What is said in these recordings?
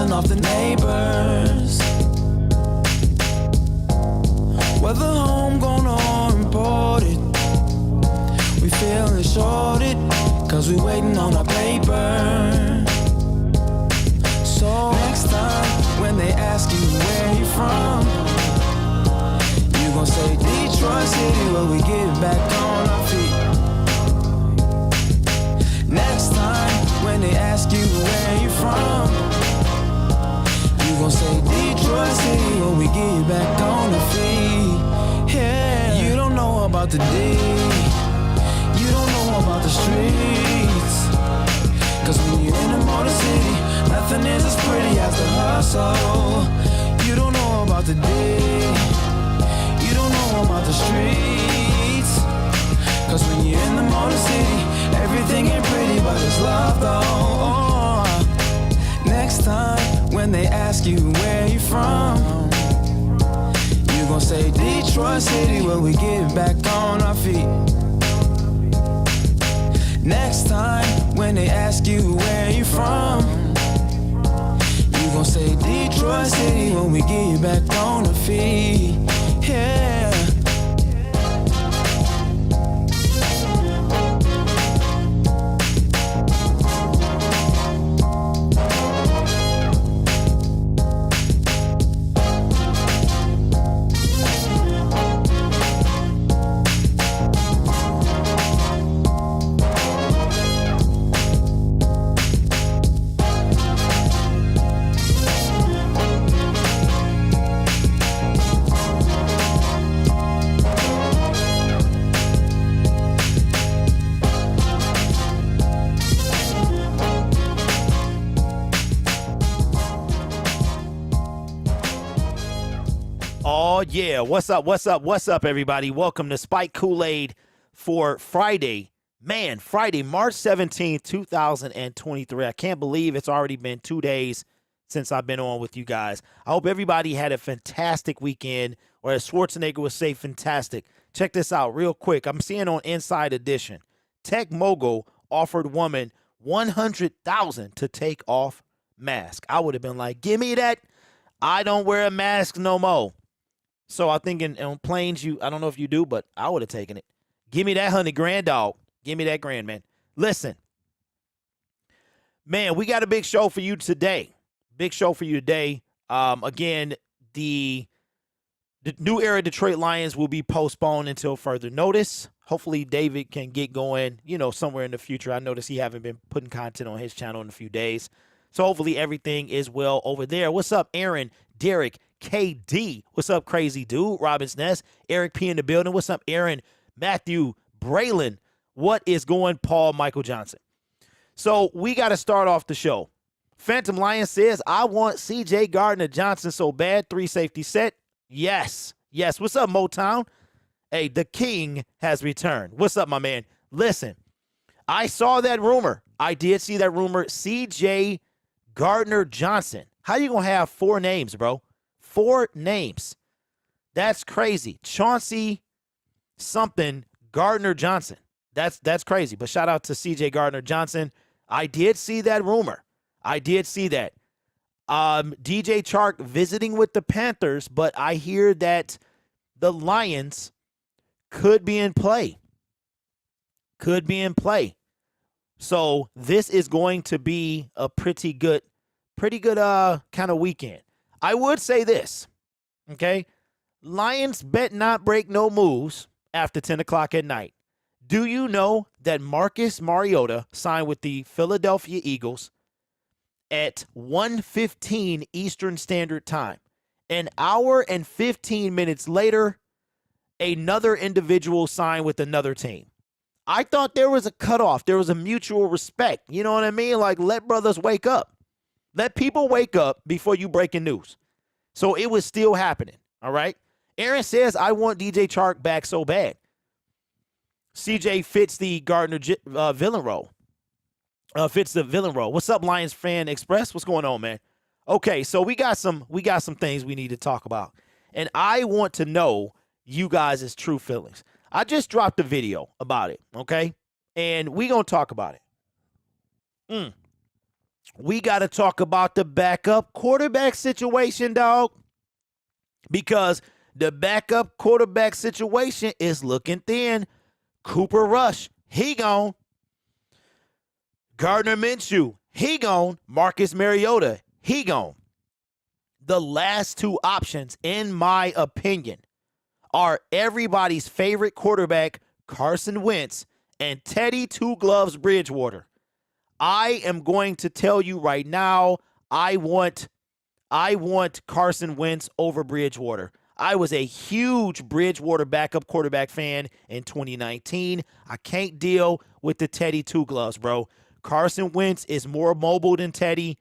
bouncing off the neighbors. Whether homegrown or imported, we feeling shorted, cause we waiting on our paper. So next time when they ask you where you from, you gon' say Detroit City, where we get back on our feet. Next time when they ask you where you from, you gon' say Detroit City, where we get back on our feet. Yeah, you don't know about the D, you don't know about the streets, cause when you're in the Motor City, nothing is as pretty as the hustle. You don't know about the D, you don't know about the streets, cause when you're in the Motor City, everything ain't pretty but it's love though. Next time when they ask you where you from, you gon' say Detroit City, where we get back on our feet. Next time when they ask you where you from, you gon' say Detroit City, when we get back on our feet. Yeah. Yeah, what's up, everybody? Welcome to Spike Kool-Aid for Friday. Man, Friday, March 17th, 2023. I can't believe it's already been 2 days since I've been on with you guys. I hope everybody had a fantastic weekend, or as Schwarzenegger would say, fantastic. Check this out real quick. I'm seeing on Inside Edition, tech mogul offered woman $100,000 to take off mask. I would have been like, give me that. I don't wear a mask no more. So I think on planes, I don't know if you do, but I would have taken it. Give me that $100,000, dog. Give me that grand, man. Listen, man, we got a big show for you today. Big show for you today. Again, the New Era Detroit Lions will be postponed until further notice. Hopefully, David can get going, somewhere in the future. I noticed he haven't been putting content on his channel in a few days. So hopefully everything is well over there. What's up, Aaron, Derek, KD? What's up, Crazy Dude? Robin's Nest, Eric P in the building. What's up, Aaron, Matthew, Braylon? What is going, Paul Michael Johnson? So we got to start off the show. Phantom Lion says, I want CJ Gardner-Johnson so bad. 3 safety set. Yes. What's up, Motown? Hey, the king has returned. What's up, my man? Listen, I saw that rumor. I did see that rumor. CJ Gardner-Johnson. How you going to have 4 names, bro? 4 names. That's crazy. Chauncey something Gardner-Johnson. That's crazy. But shout out to CJ Gardner-Johnson. I did see that rumor. I did see that. DJ Chark visiting with the Panthers, but I hear that the Lions could be in play. So this is going to be a pretty good kind of weekend. I would say this, okay? Lions bet not break no moves after 10 o'clock at night. Do you know that Marcus Mariota signed with the Philadelphia Eagles at 1:15 Eastern Standard Time? An hour and 15 minutes later, another individual signed with another team. I thought there was a cutoff. There was a mutual respect. You know what I mean? Like, let brothers wake up. Let people wake up before you breaking news. So it was still happening, all right? Aaron says, I want DJ Chark back so bad. CJ fits the Gardner villain role. Fits the villain role. What's up, Lions Fan Express? What's going on, man? Okay, so we got some things we need to talk about. And I want to know you guys' true feelings. I just dropped a video about it, okay? And we going to talk about it. we got to talk about the backup quarterback situation, dog. Because the backup quarterback situation is looking thin. Cooper Rush, he gone. Gardner Minshew, he gone. Marcus Mariota, he gone. The last two options, in my opinion, are everybody's favorite quarterback, Carson Wentz, and Teddy Two Gloves Bridgewater. I am going to tell you right now, I want Carson Wentz over Bridgewater. I was a huge Bridgewater backup quarterback fan in 2019. I can't deal with the Teddy Two Gloves, bro. Carson Wentz is more mobile than Teddy.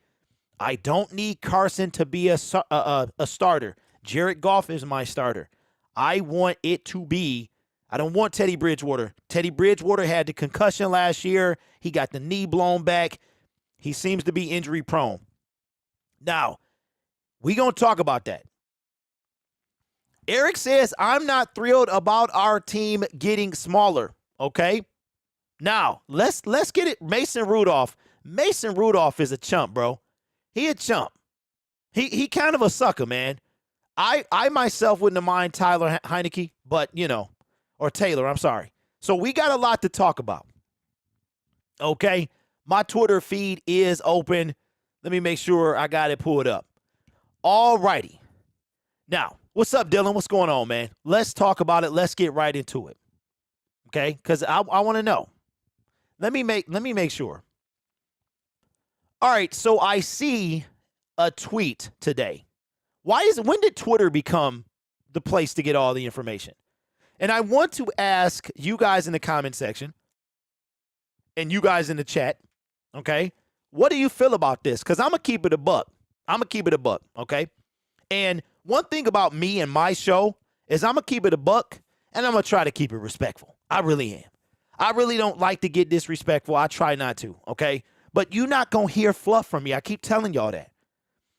I don't need Carson to be a starter. Jared Goff is my starter. I want it to be, I don't want Teddy Bridgewater. Teddy Bridgewater had the concussion last year. He got the knee blown back. He seems to be injury prone. Now, we going to talk about that. Eric says, I'm not thrilled about our team getting smaller, okay? Now, let's get it. Mason Rudolph. Mason Rudolph is a chump, bro. He a chump. He kind of a sucker, man. I myself wouldn't mind Tyler Heineke, but, or Taylor, I'm sorry. So we got a lot to talk about, okay? My Twitter feed is open. Let me make sure I got it pulled up. All righty. Now, what's up, Dylan? What's going on, man? Let's talk about it. Let's get right into it, okay? Because I want to know. Let me make sure. All right, so I see a tweet today. When did Twitter become the place to get all the information? And I want to ask you guys in the comment section and you guys in the chat, okay? What do you feel about this? Because I'm going to keep it a buck. Okay? And one thing about me and my show is I'm going to keep it a buck and I'm going to try to keep it respectful. I really am. I really don't like to get disrespectful. I try not to, okay? But you're not going to hear fluff from me. I keep telling y'all that.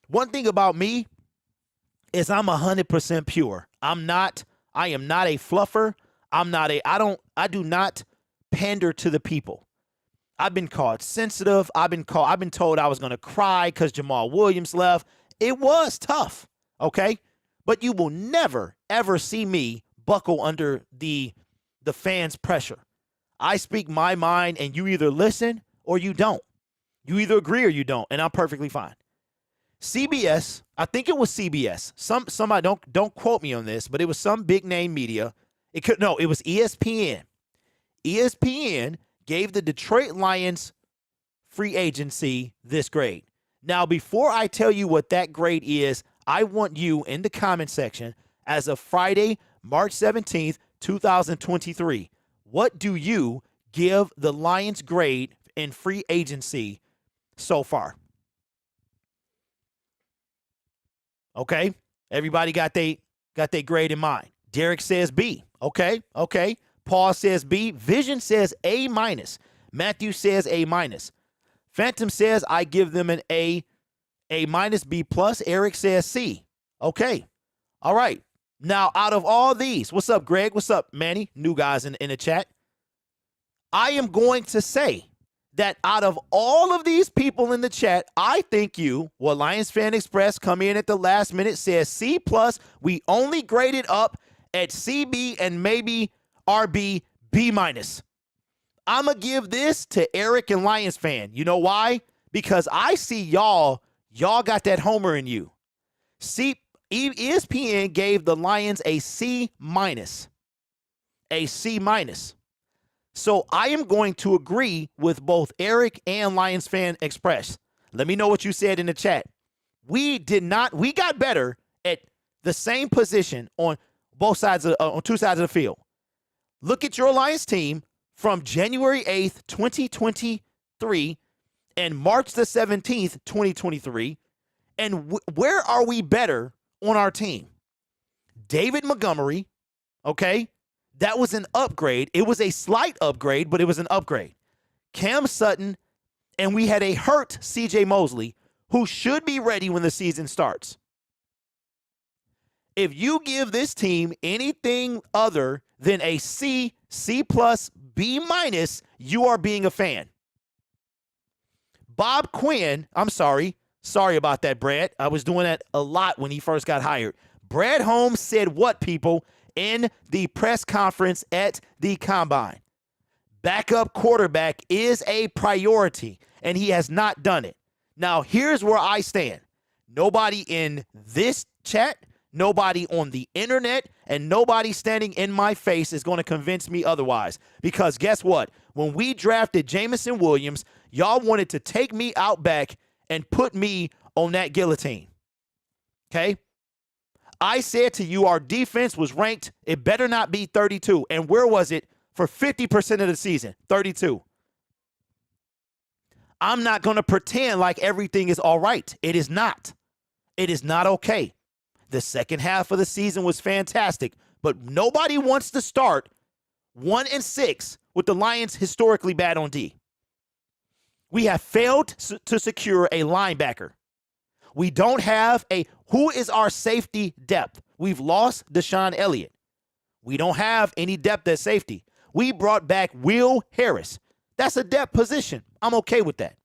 One thing about me is I'm 100% pure. I am not a fluffer. I do not pander to the people. I've been called sensitive. I've been told I was going to cry because Jamal Williams left. It was tough, okay? But you will never, ever see me buckle under the fans' pressure. I speak my mind, and you either listen or you don't. You either agree or you don't, and I'm perfectly fine. CBS, I think it was CBS. Somebody don't quote me on this, but it was some big name media. It was ESPN. ESPN gave the Detroit Lions free agency this grade. Now, before I tell you what that grade is, I want you in the comment section as of Friday, March 17th, 2023. What do you give the Lions grade in free agency so far? Okay, everybody got they grade in mind. Derek says B. Okay. Paul says B. Vision says A-. Matthew says A-. Phantom says I give them an A-, B+. Eric says C. Okay. All right. Now, out of all these, what's up, Greg? What's up, Manny? New guys in the chat. I am going to say that out of all of these people in the chat, I think Lions Fan Express come in at the last minute, says C+. We only graded up at CB and maybe RB, B-. I'm going to give this to Eric and Lions Fan. You know why? Because I see y'all got that homer in you. ESPN gave the Lions a C-. A C-. So I am going to agree with both Eric and Lions Fan Express. Let me know what you said in the chat. We got better at the same position on both sides on two sides of the field. Look at your Lions team from January 8th, 2023 and March the 17th, 2023. And where are we better on our team? David Montgomery, okay? That was an upgrade. It was a slight upgrade, but it was an upgrade. Cam Sutton, and we had a hurt C.J. Mosley, who should be ready when the season starts. If you give this team anything other than a C, C+, B-, you are being a fan. Bob Quinn, I'm sorry about that, Brad. I was doing that a lot when he first got hired. Brad Holmes said what, people, in the press conference at the Combine? Backup quarterback is a priority, and he has not done it. Now, here's where I stand. Nobody in this chat, nobody on the internet, and nobody standing in my face is going to convince me otherwise. Because guess what? When we drafted Jamal Williams, y'all wanted to take me out back and put me on that guillotine. Okay? I said to you, our defense was ranked, it better not be 32. And where was it for 50% of the season? 32. I'm not going to pretend like everything is all right. It is not. It is not okay. The second half of the season was fantastic, but nobody wants to start 1-6 with the Lions historically bad on D. We have failed to secure a linebacker. We don't have who is our safety depth? We've lost Deshaun Elliott. We don't have any depth at safety. We brought back Will Harris. That's a depth position. I'm okay with that.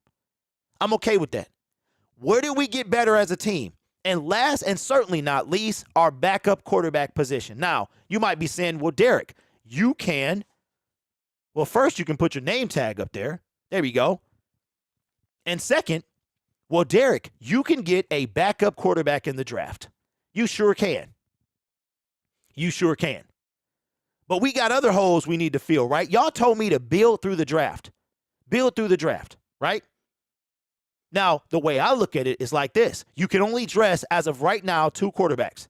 Where did we get better as a team? And last and certainly not least, our backup quarterback position. Now, you might be saying, well, Derek, you can. Well, first, you can put your name tag up there. There we go. And second, well, Derek, you can get a backup quarterback in the draft. You sure can. But we got other holes we need to fill, right? Y'all told me to build through the draft, right? Now, the way I look at it is like this. You can only dress, as of right now, 2 quarterbacks.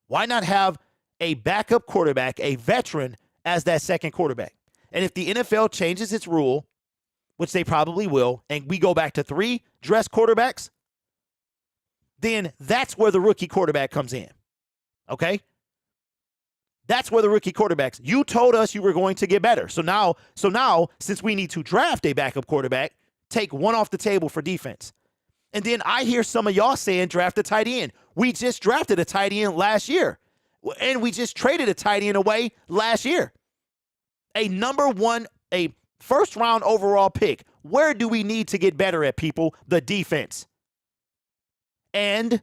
Why not have a backup quarterback, a veteran, as that second quarterback? And if the NFL changes its rule, which they probably will, and we go back to 3 dress quarterbacks, then that's where the rookie quarterback comes in. Okay? That's where the rookie quarterbacks. You told us you were going to get better. So now, since we need to draft a backup quarterback, take one off the table for defense. And then I hear some of y'all saying draft a tight end. We just drafted a tight end last year. And we just traded a tight end away last year. A first round overall pick. Where do we need to get better at, people? The defense. And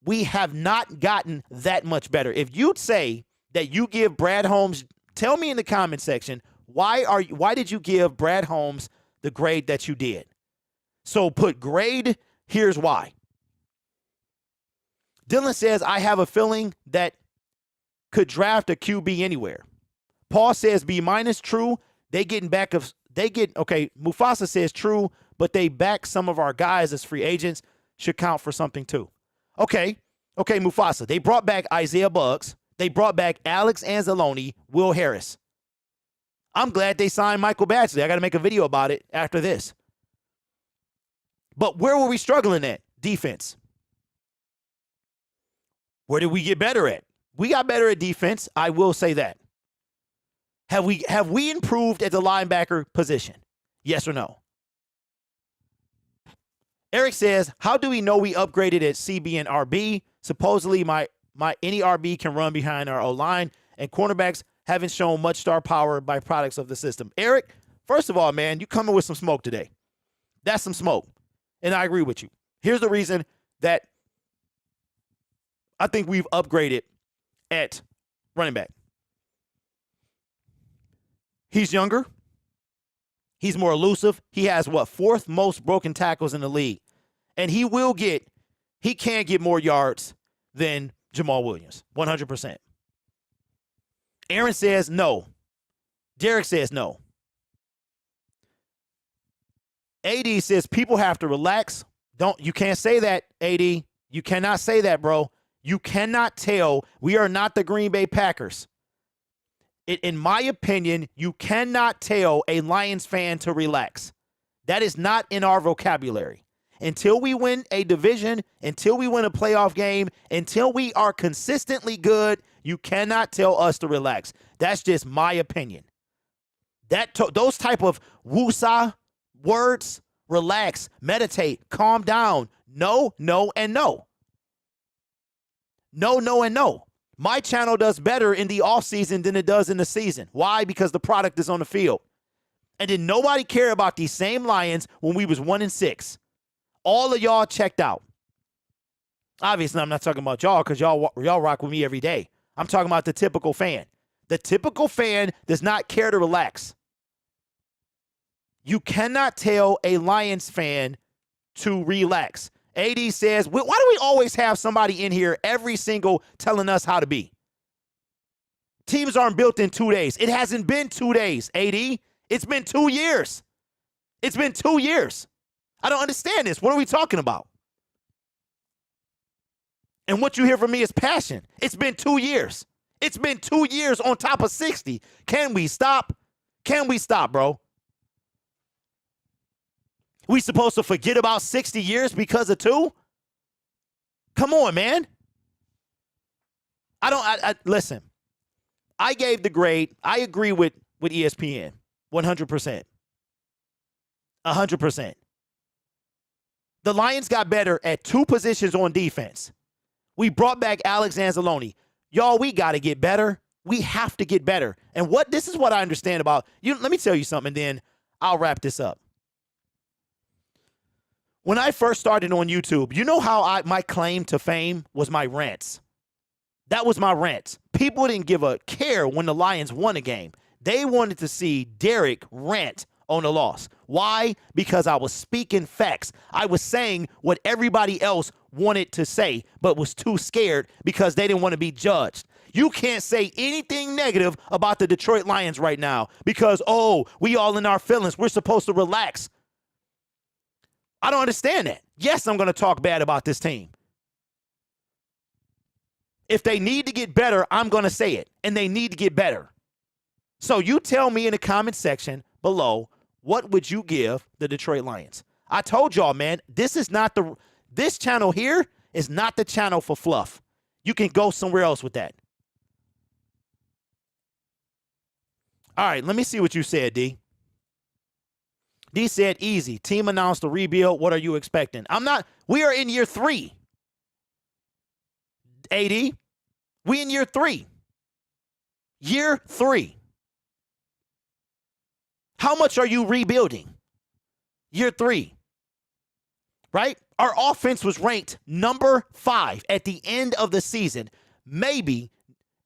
we have not gotten that much better. If you'd say that you give Brad Holmes, tell me in the comment section, why did you give Brad Holmes the grade that you did? So put grade, here's why. Dylan says, I have a feeling that could draft a QB anywhere. Paul says B-, true. Mufasa says true, but they back some of our guys as free agents, should count for something too. Okay, Mufasa. They brought back Isaiah Buggs. They brought back Alex Anzalone, Will Harris. I'm glad they signed Michael Badgley. I got to make a video about it after this. But where were we struggling at? Defense. Where did we get better at? We got better at defense. I will say that. Have we improved at the linebacker position? Yes or no? Eric says, how do we know we upgraded at CB and RB? Supposedly my any RB can run behind our O-line, and cornerbacks haven't shown much star power by products of the system. Eric, first of all, man, you coming with some smoke today. That's some smoke. And I agree with you. Here's the reason that I think we've upgraded at running back. He's younger. He's more elusive. He has, 4th most broken tackles in the league. And he can get more yards than Jamal Williams, 100%. Aaron says no. Derek says no. AD says people have to relax. You can't say that, AD. You cannot say that, bro. You cannot tell. We are not the Green Bay Packers. In my opinion, you cannot tell a Lions fan to relax. That is not in our vocabulary. Until we win a division, until we win a playoff game, until we are consistently good, you cannot tell us to relax. That's just my opinion. Those type of woosah words, relax, meditate, calm down, no, no, and no. No, no, and no. My channel does better in the offseason than it does in the season. Why? Because the product is on the field. And then nobody cared about these same Lions when we was 1-6. All of y'all checked out. Obviously, I'm not talking about y'all because y'all rock with me every day. I'm talking about the typical fan. The typical fan does not care to relax. You cannot tell a Lions fan to relax. AD says, why do we always have somebody in here every single telling us how to be? Teams aren't built in 2 days. It hasn't been 2 days, AD. It's been 2 years. It's been 2 years. I don't understand this. What are we talking about? And what you hear from me is passion. It's been 2 years. It's been 2 years on top of 60. Can we stop? Can we stop, bro? We supposed to forget about 60 years because of 2? Come on, man. Listen. I gave the grade. I agree with ESPN 100%. 100%. The Lions got better at 2 positions on defense. We brought back Alex Anzalone. Y'all, we got to get better. We have to get better. And this is what I understand about you. Let me tell you something, then I'll wrap this up. When I first started on YouTube, you know how my claim to fame was my rants. That was my rants. People didn't give a care when the Lions won a game. They wanted to see Derek rant on a loss. Why? Because I was speaking facts. I was saying what everybody else wanted to say, but was too scared because they didn't want to be judged. You can't say anything negative about the Detroit Lions right now because, we all in our feelings. We're supposed to relax. I don't understand that. Yes, I'm going to talk bad about this team. If they need to get better, I'm going to say it, and they need to get better. So you tell me in the comment section below, what would you give the Detroit Lions? I told y'all, man, this channel here is not the channel for fluff. You can go somewhere else with that. All right, let me see what you said, D. D said, easy. Team announced a rebuild. What are you expecting? We are in year 3. AD, we in year 3. Year 3. How much are you rebuilding? Year 3. Right? Our offense was ranked number 5 at the end of the season. Maybe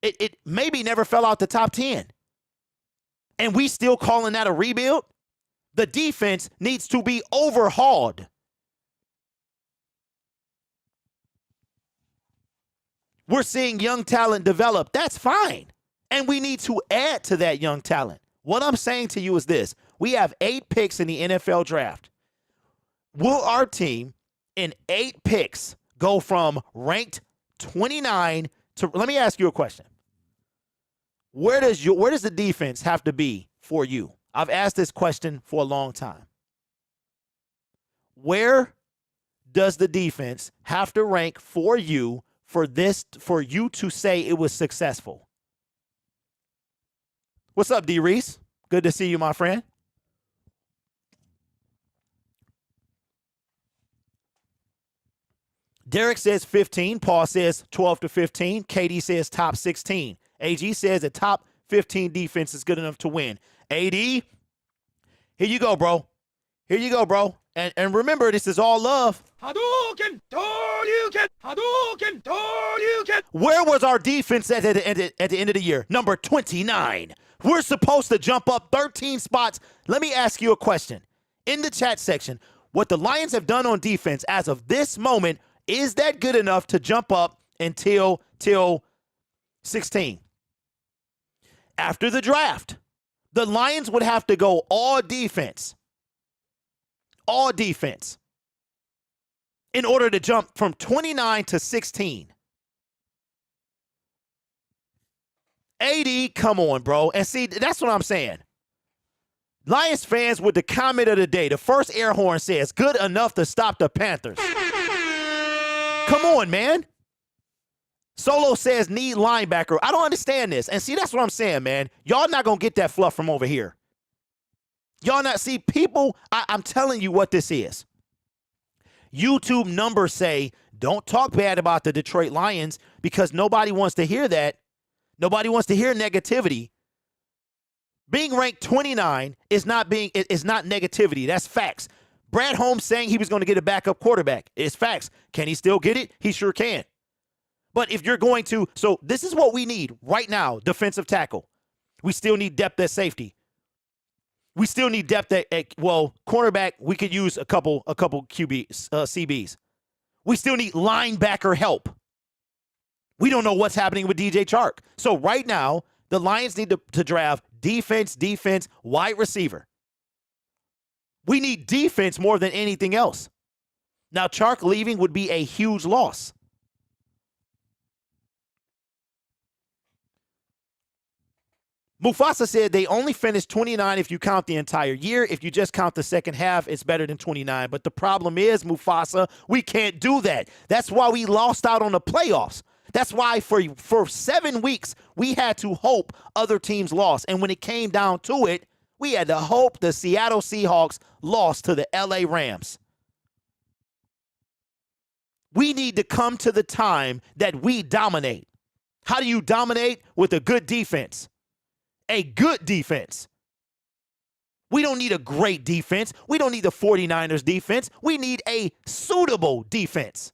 it maybe never fell out the top 10. And we still calling that a rebuild? The defense needs to be overhauled. We're seeing young talent develop. That's fine. And we need to add to that young talent. What I'm saying to you is this. We have 8 picks in the NFL draft. Will our team in 8 picks go from ranked 29 to, let me ask you a question. Where does the defense have to be for you? I've asked this question for a long time. Where does the defense have to rank for you for you to say it was successful? What's up, D. Reese? Good to see you, my friend. Derek says 15. Paul says 12 to 15. KD says top 16. AG says the top 15 defense is good enough to win. AD, here you go, bro. Here you go, bro. And remember, this is all love. Hadouken, Hadouken, Hadouken. Where was our defense at the end of the year? Number 29. We're supposed to jump up 13 spots. Let me ask you a question. In the chat section, what the Lions have done on defense as of this moment, is that good enough to jump up until 16? After the draft, the Lions would have to go all defense. All defense. In order to jump from 29 to 16. AD, come on, bro. And see, that's what I'm saying. Lions fans with the comment of the day. The first air horn says, good enough to stop the Panthers. Come on, man. Solo says need linebacker. I don't understand this. And see, that's what I'm saying, man. Y'all not going to get that fluff from over here. Y'all not see people. I'm telling you what this is. YouTube numbers say don't talk bad about the Detroit Lions because nobody wants to hear that. Nobody wants to hear negativity. Being ranked 29 is not negativity. That's facts. Brad Holmes saying he was going to get a backup quarterback is facts. Can he still get it? He sure can. But if you're going to, so this is what we need right now, defensive tackle. We still need depth at safety. We still need depth at cornerback. We could use a couple QBs, CBs. We still need linebacker help. We don't know what's happening with DJ Chark. So right now, the Lions need to draft defense, wide receiver. We need defense more than anything else. Now, Chark leaving would be a huge loss. Mufasa said they only finished 29 if you count the entire year. If you just count the second half, it's better than 29. But the problem is, Mufasa, we can't do that. That's why we lost out on the playoffs. That's why for 7 weeks, we had to hope other teams lost. And when it came down to it, we had to hope the Seattle Seahawks lost to the LA Rams. We need to come to the time that we dominate. How do you dominate? With a good defense. A good defense. We don't need a great defense. We don't need the 49ers defense. We need a suitable defense.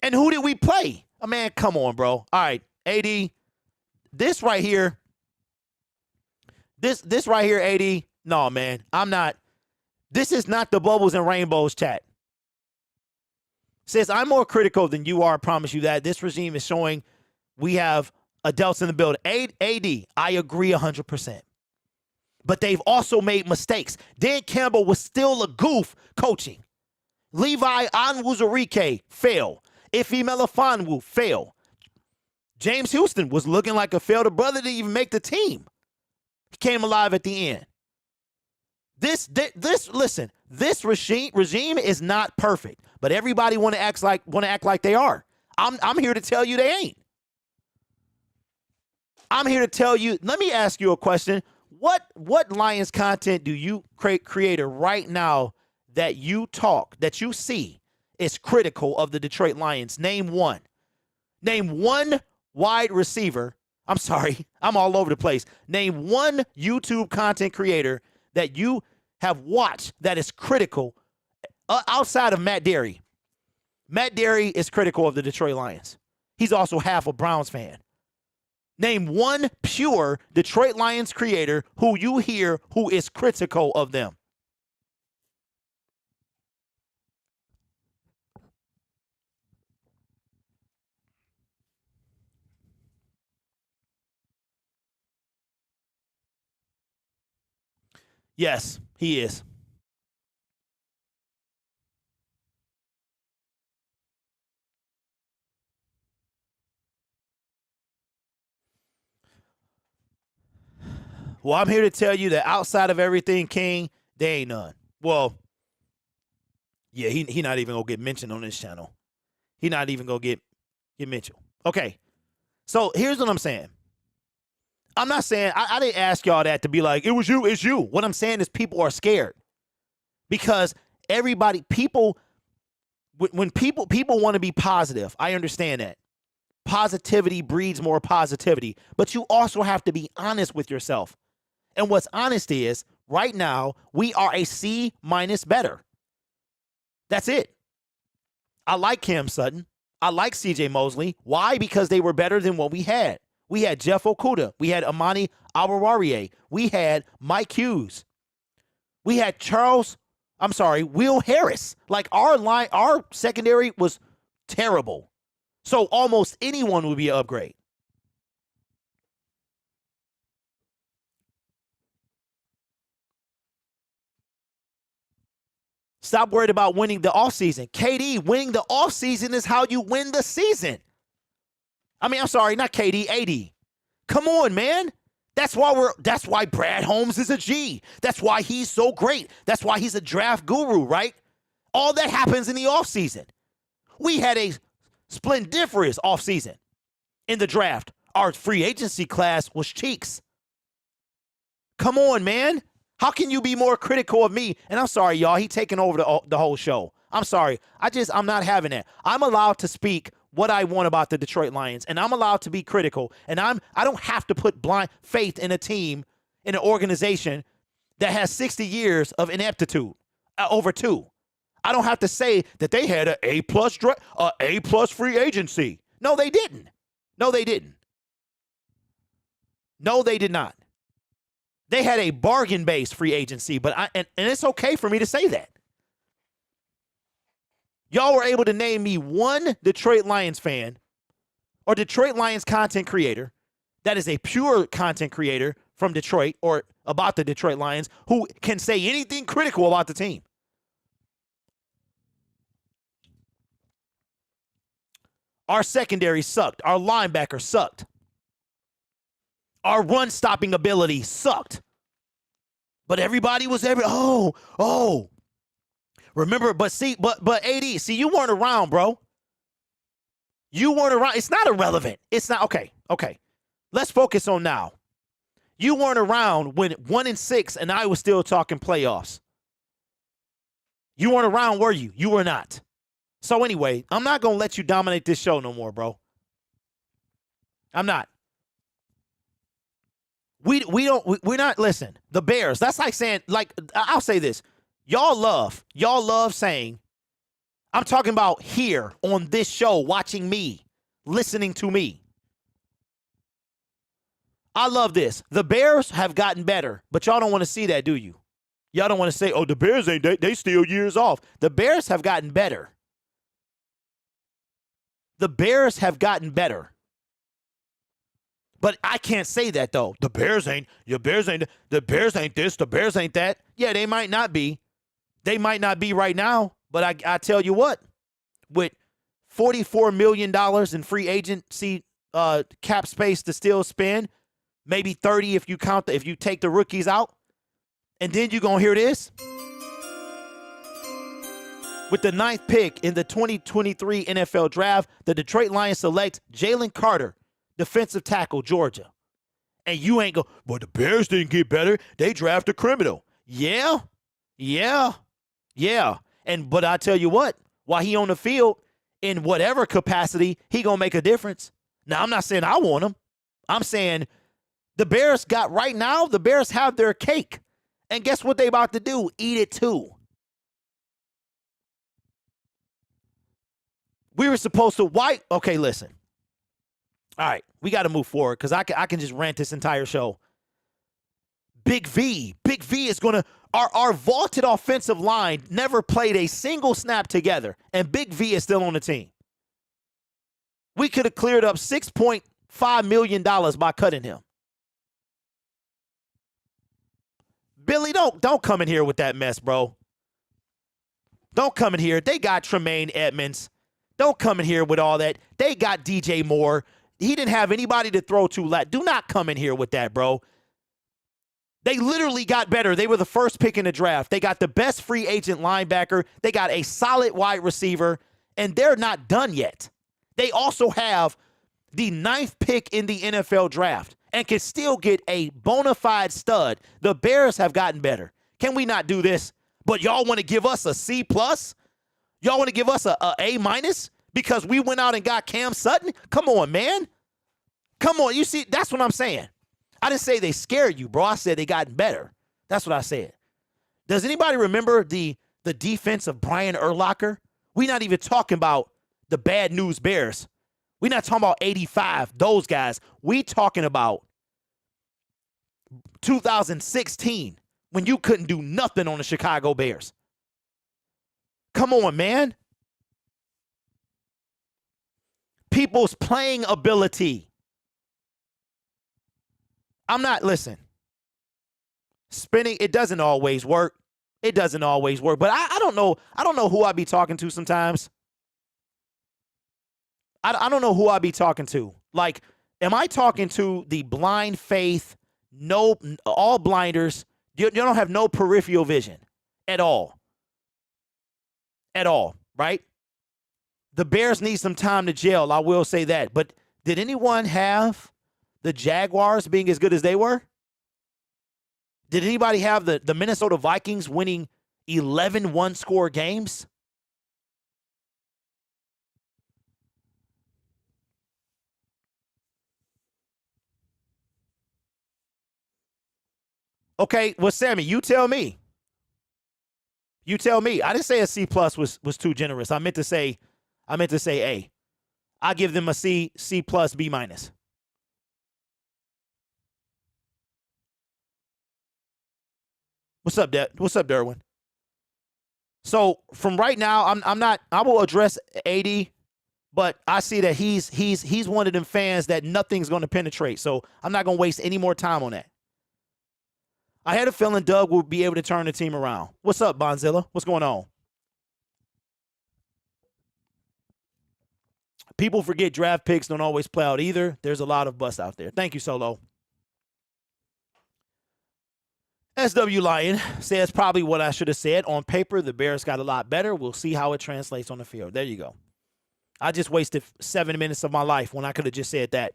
And who did we play? Oh, man, come on, bro. All right, AD, this right here, AD, no, man, I'm not. This is not the bubbles and rainbows chat. Says, I'm more critical than you are, I promise you that. This regime is showing we have adults in the building. AD, I agree 100%. But they've also made mistakes. Dan Campbell was still a goof coaching. Levi Onwuzurike, fail. Ife Melifonwu, fail. James Houston was looking like a failed brother to even make the team. He came alive at the end. This regime is not perfect, but everybody want to act like they are. I'm here to tell you they ain't. I'm here to tell you. Let me ask you a question. What Lions content do you create right now that you see is critical of the Detroit Lions? Name one. Name one wide receiver. I'm sorry, I'm all over the place. Name one YouTube content creator that you have watched that is critical outside of Matt Derry. Matt Derry is critical of the Detroit Lions. He's also half a Browns fan. Name one pure Detroit Lions creator who you hear who is critical of them. Yes, he is. Well, I'm here to tell you that outside of everything, King, there ain't none. Well, yeah, he not even gonna get mentioned on this channel. He not even gonna get mentioned. Okay, so here's what I'm saying. I'm not saying I didn't ask y'all that to be like it was you, it's you. What I'm saying is people are scared because when people want to be positive. I understand that. Positivity breeds more positivity, but you also have to be honest with yourself. And what's honest is, right now, we are a C- better. That's it. I like Cam Sutton. I like CJ Mosley. Why? Because they were better than what we had. We had Jeff Okuda. We had Amani Abawarie. We had Mike Hughes. We had Will Harris. Like our secondary was terrible. So almost anyone would be an upgrade. Stop worried about winning the offseason. KD, winning the offseason is how you win the season. I mean, I'm sorry, not KD, AD. Come on, man. That's why Brad Holmes is a G. That's why he's so great. That's why he's a draft guru, right? All that happens in the offseason. We had a splendiferous offseason in the draft. Our free agency class was cheeks. Come on, man. How can you be more critical of me? And I'm sorry, y'all. He taking over the whole show. I'm sorry. I'm not having that. I'm allowed to speak what I want about the Detroit Lions, and I'm allowed to be critical, and I don't have to put blind faith in a team, in an organization that has 60 years of ineptitude, over 2. I don't have to say that they had an A+ free agency. No, they didn't. No, they didn't. No, they did not. They had a bargain-based free agency, but and it's okay for me to say that. Y'all were able to name me one Detroit Lions fan or Detroit Lions content creator that is a pure content creator from Detroit or about the Detroit Lions who can say anything critical about the team. Our secondary sucked. Our linebacker sucked. Our run-stopping ability sucked. But everybody was remember, but AD, see, you weren't around, bro. You weren't around. It's not irrelevant. It's not, okay. Let's focus on now. You weren't around when 1-6 and I was still talking playoffs. You weren't around, were you? You were not. So anyway, I'm not going to let you dominate this show no more, bro. I'm not. We're not, listen, the Bears, that's like saying, like, I'll say this. Y'all love saying, I'm talking about here on this show, watching me, listening to me. I love this. The Bears have gotten better, but y'all don't want to see that, do you? Y'all don't want to say, oh, the Bears they still years off. The Bears have gotten better. The Bears have gotten better. But I can't say that, though. The Bears ain't this, the Bears ain't that. Yeah, they might not be. They might not be right now, but I tell you what, with $44 million in free agency cap space to still spend, maybe 30 if you take the rookies out, and then you're going to hear this. With the 9th pick in the 2023 NFL Draft, the Detroit Lions select Jalen Carter, defensive tackle, Georgia. And you ain't go, well, the Bears didn't get better. They drafted a criminal. Yeah. But I tell you what, while he on the field, in whatever capacity, he going to make a difference. Now, I'm not saying I want him. I'm saying the Bears the Bears have their cake. And guess what they about to do? Eat it too. We were supposed to okay, listen. All right, we got to move forward because I can just rant this entire show. Big V is going to, our vaulted offensive line never played a single snap together, and Big V is still on the team. We could have cleared up $6.5 million by cutting him. Billy, don't come in here with that mess, bro. Don't come in here. They got Tremaine Edmonds. Don't come in here with all that. They got DJ Moore. He didn't have anybody to throw to. Do not come in here with that, bro. They literally got better. They were the first pick in the draft. They got the best free agent linebacker. They got a solid wide receiver, and they're not done yet. They also have the 9th pick in the NFL draft and can still get a bona fide stud. The Bears have gotten better. Can we not do this? But y'all want to give us a C+? Y'all want to give us a A- because we went out and got Cam Sutton? Come on, man. Come on. You see, that's what I'm saying. I didn't say they scared you, bro. I said they gotten better. That's what I said. Does anybody remember the defense of Brian Urlacher? We're not even talking about the bad news Bears. We're not talking about 85, those guys. We talking about 2016 when you couldn't do nothing on the Chicago Bears. Come on, man. People's playing ability. Spinning, it doesn't always work. It doesn't always work. But I don't know. I don't know who I be talking to sometimes. I don't know who I be talking to. Like, am I talking to the blind faith, all blinders? You don't have no peripheral vision at all. At all, right? The Bears need some time to gel, I will say that. But did anyone have the Jaguars being as good as they were? Did anybody have the Minnesota Vikings winning 11 one-score games? Okay, well, Sammy, you tell me. You tell me. I didn't say a C plus was too generous. I meant to say A. I give them a C plus, B minus. What's up, Derwin? So from right now, I'm not. I will address AD, but I see that he's one of them fans that nothing's going to penetrate. So I'm not going to waste any more time on that. I had a feeling Doug would be able to turn the team around. What's up, Bonzilla? What's going on? People forget draft picks don't always play out either. There's a lot of busts out there. Thank you, Solo. SW Lion says probably what I should have said. On paper, the Bears got a lot better. We'll see how it translates on the field. There you go. I just wasted 7 minutes of my life when I could have just said that.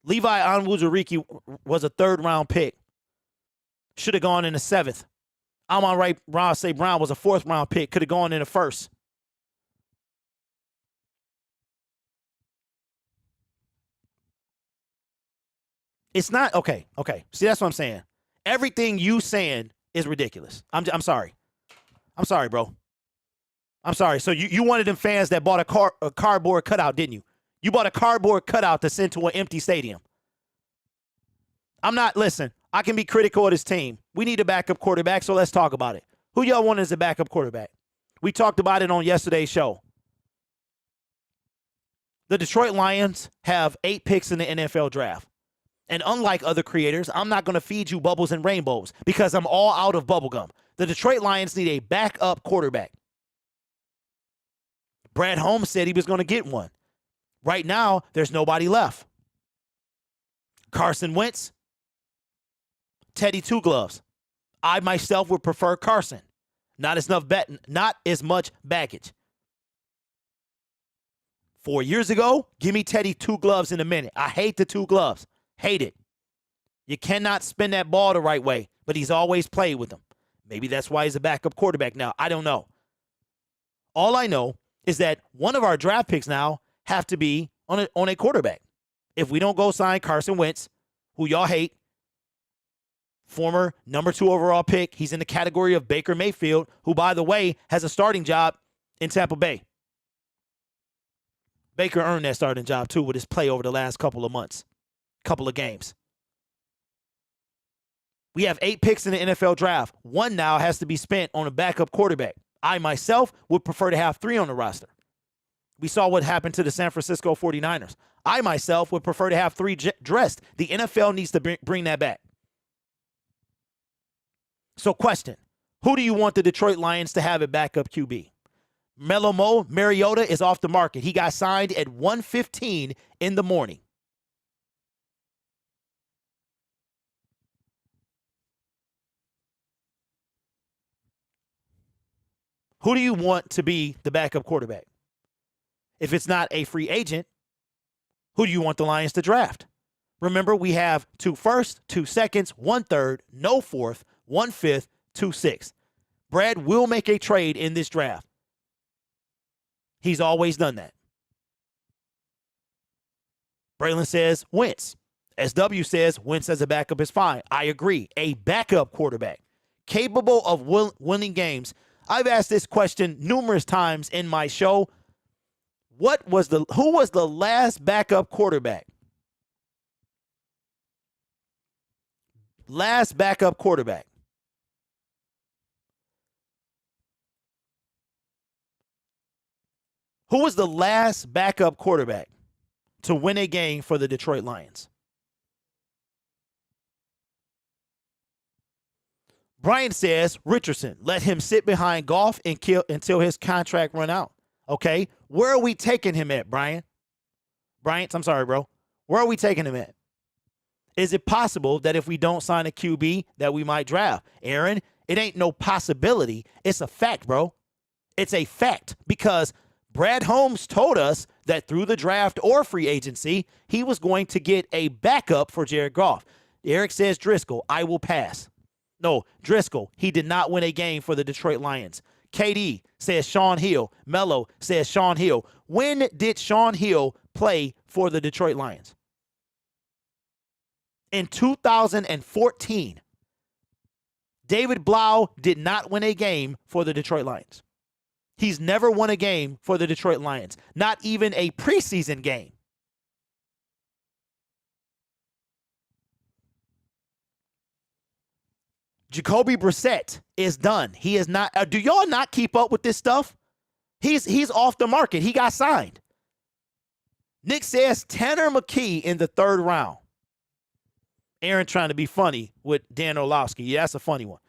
Levi Onwuzurike was a third-round pick. Should have gone in the 7th. Amon Ross St. Brown was a 4th-round pick. Could have gone in the 1st. It's not okay. See, that's what I'm saying. Everything you saying is ridiculous. I'm sorry. I'm sorry, bro. I'm sorry. So you one of them fans that bought a cardboard cutout, didn't you? You bought a cardboard cutout to send to an empty stadium. Listen, I can be critical of this team. We need a backup quarterback, so let's talk about it. Who y'all want as a backup quarterback? We talked about it on yesterday's show. The Detroit Lions have 8 picks in the NFL draft. And unlike other creators, I'm not going to feed you bubbles and rainbows because I'm all out of bubblegum. The Detroit Lions need a backup quarterback. Brad Holmes said he was going to get one. Right now, there's nobody left. Carson Wentz, Teddy Two Gloves. I myself would prefer Carson. Not as much baggage. 4 years ago, give me Teddy Two Gloves in a minute. I hate the two gloves. Hate it. You cannot spin that ball the right way, but he's always played with them. Maybe that's why he's a backup quarterback now. I don't know. All I know is that one of our draft picks now have to be on a quarterback. If we don't go sign Carson Wentz, who y'all hate, former number 2 overall pick, he's in the category of Baker Mayfield, who, by the way, has a starting job in Tampa Bay. Baker earned that starting job, too, with his play over the last couple of games. We have 8 picks in the NFL draft. 1 now has to be spent on a backup quarterback. I, myself, would prefer to have 3 on the roster. We saw what happened to the San Francisco 49ers. I, myself, would prefer to have 3 dressed. The NFL needs to bring that back. So, question. Who do you want the Detroit Lions to have at backup QB? Mariota is off the market. He got signed at 1:15 in the morning. Who do you want to be the backup quarterback? If it's not a free agent, who do you want the Lions to draft? Remember, we have 2 firsts, 2 seconds, 1 third, no 4th, 1 5th, 2 6th. Brad will make a trade in this draft. He's always done that. Braylon says Wentz. SW says Wentz as a backup is fine. I agree. A backup quarterback capable of winning games. I've asked this question numerous times in my show. Who was the last backup quarterback? Last backup quarterback. Who was the last backup quarterback to win a game for the Detroit Lions? Brian says, Richardson, let him sit behind Goff until his contract run out. Okay, where are we taking him at, Brian? I'm sorry, bro. Where are we taking him at? Is it possible that if we don't sign a QB that we might draft? Aaron, it ain't no possibility. It's a fact, bro. It's a fact because Brad Holmes told us that through the draft or free agency, he was going to get a backup for Jared Goff. Eric says Driscoll, I will pass. No, Driscoll, he did not win a game for the Detroit Lions. KD says Sean Hill. Mello says Sean Hill. When did Sean Hill play for the Detroit Lions? In 2014, David Blau did not win a game for the Detroit Lions. He's never won a game for the Detroit Lions, not even a preseason game. Jacoby Brissett is done. He is not. Do y'all not keep up with this stuff? He's off the market. He got signed. Nick says Tanner McKee in the third round. Aaron trying to be funny with Dan Orlovsky. Yeah, that's a funny one.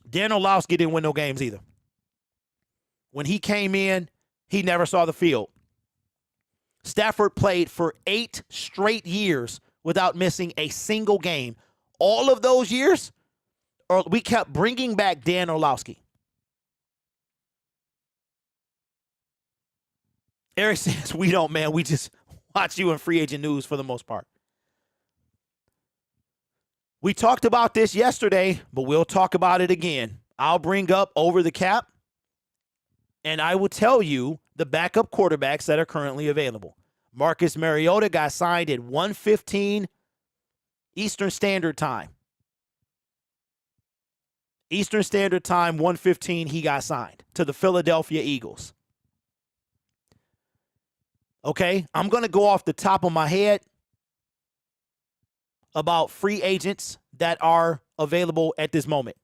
Dan Orlovsky didn't win no games either. When he came in, he never saw the field. Stafford played for 8 straight years without missing a single game. All of those years, we kept bringing back Dan Orlovsky. Eric says, we don't, man. We just watch you in free agent news for the most part. We talked about this yesterday, but we'll talk about it again. I'll bring up over the cap, and I will tell you the backup quarterbacks that are currently available. Marcus Mariota got signed at 1:15 Eastern Standard Time. Eastern Standard Time, 1:15, he got signed to the Philadelphia Eagles. Okay, I'm going to go off the top of my head about free agents that are available at this moment.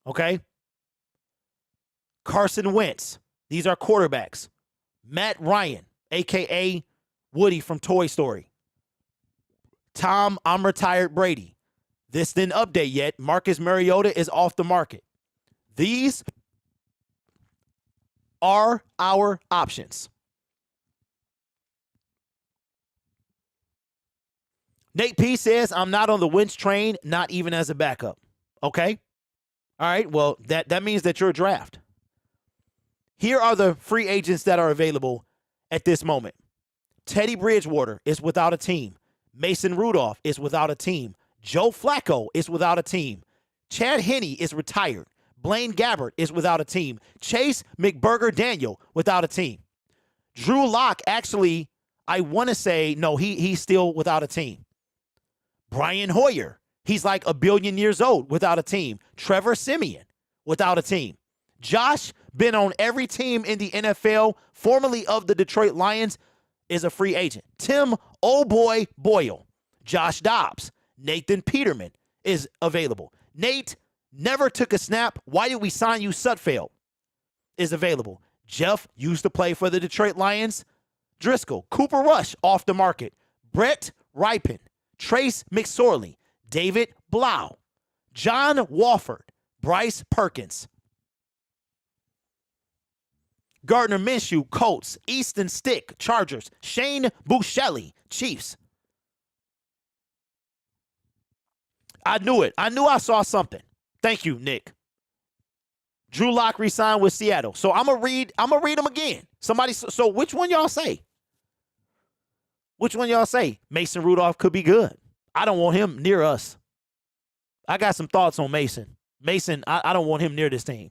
Okay? Carson Wentz. These are quarterbacks. Matt Ryan, a.k.a. Woody from Toy Story. Tom, I'm retired Brady. This didn't update yet. Marcus Mariota is off the market. These are our options. Nate P says, I'm not on the Wentz train, not even as a backup. Okay. All right. Well, that means that you're a draft. Here are the free agents that are available at this moment. Teddy Bridgewater is without a team. Mason Rudolph is without a team. Joe Flacco is without a team. Chad Henne is retired. Blaine Gabbert is without a team. Chase McBurger Daniel without a team. Drew Lock, actually, I want to say, no, he's still without a team. Brian Hoyer, he's like 1 billion years old without a team. Trevor Siemian without a team. Josh, been on every team in the NFL, formerly of the Detroit Lions, is a free agent. Tim Oh Boy Boyle, Josh Dobbs, Nathan Peterman is available. Nate never took a snap. Why did we sign you? Sudfeld is available. Jeff used to play for the Detroit Lions. Driscoll, Cooper Rush off the market. Brett Ripon, Trace McSorley, David Blau, John Wofford, Bryce Perkins, Gardner Minshew, Colts, Easton Stick, Chargers, Shane Buechele, Chiefs. I knew it. I knew I saw something. Thank you, Nick. Drew Lock re-signed with Seattle. So I'm gonna read them again. So which one y'all say? Which one y'all say? Mason Rudolph could be good. I don't want him near us. I got some thoughts on Mason. I don't want him near this team.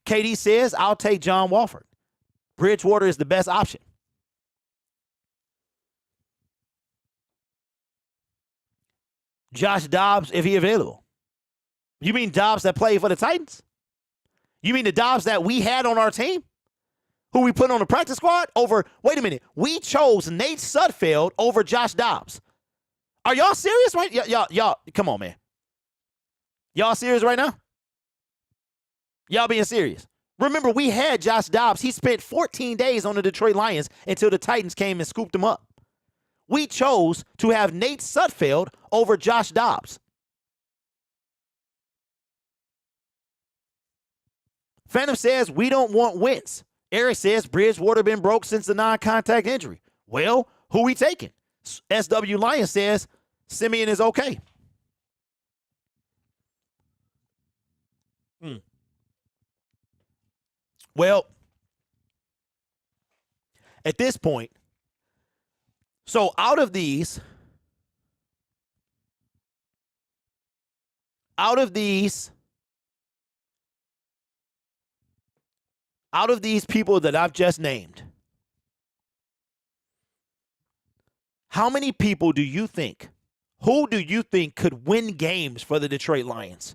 KD says, I'll take John Wofford. Bridgewater is the best option. Josh Dobbs, if he available. You mean Dobbs that played for the Titans? You mean the Dobbs that we had on our team? Who we put on the practice squad over, wait a minute, we chose Nate Sudfeld over Josh Dobbs. Are y'all serious right? Y'all, come on, man. Y'all serious right now? Y'all being serious. Remember, we had Josh Dobbs. He spent 14 days on the Detroit Lions until the Titans came and scooped him up. We chose to have Nate Sudfeld over Josh Dobbs. Phantom says, we don't want Wentz. Eric says, Bridgewater been broke since the non-contact injury. Well, who we taking? SW Lion says, Simeon is okay. Well, at this point, so out of these, Out of these people that I've just named, how many people do you think, who do you think could win games for the Detroit Lions?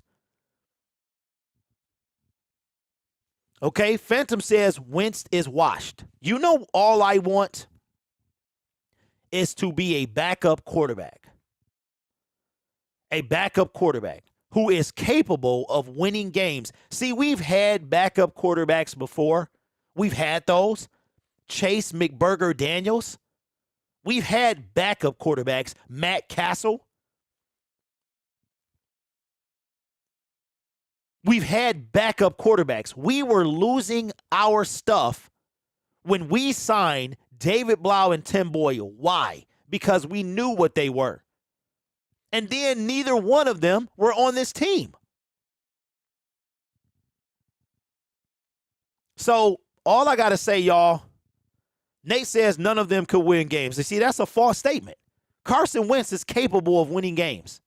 Okay, Phantom says Wentz is washed. You know, all I want is to be a backup quarterback. A backup quarterback who is capable of winning games. See, we've had backup quarterbacks before. We've had those. Chase McBurger Daniels. We've had backup quarterbacks. Matt Castle. We've had backup quarterbacks. We were losing our stuff when we signed David Blau and Tim Boyle. Why? Because we knew what they were. And then neither one of them were on this team. So all I got to say, y'all, Nate says none of them could win games. You see, that's a false statement. Carson Wentz is capable of winning games.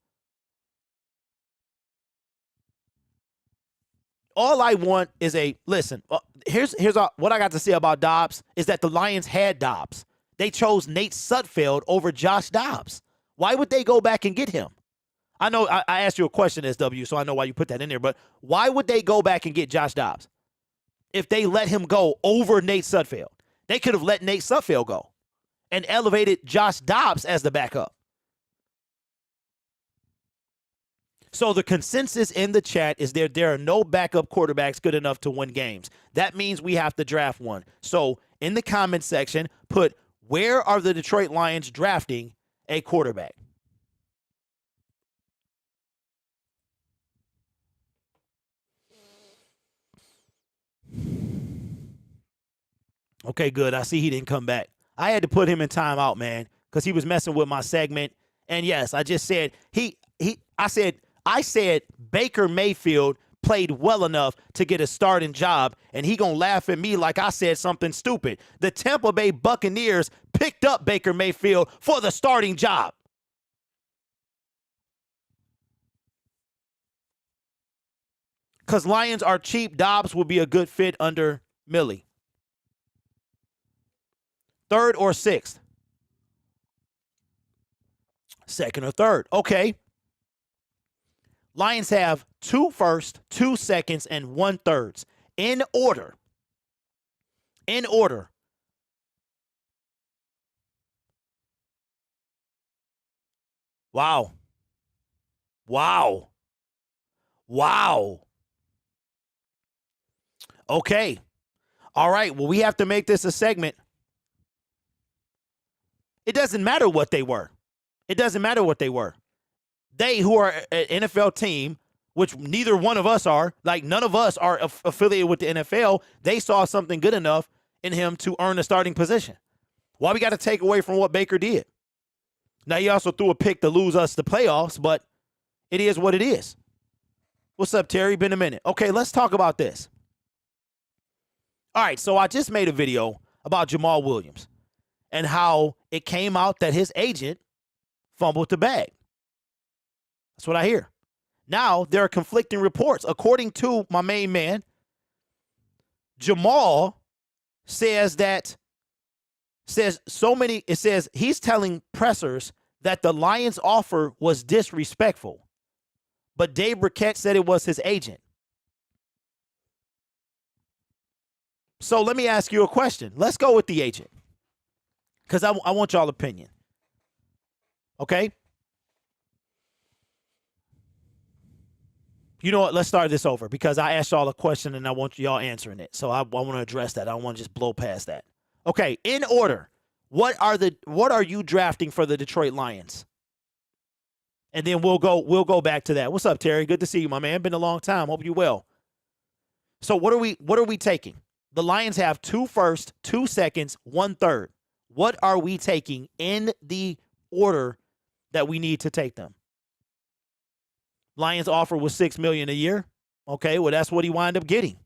All I want is listen, here's what I got to say about Dobbs is that the Lions had Dobbs. They chose Nate Sudfeld over Josh Dobbs. Why would they go back and get him? I know I asked you a question, SW, so I know why you put that in there, but why would they go back and get Josh Dobbs if they let him go over Nate Sudfeld? They could have let Nate Sudfeld go and elevated Josh Dobbs as the backup. So the consensus in the chat is there are no backup quarterbacks good enough to win games. That means we have to draft one. So in the comment section, put where are the Detroit Lions drafting a quarterback? Okay, good. I see he didn't come back. I had to put him in timeout, man, because he was messing with my segment. And yes, I just said I said Baker Mayfield played well enough to get a starting job, and he gonna laugh at me like I said something stupid. The Tampa Bay Buccaneers picked up Baker Mayfield for the starting job. Because Lions are cheap, Dobbs will be a good fit under Millie. Third or sixth? Second or third. Okay. Lions have 2 firsts, 2 seconds, and 1 thirds. In order. In order. Wow. Wow. Wow. Okay. All right. Well, we have to make this a segment. It doesn't matter what they were. It doesn't matter what they were. They, who are an NFL team, which neither one of us are, like none of us are affiliated with the NFL, they saw something good enough in him to earn a starting position. Why we got to take away from what Baker did? Now, he also threw a pick to lose us the playoffs, but it is what it is. What's up, Terry? Been a minute. Okay, let's talk about this. All right, so I just made a video about Jamal Williams and how it came out that his agent fumbled the bag. That's what I hear. Now, there are conflicting reports. According to my main man, Jamal says he's telling pressers that the Lions' offer was disrespectful. But Dave Burkett said it was his agent. So let me ask you a question. Let's go with the agent, because I want y'all opinion. Okay? You know what? Let's start this over, because I asked y'all a question and I want y'all answering it. So I want to address that. I don't want to just blow past that. Okay, in order, what are you drafting for the Detroit Lions? And then we'll go back to that. What's up, Terry? Good to see you, my man. Been a long time. Hope you well. So what are we taking? The Lions have 2 firsts, 2 seconds, 1 third. What are we taking in the order that we need to take them? Lions offer was $6 million a year. Okay, well, that's what he wound up getting.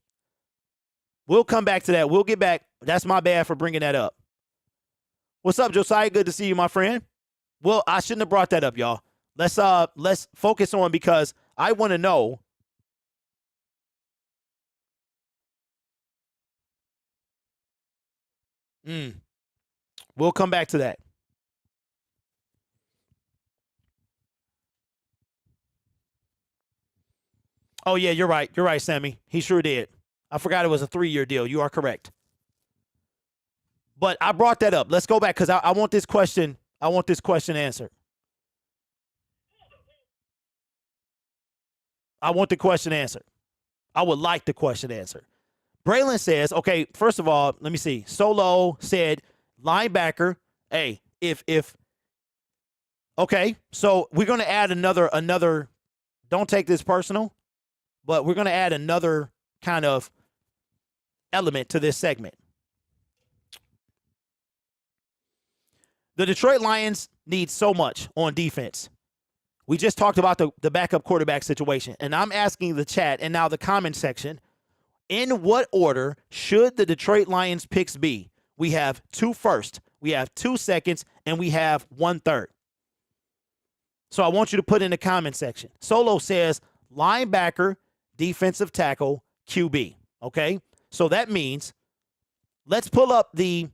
We'll come back to that. We'll get back. That's my bad for bringing that up. What's up, Josiah? Good to see you, my friend. Well, I shouldn't have brought that up, y'all. Let's focus on, because I want to know We'll come back to that. Oh, yeah, you're right. You're right, Sammy. He sure did. I forgot it was a 3-year deal. You are correct. But I brought that up. Let's go back because I want this question. I want this question answered. I want the question answered. I would like the question answered. Braylon says, okay, first of all, let me see. Solo said linebacker. Hey, okay, so we're going to add another, don't take this personal, but we're going to add another kind of element to this segment. The Detroit Lions need so much on defense. We just talked about the backup quarterback situation, and I'm asking the chat and now the comment section, in what order should the Detroit Lions picks be? We have 2 firsts, we have 2 seconds, and we have 1 third. So I want you to put in the comment section. Solo says linebacker, defensive tackle, QB. Okay? So that means let's pull up the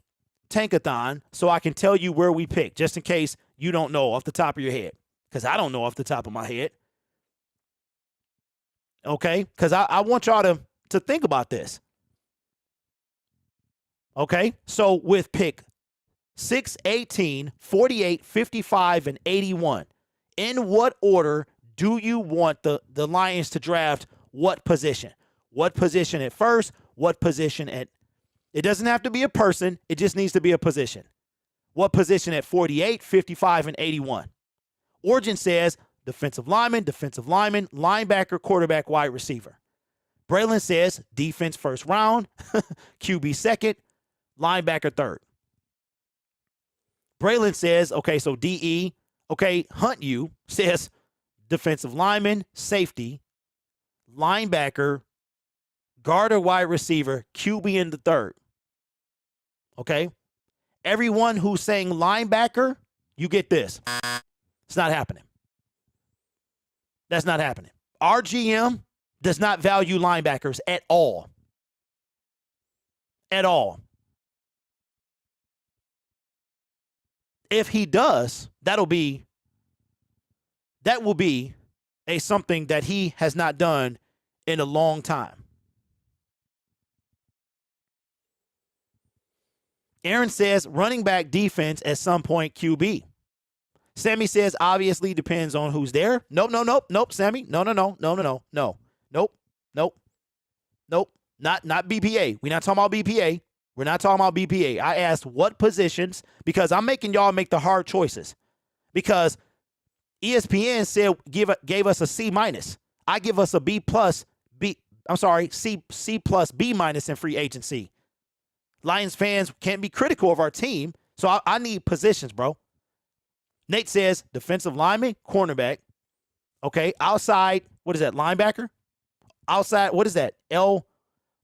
Tankathon so I can tell you where we pick, just in case you don't know off the top of your head. Because I don't know off the top of my head. Okay? Because I want y'all to think about this. Okay? So with pick 6, 18, 48, 55, and 81, in what order do you want the Lions to draft what position? What position at first? What position at... It doesn't have to be a person. It just needs to be a position. What position at 48, 55, and 81? Origin says defensive lineman, linebacker, quarterback, wide receiver. Braylon says defense first round, QB second, linebacker third. Braylon says, okay, so DE. Okay, Hunt You says defensive lineman, safety, linebacker, guard or wide receiver, QB in the third. Okay? Everyone who's saying linebacker, you get this. It's not happening. That's not happening. Our GM does not value linebackers at all. At all. If he does, that will be a something that he has not done in a long time. Aaron says running back, defense, at some point QB. Sammy says obviously depends on who's there. Nope, Sammy. No. Nope. Not BPA. We're not talking about BPA. We're not talking about BPA. I asked what positions because I'm making y'all make the hard choices. Because ESPN said gave us a C minus. I give us a C plus B minus in free agency. Lions fans can't be critical of our team, so I need positions, bro. Nate says defensive lineman, cornerback. Okay, outside, what is that, linebacker? Outside, what is that?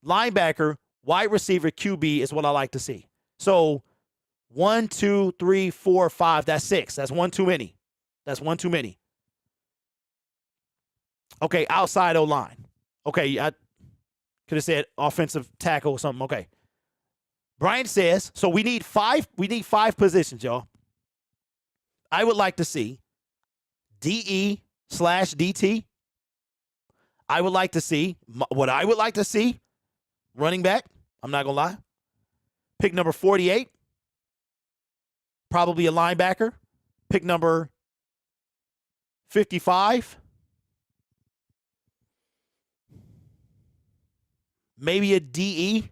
Linebacker, wide receiver, QB is what I like to see. So 1, 2, 3, 4, 5, that's 6. That's one too many. Okay, outside O-line. Okay, I could have said offensive tackle or something. Okay. Brian says, so we need 5 positions, y'all. I would like to see DE/DT. I would like to see, running back. I'm not going to lie. Pick number 48, probably a linebacker. Pick number 55, maybe a DE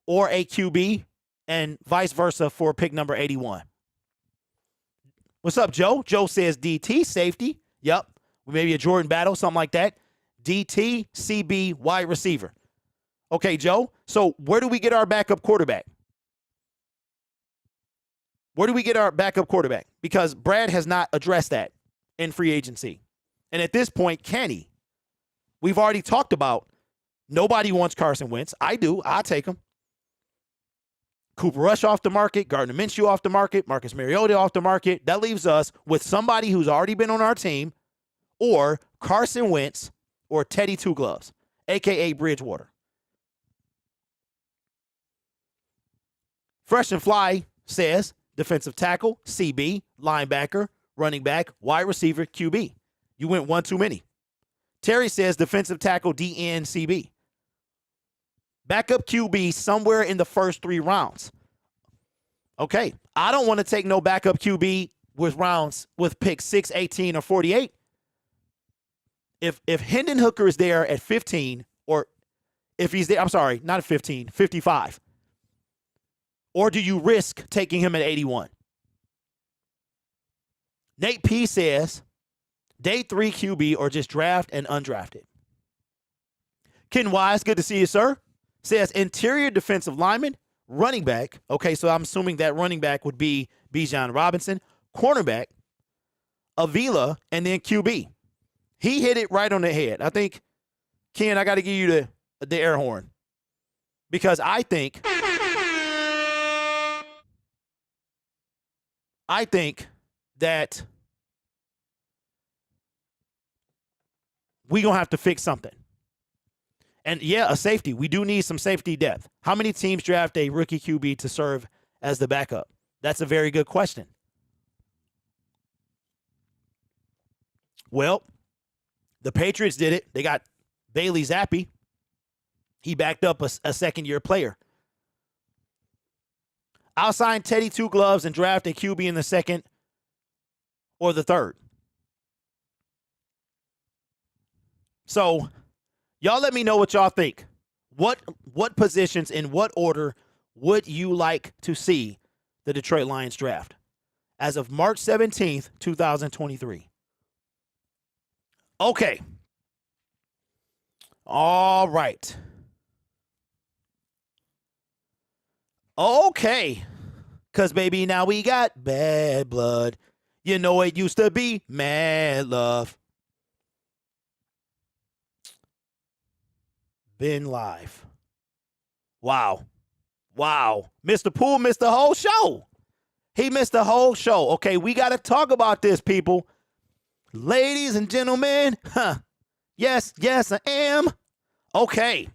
or a QB, and vice versa for pick number 81. What's up, Joe? Joe says DT, safety. Yep. Maybe a Jordan Battle, something like that. DT, CB, wide receiver. Okay, Joe. So where do we get our backup quarterback? Because Brad has not addressed that in free agency. And at this point, can he? We've already talked about nobody wants Carson Wentz. I do. I'll take him. Cooper Rush off the market, Gardner Minshew off the market, Marcus Mariota off the market. That leaves us with somebody who's already been on our team, or Carson Wentz, or Teddy Two Gloves, a.k.a. Bridgewater. Fresh and Fly says defensive tackle, CB, linebacker, running back, wide receiver, QB. You went one too many. Terry says defensive tackle, DN, CB. Backup QB somewhere in the first 3 rounds. Okay, I don't want to take no backup QB with rounds with pick 6, 18, or 48. If Hendon Hooker is there at 15, or if he's there, I'm sorry, not at 15, 55. Or do you risk taking him at 81? Nate P says, day 3 QB or just draft and undrafted. Ken Wise, good to see you, sir. Says interior defensive lineman, running back. Okay, so I'm assuming that running back would be Bijan Robinson. Cornerback, Avila, and then QB. He hit it right on the head. I think, Ken, I got to give you the air horn. Because I think that we're going to have to fix something. And, yeah, a safety. We do need some safety depth. How many teams draft a rookie QB to serve as the backup? That's a very good question. Well, the Patriots did it. They got Bailey Zappi. He backed up a second-year player. I'll sign Teddy Two Gloves and draft a QB in the second or the third. So, y'all let me know what y'all think. What positions in what order would you like to see the Detroit Lions draft as of March 17th, 2023? Okay. All right. Okay. Because, baby, now we got bad blood. You know it used to be mad love. Been live. Wow. Mr. Poole missed the whole show. He missed the whole show. Okay, we got to talk about this, people. Ladies and gentlemen, yes, I am. Okay.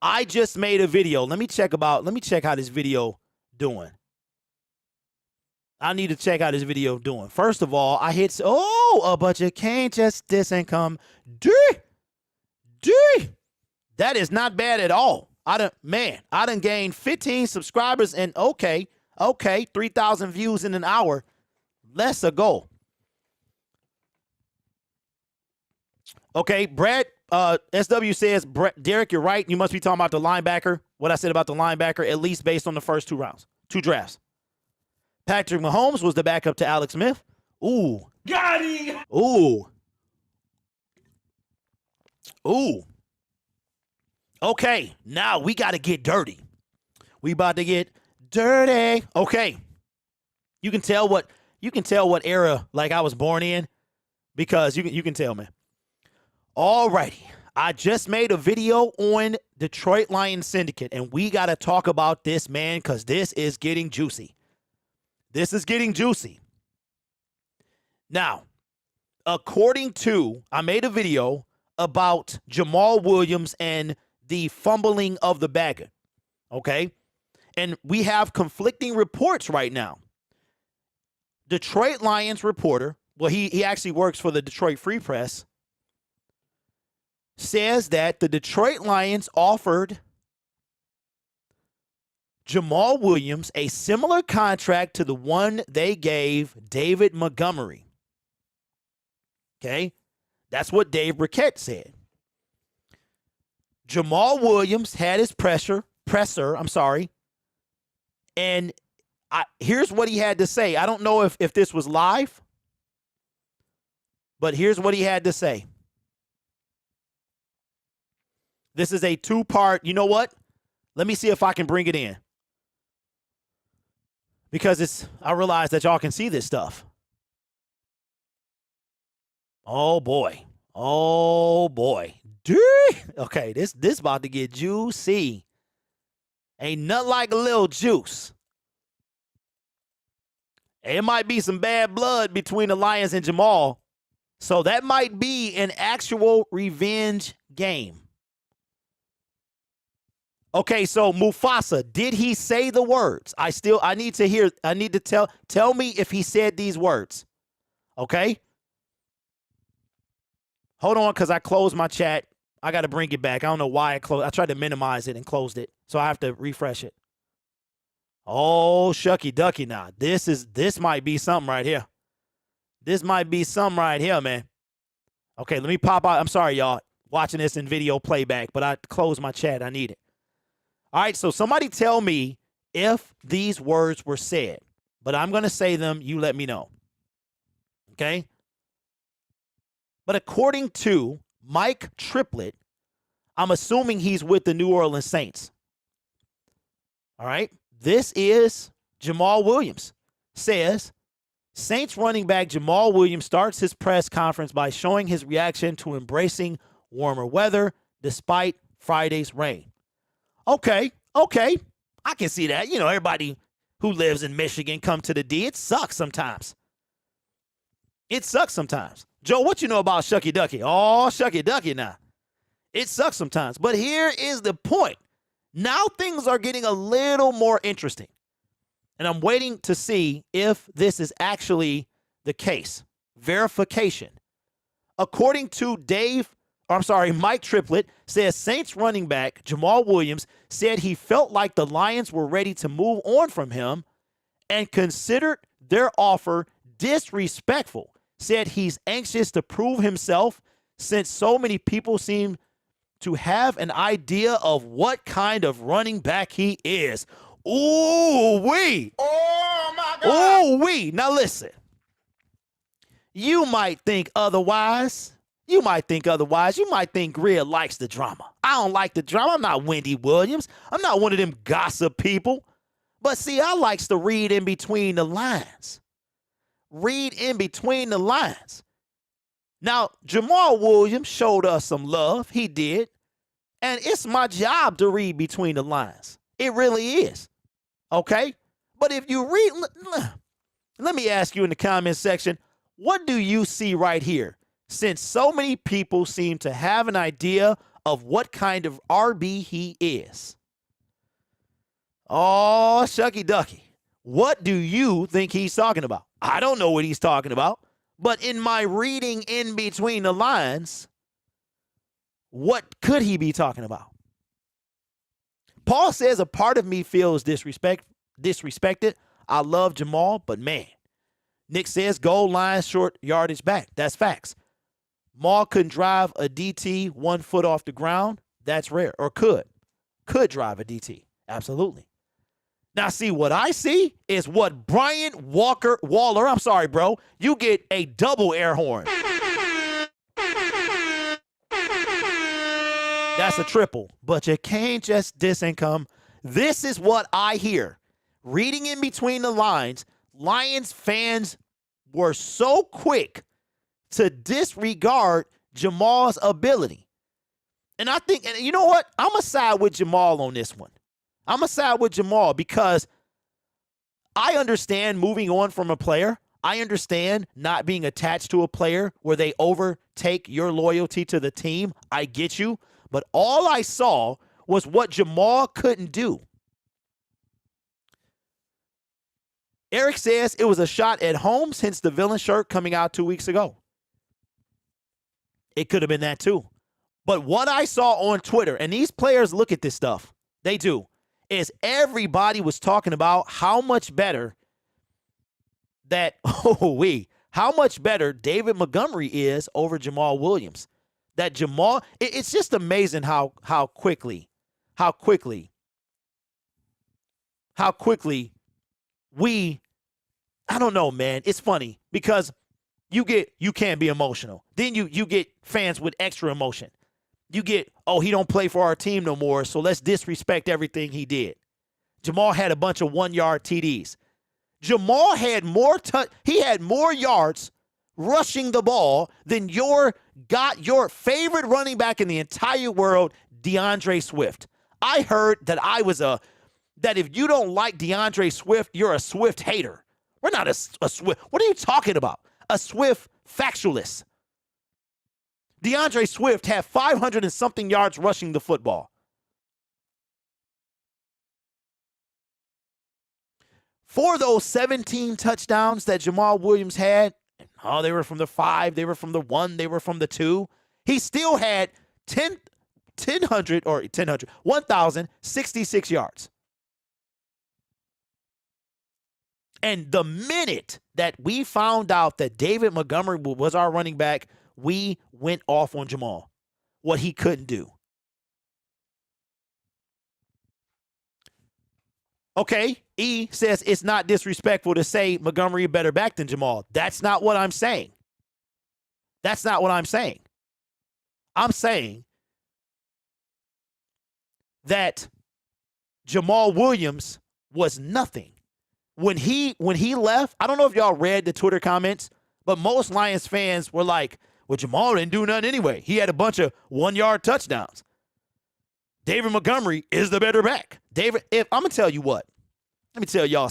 I just made a video. Let me check how this video doing. I need to check how this video doing. First of all, I hit, but you can't just diss and come. That is not bad at all. I done gained 15 subscribers and okay, 3,000 views in an hour. Let's go. Okay, Brad, SW says, Derek, you're right. You must be talking about the linebacker. What I said about the linebacker, at least based on the first 2 rounds, 2 drafts. Patrick Mahomes was the backup to Alex Smith. Ooh. Got him! Ooh. Okay, now we got to get dirty. We about to get dirty. Okay. You can tell what era like I was born in because you can tell me. All righty. I just made a video on Detroit Lions Syndicate, and we got to talk about this, man, because this is getting juicy. Now, I made a video about Jamal Williams and the fumbling of the bag. Okay? And we have conflicting reports right now. Detroit Lions reporter, well, he actually works for the Detroit Free Press, says that the Detroit Lions offered Jamal Williams a similar contract to the one they gave David Montgomery. Okay? That's what Dave Burkett said. Jamal Williams had his presser, and here's what he had to say. I don't know if this was live, but here's what he had to say. This is a 2-part. You know what? Let me see if I can bring it in. Because I realize that y'all can see this stuff. Oh, boy. Okay, this about to get juicy. Ain't nothing like a little juice. It might be some bad blood between the Lions and Jamal. So that might be an actual revenge game. Okay, so Mufasa, did he say the words? I need to tell me if he said these words. Okay? Hold on, because I closed my chat. I got to bring it back. I don't know why I closed. I tried to minimize it and closed it, so I have to refresh it. Oh, shucky ducky now. This might be something right here. This might be something right here, man. Okay, let me pop out. I'm sorry, y'all, watching this in video playback, but I closed my chat. I need it. All right, so somebody tell me if these words were said, but I'm going to say them. You let me know. Okay? But according to Mike Triplett, I'm assuming he's with the New Orleans Saints. All right? This is Jamal Williams. Says, Saints running back Jamal Williams starts his press conference by showing his reaction to embracing warmer weather despite Friday's rain. Okay. I can see that. You know, everybody who lives in Michigan come to the D. It sucks sometimes. Joe, what you know about Shucky Ducky? Oh, Shucky Ducky now. It sucks sometimes. But here is the point. Now things are getting a little more interesting. And I'm waiting to see if this is actually the case. Verification. According to Mike Triplett says Saints running back Jamal Williams said he felt like the Lions were ready to move on from him and considered their offer disrespectful. Said he's anxious to prove himself since so many people seem to have an idea of what kind of running back he is. Ooh-wee. Oh, my God. Ooh-wee. Now, listen. You might think otherwise. You might think Greer likes the drama. I don't like the drama. I'm not Wendy Williams. I'm not one of them gossip people. But, see, I likes to read in between the lines. Now, Jamal Williams showed us some love. He did. And it's my job to read between the lines. It really is. Okay? But if you read, let me ask you in the comment section, what do you see right here? Since so many people seem to have an idea of what kind of RB he is. Oh, Shucky Ducky. What do you think he's talking about? I don't know what he's talking about. But in my reading in between the lines, what could he be talking about? Paul says a part of me feels disrespected. I love Jamal, but man. Nick says goal line, short yardage back. That's facts. Maul couldn't drive a DT 1 foot off the ground. That's rare. Or could drive a DT. Absolutely. Now, see, what I see is what Brian Waller, I'm sorry, bro. You get a double air horn. That's a triple. But you can't just disincome. This is what I hear. Reading in between the lines, Lions fans were so quick to disregard Jamal's ability. And I think, and you know what? I'm going to side with Jamal on this one. I'm going to side with Jamal because I understand moving on from a player. I understand not being attached to a player where they overtake your loyalty to the team. I get you. But all I saw was what Jamal couldn't do. Eric says it was a shot at home since the villain shirt coming out 2 weeks ago. It could have been that too. But what I saw on Twitter, and these players look at this stuff, they do, is everybody was talking about how much better how much better David Montgomery is over Jamal Williams. That Jamal, it's just amazing how quickly we, I don't know, man. It's funny because you can't be emotional. Then you get fans with extra emotion. You get, he don't play for our team no more, so let's disrespect everything he did. Jamal had a bunch of 1-yard TDs. Jamal had he had more yards rushing the ball than your favorite running back in the entire world, DeAndre Swift. I heard that that if you don't like DeAndre Swift, you're a Swift hater. We're not a Swift. What are you talking about? A Swift factualist. DeAndre Swift had 500 and something yards rushing the football. For those 17 touchdowns that Jamal Williams had, they were from the 5, they were from the 1, they were from the 2. He still had 1,066 yards. And the minute that we found out that David Montgomery was our running back, we went off on Jamal, what he couldn't do. Okay, E says it's not disrespectful to say Montgomery a better back than Jamal. That's not what I'm saying. That's not what I'm saying. I'm saying that Jamal Williams was nothing. When he left, I don't know if y'all read the Twitter comments, but most Lions fans were like, well, Jamal didn't do nothing anyway. He had a bunch of 1-yard touchdowns. David Montgomery is the better back. I'm going to tell you what. Let me tell y'all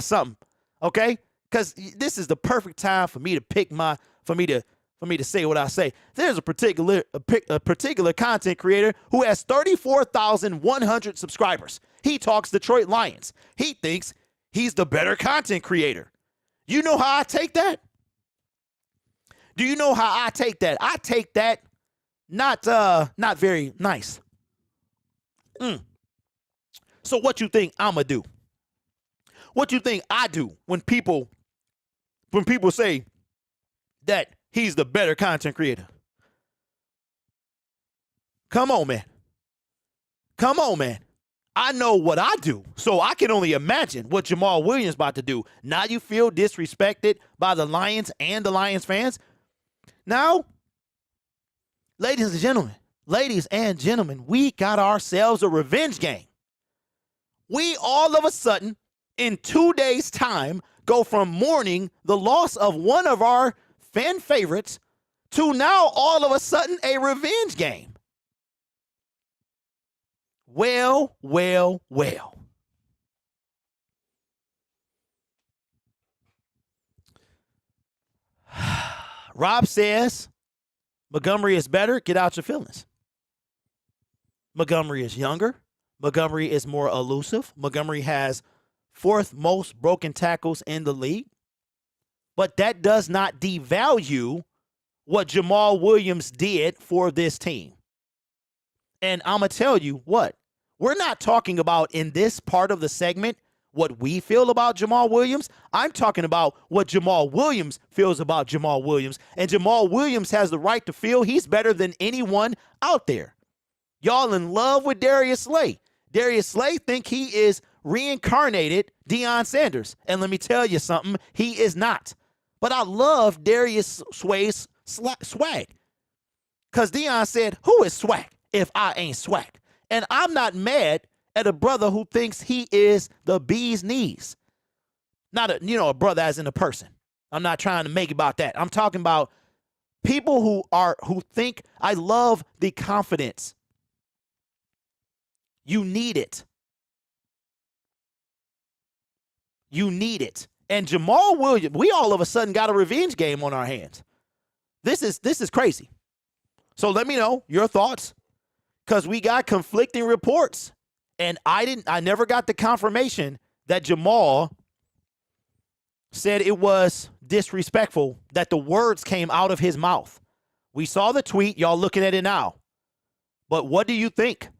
something. Okay? Because this is the perfect time for me to say what I say. There's a particular content creator who has 34,100 subscribers. He talks Detroit Lions. He thinks he's the better content creator. You know how I take that? Do you know how I take that? I take that not very nice. So what you think I'ma do? What you think I do when people say that he's the better content creator? Come on, man. I know what I do, so I can only imagine what Jamal Williams about to do. Now you feel disrespected by the Lions and the Lions fans? Now, ladies and gentlemen, we got ourselves a revenge game. We all of a sudden, in 2 days' time, go from mourning the loss of one of our fan favorites to now all of a sudden a revenge game. Well. Rob says Montgomery is better. Get out your feelings. Montgomery is younger. Montgomery is more elusive. Montgomery has 4th most broken tackles in the league. But that does not devalue what Jamal Williams did for this team. And I'm going to tell you what. We're not talking about in this part of the segment what we feel about Jamal Williams. I'm talking about what Jamal Williams feels about Jamal Williams. And Jamal Williams has the right to feel he's better than anyone out there. Y'all in love with Darius Slay. Darius Slay think he is reincarnated Deion Sanders. And let me tell you something, he is not. But I love Darius Slay's swag. Because Deion said, who is swag if I ain't swag? And I'm not mad at a brother who thinks he is the bee's knees. Not a brother as in a person. I'm not trying to make it about that. I'm talking about people who think. I love the confidence. You need it. You need it. And Jamal Williams, we all of a sudden got a revenge game on our hands. This is crazy. So let me know your thoughts. Because we got conflicting reports. And I never got the confirmation that Jamal said it was disrespectful, that the words came out of his mouth. We saw the tweet. Y'all looking at it now. But what do you think?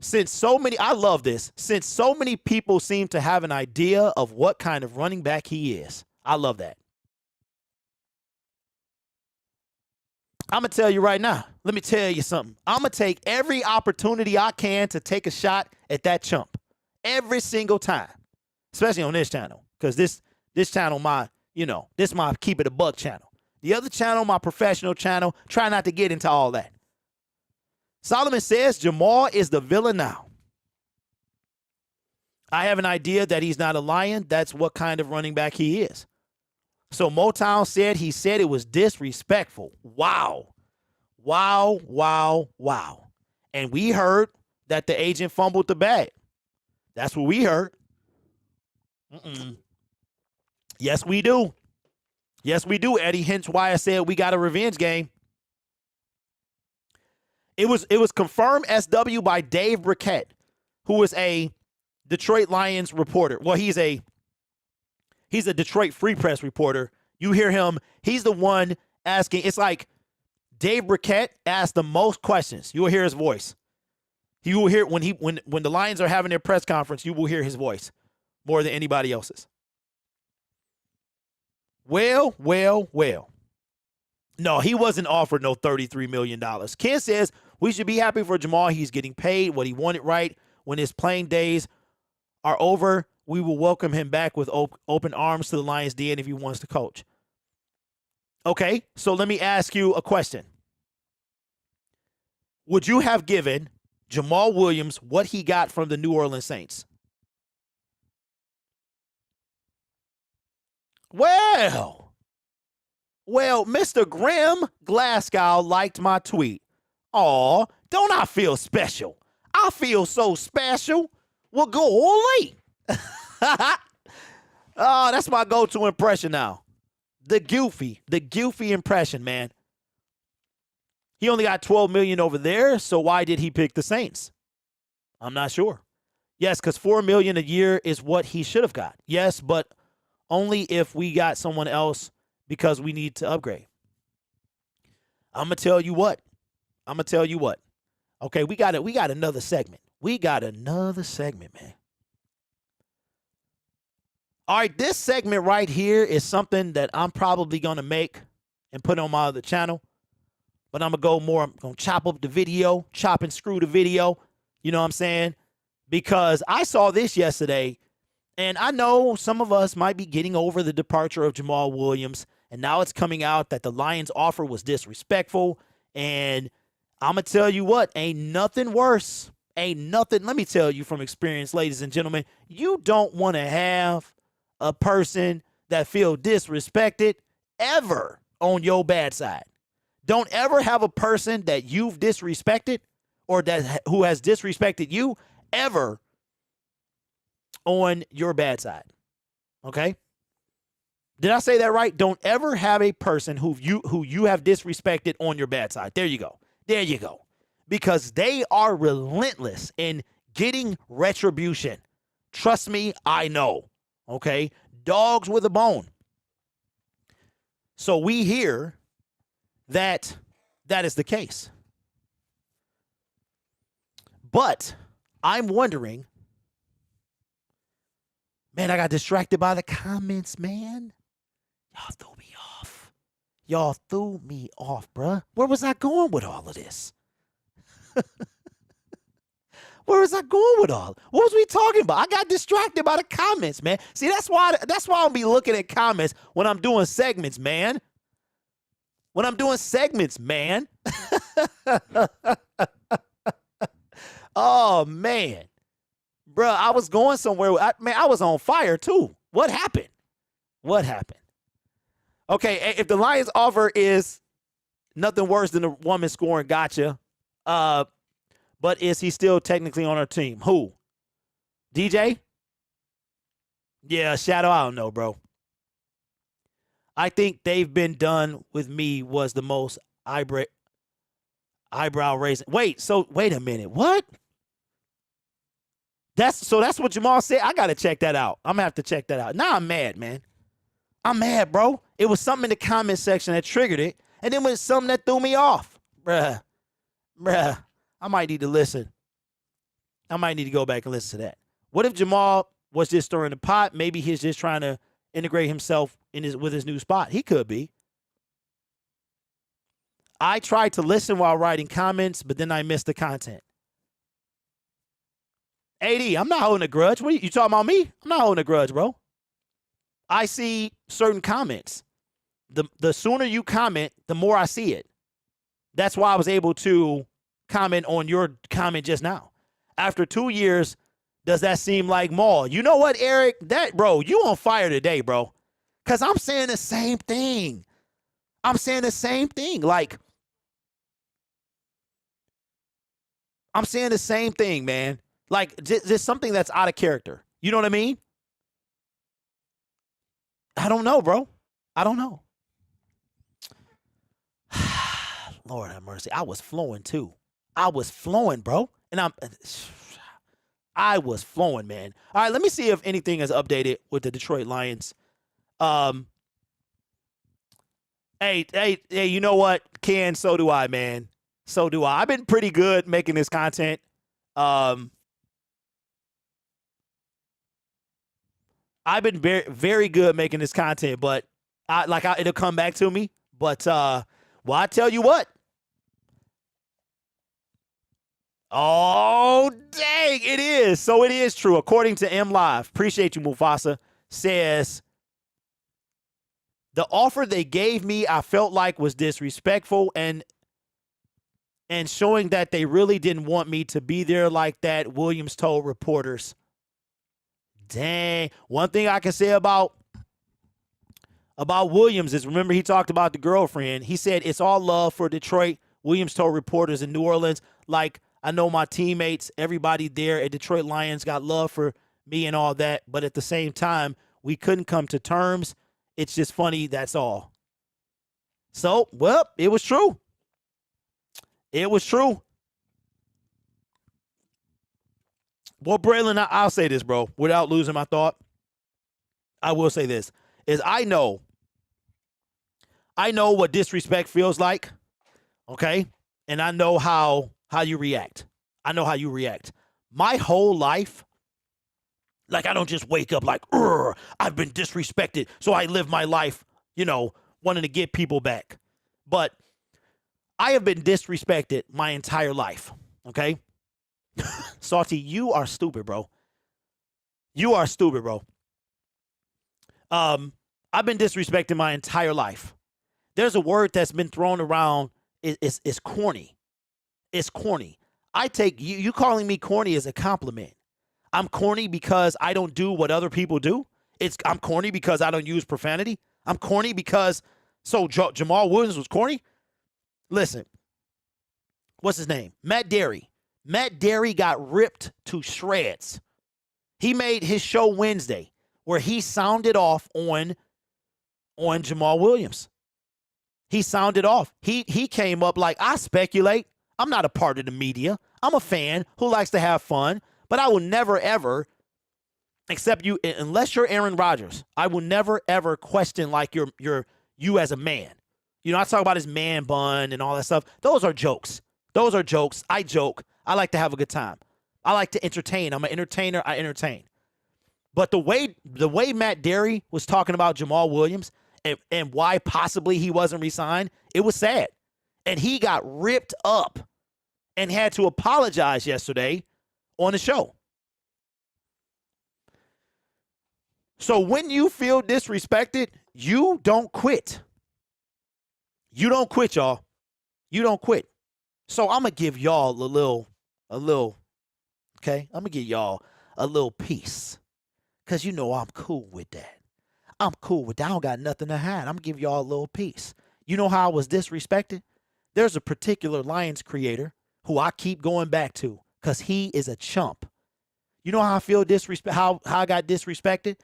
I love this. Since so many people seem to have an idea of what kind of running back he is. I love that. I'm going to tell you right now. Let me tell you something. I'm going to take every opportunity I can to take a shot at that chump. Every single time. Especially on this channel. Because this channel, this my Keep It a Buck channel. The other channel, my professional channel, try not to get into all that. Solomon says Jamal is the villain now. I have an idea that he's not a Lion. That's what kind of running back he is. So Motown said he said it was disrespectful. Wow. And we heard that the agent fumbled the bag. That's what we heard. Yes, we do. Yes, we do, Eddie. Hence why I said we got a revenge game. It was confirmed SW by Dave Briquette, who is a Detroit Lions reporter. Well, he's a Detroit Free Press reporter. You hear him. He's the one asking. It's like Dave Burkett asked the most questions. You will hear his voice. You will hear when the Lions are having their press conference, you will hear his voice more than anybody else's. Well. No, he wasn't offered no $33 million. Ken says we should be happy for Jamal. He's getting paid what he wanted right. When his playing days are over, we will welcome him back with open arms to the Lions Den if he wants to coach. Okay, so let me ask you a question. Would you have given Jamal Williams what he got from the New Orleans Saints? Well, Mr. Grim Glasgow liked my tweet. Aw, don't I feel special? I feel so special. Well, go away. Oh, that's my go-to impression now. The goofy impression, man. He only got $12 million over there, so why did he pick the Saints? I'm not sure. Yes, because $4 million a year is what he should have got. Yes, but only if we got someone else because we need to upgrade. I'm gonna tell you what. Okay, we got another segment. Man. All right, this segment right here is something that I'm probably gonna make and put on my other channel. But I'm gonna chop up the video, chop and screw the video. You know what I'm saying? Because I saw this yesterday, and I know some of us might be getting over the departure of Jamal Williams, and now it's coming out that the Lions offer was disrespectful. And I'm gonna tell you what, ain't nothing worse. Let me tell you from experience, ladies and gentlemen, you don't want to have a person that feel disrespected ever on your bad side. Don't ever have a person that you've disrespected or who has disrespected you ever on your bad side. Okay? Did I say that right? Don't ever have a person who you have disrespected on your bad side. There you go. Because they are relentless in getting retribution. Trust me, I know. Okay? Dogs with a bone. So we hear that is the case. But I'm wondering, man, I got distracted by the comments, man. Y'all threw me off, bruh. Where was I going with all of this? What was we talking about? I got distracted by the comments, man. See, that's why I'll be looking at comments when I'm doing segments, man. Oh, man. Bruh, I was going somewhere. I was on fire, too. What happened? Okay, if the Lions offer is nothing worse than a woman scoring gotcha, but is he still technically on our team? Who? DJ? Yeah, Shadow, I don't know, bro. I think They've Been Done With Me was the most eyebrow raising. Wait a minute. What? That's what Jamal said. I got to check that out. I'm going to have to check that out. Now I'm mad, man. I'm mad, bro. It was something in the comment section that triggered it, and then it was something that threw me off. Bruh. I might need to listen. I might need to go back and listen to that. What if Jamal was just stirring the pot? Maybe he's just trying to integrate himself with his new spot. He could be. I tried to listen while writing comments, but then I missed the content. AD, I'm not holding a grudge. What you talking about me? I'm not holding a grudge, bro. I see certain comments. The sooner you comment, the more I see it. That's why I was able to comment on your comment just now. After 2 years, does that seem like Maul? You know what, Eric? You on fire today, bro. Because I'm saying the same thing. Like, I'm saying the same thing, man. Like, just something that's out of character. You know what I mean? I don't know, bro. I don't know. Lord have mercy. I was flowing, too. Bro. And I was flowing, man. All right, let me see if anything is updated with the Detroit Lions. Hey, you know what, Ken? So do I, man. So do I. I've been pretty good making this content. I've been very, very good making this content, but it'll come back to me. But well, I tell you what. Oh, dang, it is. So it is true. According to M Live, appreciate you, Mufasa, says the offer they gave me, I felt like was disrespectful and showing that they really didn't want me to be there like that, Williams told reporters. Dang. One thing I can say about Williams is, remember, he talked about the girlfriend. He said, it's all love for Detroit. Williams told reporters in New Orleans, like, I know my teammates, everybody there at Detroit Lions got love for me and all that, but at the same time, we couldn't come to terms. It's just funny, that's all. So, well, it was true. It was true. Well, Braylon, I'll say this, bro, without losing my thought. I will say this, is I know what disrespect feels like, okay? And I know how you react. I know how you react. My whole life, like, I don't just wake up like, I've been disrespected, so I live my life, wanting to get people back. But I have been disrespected my entire life, okay? Salty, you are stupid, bro. You are stupid, bro. I've been disrespected my entire life. There's a word that's been thrown around. It's corny. It's corny. I take you calling me corny as a compliment. I'm corny because I don't do what other people do. I'm corny because I don't use profanity. I'm corny because Jamal Williams was corny. Listen, what's his name? Matt Derry. Matt Derry got ripped to shreds. He made his show Wednesday where he sounded off on Jamal Williams. He sounded off. He came up like, I speculate. I'm not a part of the media. I'm a fan who likes to have fun, but I will never, ever, except you, unless you're Aaron Rodgers, I will never, ever question like you as a man. I talk about his man bun and all that stuff. Those are jokes. Those are jokes. I joke. I like to have a good time. I like to entertain. I'm an entertainer. I entertain. But the way Matt Derry was talking about Jamal Williams and why possibly he wasn't re-signed, it was sad. And he got ripped up and had to apologize yesterday on the show. So when you feel disrespected, you don't quit. You don't quit, y'all. You don't quit. So I'm going to give y'all a little, okay? I'm going to give y'all a little piece because I'm cool with that. I'm cool with that. I don't got nothing to hide. I'm going to give y'all a little piece. You know how I was disrespected? There's a particular Lions creator who I keep going back to because he is a chump. You know how I feel how I got disrespected?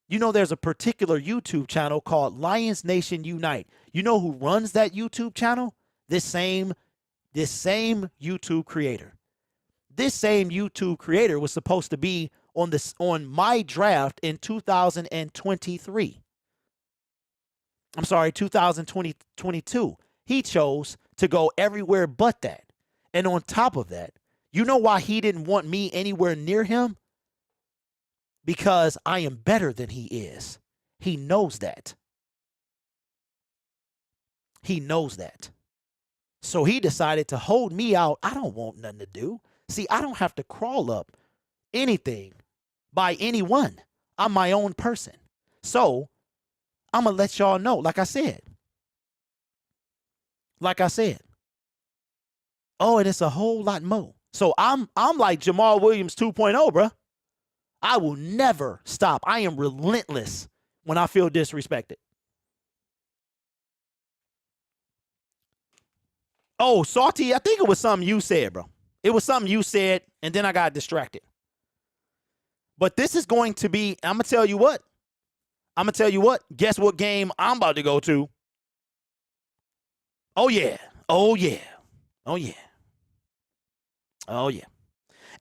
There's a particular YouTube channel called Lions Nation Unite. You know who runs that YouTube channel? This same YouTube creator. This same YouTube creator was supposed to be on my draft in 2023. I'm sorry, 2022. He chose to go everywhere but that. And on top of that, you know why he didn't want me anywhere near him? Because I am better than he is. He knows that. He knows that. So he decided to hold me out. I don't want nothing to do. See, I don't have to crawl up anything by anyone. I'm my own person. So I'm going to let y'all know, like I said. Oh, and it's a whole lot more. So I'm like Jamal Williams 2.0, bro. I will never stop. I am relentless when I feel disrespected. Oh, Salty, I think it was something you said, bro. It was something you said, and then I got distracted. But this is going to be, I'm going to tell you what. Guess what game I'm about to go to? Oh, yeah.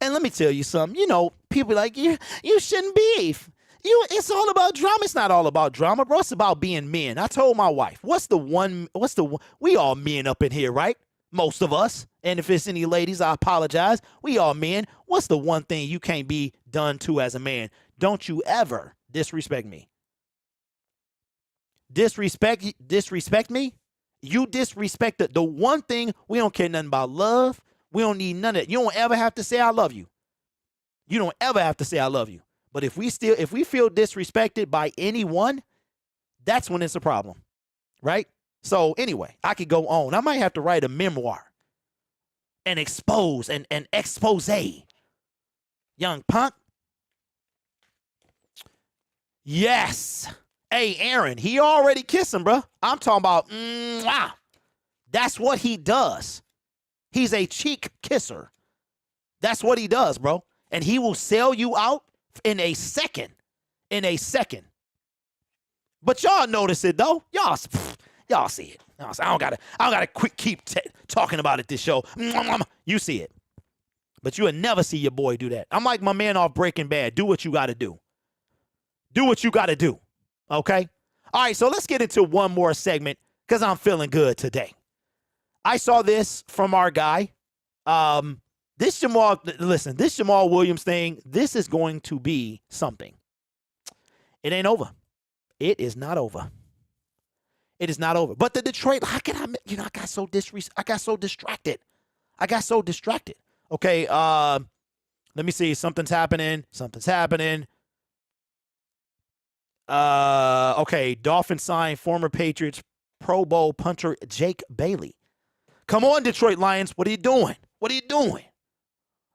And let me tell you something. You know, people like you shouldn't beef. It's all about drama. It's not all about drama, bro. It's about being men. I told my wife, we all men up in here, right? Most of us. And if it's any ladies, I apologize. We all men. What's the one thing you can't be done to as a man? Don't you ever disrespect me. Disrespect me? You disrespect the one thing. We don't care nothing about love. We don't need none of it. You don't ever have to say I love you. You don't ever have to say I love you. But if we feel disrespected by anyone, that's when it's a problem, right? So anyway, I could go on. I might have to write a memoir and expose and expose young punk. Yes. Hey, Aaron, he already kissed him, bro. I'm talking about, that's what he does. He's a cheek kisser. That's what he does, bro. And he will sell you out in a second. But y'all notice it, though. Y'all see it. I don't gotta keep talking about it this show. You see it. But you would never see your boy do that. I'm like my man off Breaking Bad. Do what you got to do. Do what you got to do. Okay? All right, so let's get into one more segment because I'm feeling good today. I saw this from our guy. This Jamal Williams thing, this is going to be something. It ain't over. It is not over. It is not over. But the Detroit, how can I got so distracted. Okay, let me see. Something's happening. Okay, Dolphins sign former Patriots Pro Bowl punter Jake Bailey. Come on, Detroit Lions. What are you doing?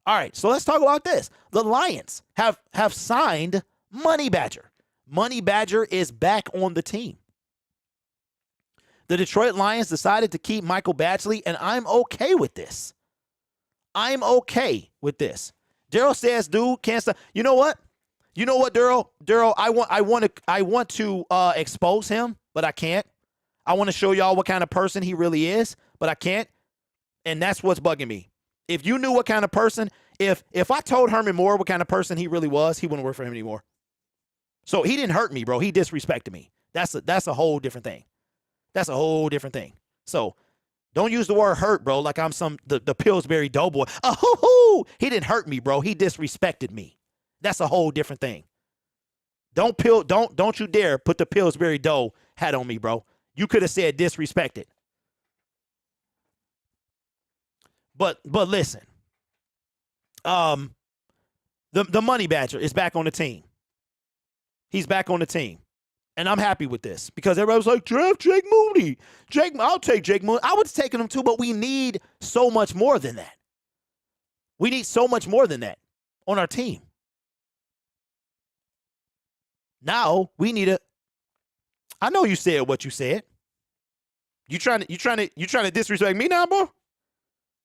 All right, so let's talk about this. The Lions have signed Money Badger. Money Badger is back on the team. The Detroit Lions decided to keep Michael Badgley, and I'm okay with this. Daryl says, dude, can't stop. You know what, Daryl? I want to expose him, but I can't. I want to show y'all what kind of person he really is, but I can't. And that's what's bugging me. If you knew what kind of person, if I told Herman Moore what kind of person he really was, he wouldn't work for him anymore. So he didn't hurt me, bro. He disrespected me. That's a whole different thing. So don't use the word hurt, bro, like I'm the Pillsbury Doughboy. Oh, he didn't hurt me, bro. He disrespected me. That's a whole different thing. Don't you dare put the Pillsbury Dough hat on me, bro. You could have said disrespected. But listen, the Money Badger is back on the team. He's back on the team. And I'm happy with this because everybody was like, draft Jake Moody. I'll take Jake Moody. I would have taken him too, but we need so much more than that. We need so much more than that on our team. Now we need I know you said what you said. You trying to disrespect me now, bro?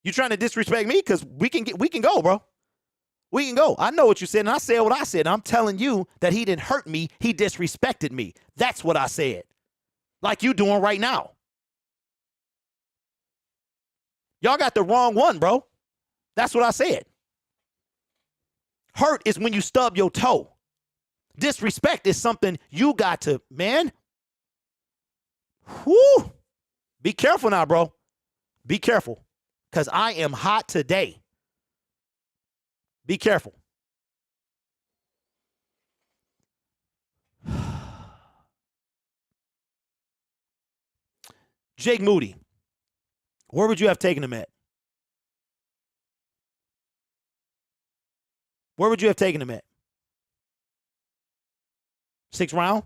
You trying to disrespect me? Because we can go, bro. We can go. I know what you said, and I said what I said. I'm telling you that he didn't hurt me. He disrespected me. That's what I said. Like you doing right now. Y'all got the wrong one, bro. That's what I said. Hurt is when you stub your toe. Disrespect is something you got to, man. Whoo. Be careful now, bro. Be careful. Because I am hot today. Be careful. Jake Moody. Where would you have taken him at? Where would you have taken him at? 6th round?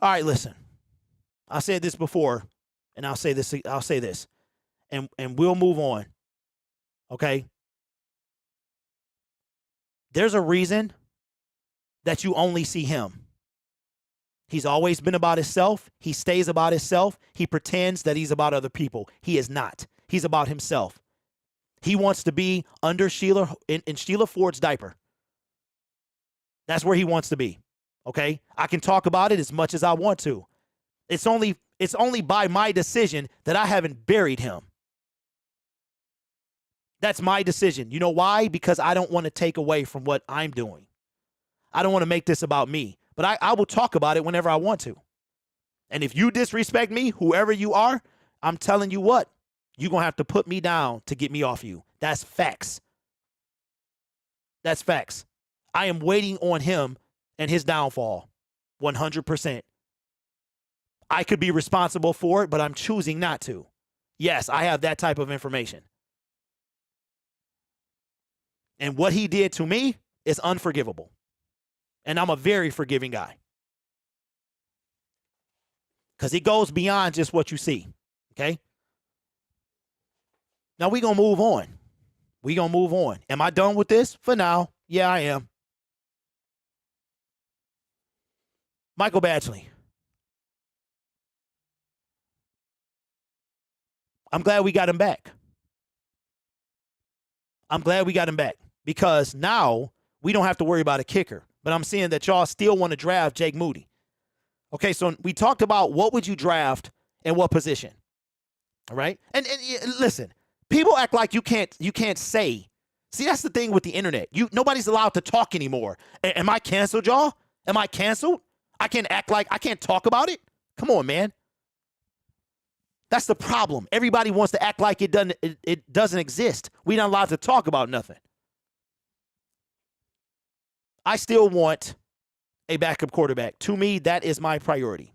All right, listen. I said this before, and I'll say this, and we'll move on. Okay? There's a reason that you only see him. He's always been about himself. He stays about himself. He pretends that he's about other people. He is not. He's about himself. He wants to be under Sheila in Sheila Ford's diaper. That's where he wants to be. Okay? I can talk about it as much as I want to. It's only by my decision that I haven't buried him. That's my decision. You know why? Because I don't want to take away from what I'm doing. I don't want to make this about me. But I will talk about it whenever I want to. And if you disrespect me, whoever you are, I'm telling you what, you're going to have to put me down to get me off you. That's facts. That's facts. I am waiting on him and his downfall. 100%. I could be responsible for it, but I'm choosing not to. Yes, I have that type of information. And what he did to me is unforgivable. And I'm a very forgiving guy. Because it goes beyond just what you see. Okay? Now we're going to move on. We're going to move on. Am I done with this? For now, yeah, I am. Michael Badgley. I'm glad we got him back. I'm glad we got him back because now we don't have to worry about a kicker. But I'm seeing that y'all still want to draft Jake Moody. Okay, so we talked about what would you draft and what position. All right? And listen, people act like you can't say. See, that's the thing with the internet. Nobody's allowed to talk anymore. Am I canceled, y'all? Am I canceled? I can't act like I can't talk about it? Come on, man. That's the problem. Everybody wants to act like it doesn't exist. We're not allowed to talk about nothing. I still want a backup quarterback. To me, that is my priority.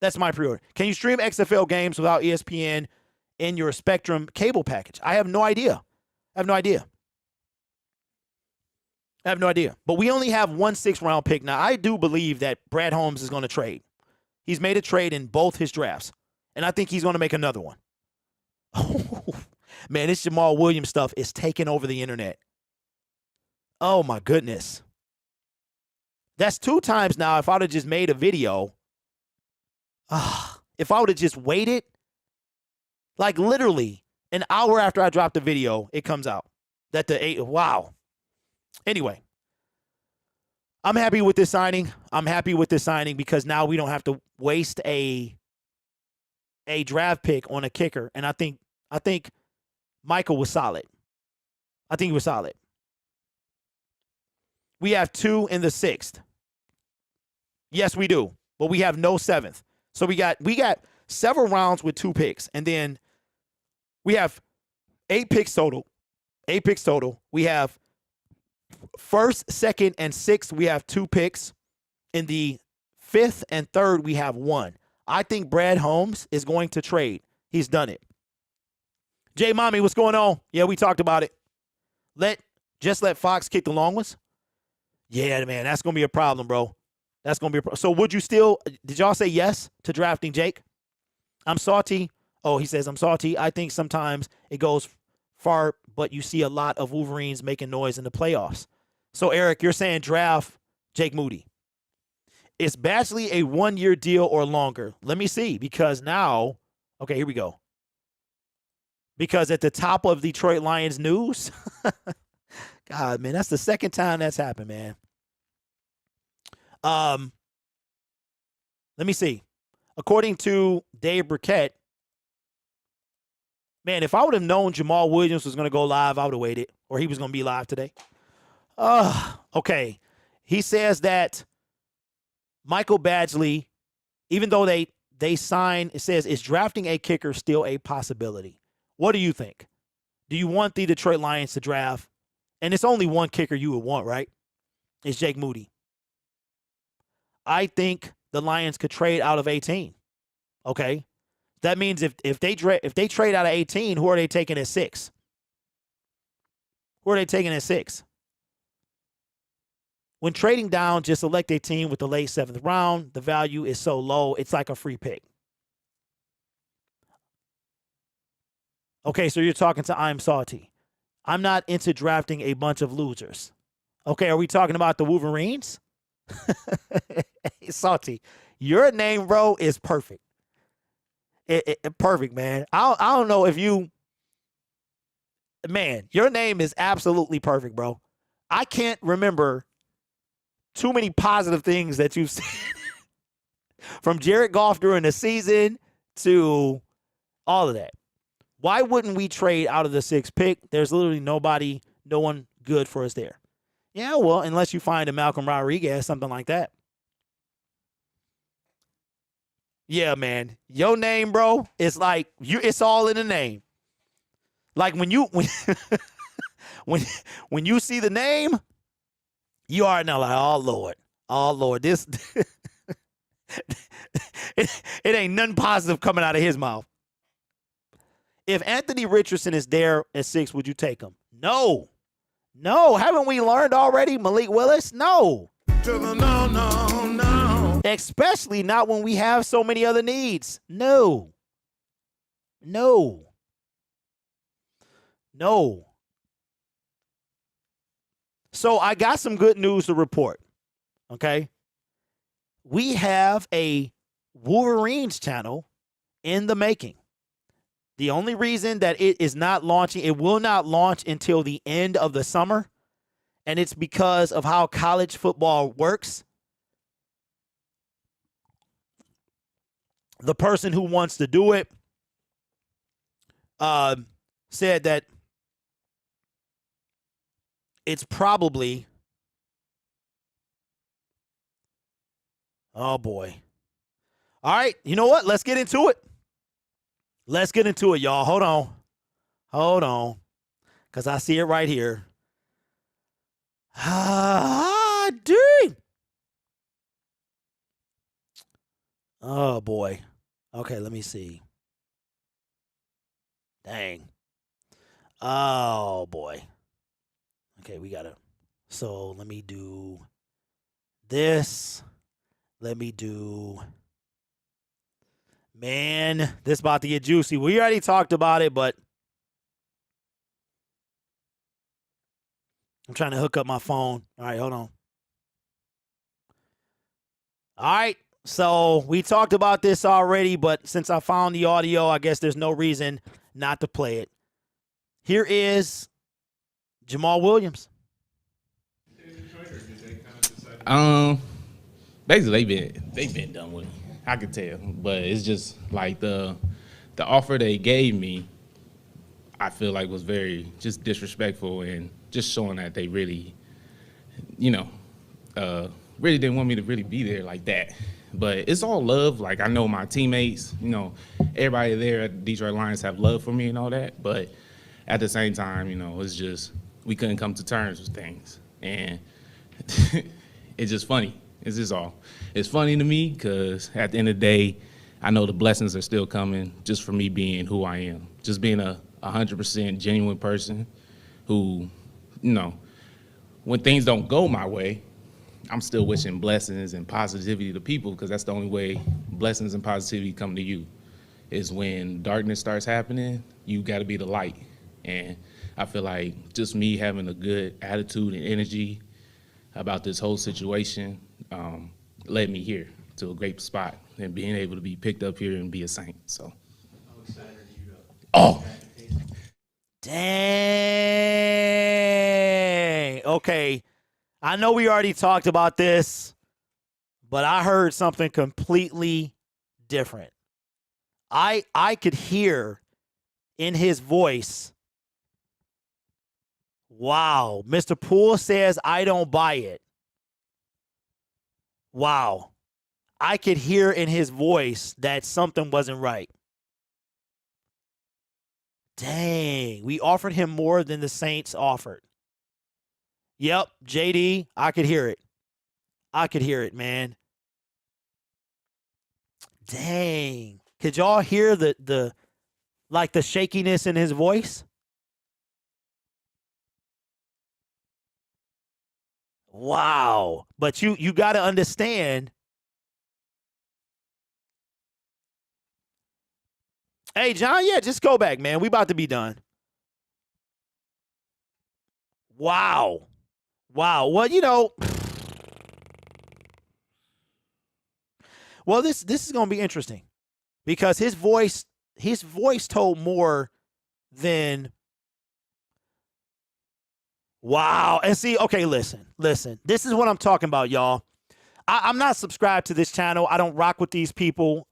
That's my priority. Can you stream XFL games without ESPN in your Spectrum cable package? I have no idea. I have no idea. But we only have 1 6th-round pick. Now, I do believe that Brad Holmes is going to trade. He's made a trade in both his drafts. And I think he's going to make another one. Oh, man, this Jamal Williams stuff is taking over the internet. Oh, my goodness. That's 2 times now if I would have just made a video. If I would have just waited, like literally an hour after I dropped the video, it comes out. Wow. Anyway, I'm happy with this signing. Because now we don't have to waste a draft pick on a kicker. And I think Michael was solid. I think he was solid. We have 2 in the 6th. Yes, we do. But we have no 7th. So we got several rounds with 2 picks. And then we have 8 picks total. We have 1st, 2nd, and 6th. We have 2 picks. In the 5th and 3rd, we have 1. I think Brad Holmes is going to trade. He's done it. Jay Mommy, what's going on? Yeah, we talked about it. Just let Fox kick the long ones. Yeah, man, that's going to be a problem, bro. That's going to be a problem. So did y'all say yes to drafting Jake? I'm salty. Oh, he says, I'm salty. I think sometimes it goes far, but you see a lot of Wolverines making noise in the playoffs. So, Eric, you're saying draft Jake Moody. Is Badgley a 1-year deal or longer? Let me see, because now, okay, here we go. Because at the top of Detroit Lions news, God, man, that's the second time that's happened, man. Let me see. According to Dave Burkett, man, if I would have known Jamal Williams was going to go live, I would have waited, or he was going to be live today. Okay. He says that Michael Badgley, even though they sign, it says, is drafting a kicker still a possibility? What do you think? Do you want the Detroit Lions to draft? And it's only one kicker you would want, right? It's Jake Moody. I think the Lions could trade out of 18. Okay? That means if they trade out of 18, who are they taking at 6? Who are they taking at 6? When trading down, just select a team with the late 7th round. The value is so low, it's like a free pick. Okay, so you're talking to I'm salty. I'm not into drafting a bunch of losers. Okay, are we talking about the Wolverines? Salty. Your name, bro, is perfect. Perfect, man. I don't know if you... Man, your name is absolutely perfect, bro. I can't remember too many positive things that you've said From Jared Goff during the season to all of that. Why wouldn't we trade out of the 6th pick? There's literally no one good for us there. Yeah, well, unless you find a Malcolm Rodriguez, something like that. Yeah, man. Your name, bro, it's like it's all in the name. Like when you when you see the name, you are now like, oh Lord, this it ain't nothing positive coming out of his mouth. If Anthony Richardson is there at 6, would you take him? No. Haven't we learned already? Malik Willis? No. No. Especially not when we have so many other needs. No. So I got some good news to report. Okay. We have a Wolverines channel in the making. The only reason that it is not launching, it will not launch until the end of the summer, and it's because of how college football works. The person who wants to do it said that it's probably, oh boy. All right, you know what? Let's get into it. Y'all. Hold on. Because I see it right here. Dang. Oh, boy. Okay, let me see. Dang. Oh, boy. Okay, we got to. So let me do this. Man, this about to get juicy. We already talked about it, but I'm trying to hook up my phone. All right, hold on. All right, so we talked about this already, but since I found the audio, I guess there's no reason not to play it. Here is Jamal Williams. Basically they've been done with it. I could tell, but it's just like the offer they gave me, I feel like was very just disrespectful and just showing that they really, really didn't want me to really be there like that. But it's all love. Like, I know my teammates, everybody there at Detroit Lions have love for me and all that. But at the same time, it's just we couldn't come to terms with things. And it's just funny. It's just all. It's funny to me because at the end of the day, I know the blessings are still coming just for me being who I am. Just being a 100% genuine person who, when things don't go my way, I'm still wishing blessings and positivity to people because that's the only way blessings and positivity come to you is when darkness starts happening, you got to be the light. And I feel like just me having a good attitude and energy about this whole situation led me here to a great spot and being able to be picked up here and be a Saint. So, Dang. Okay. I know we already talked about this, but I heard something completely different. I could hear in his voice, wow, Mr. Poole says I don't buy it. Wow. I could hear in his voice that something wasn't right. Dang, we offered him more than the Saints offered. Yep, JD, I could hear it. Man. Dang. Could y'all hear the shakiness in his voice? Wow. But you got to understand. Hey, John, yeah, just go back, man. We about to be done. Wow. Well, well, this is going to be interesting because his voice told more than wow. And see, okay, listen. This is what I'm talking about, y'all. I'm not subscribed to this channel. I don't rock with these people.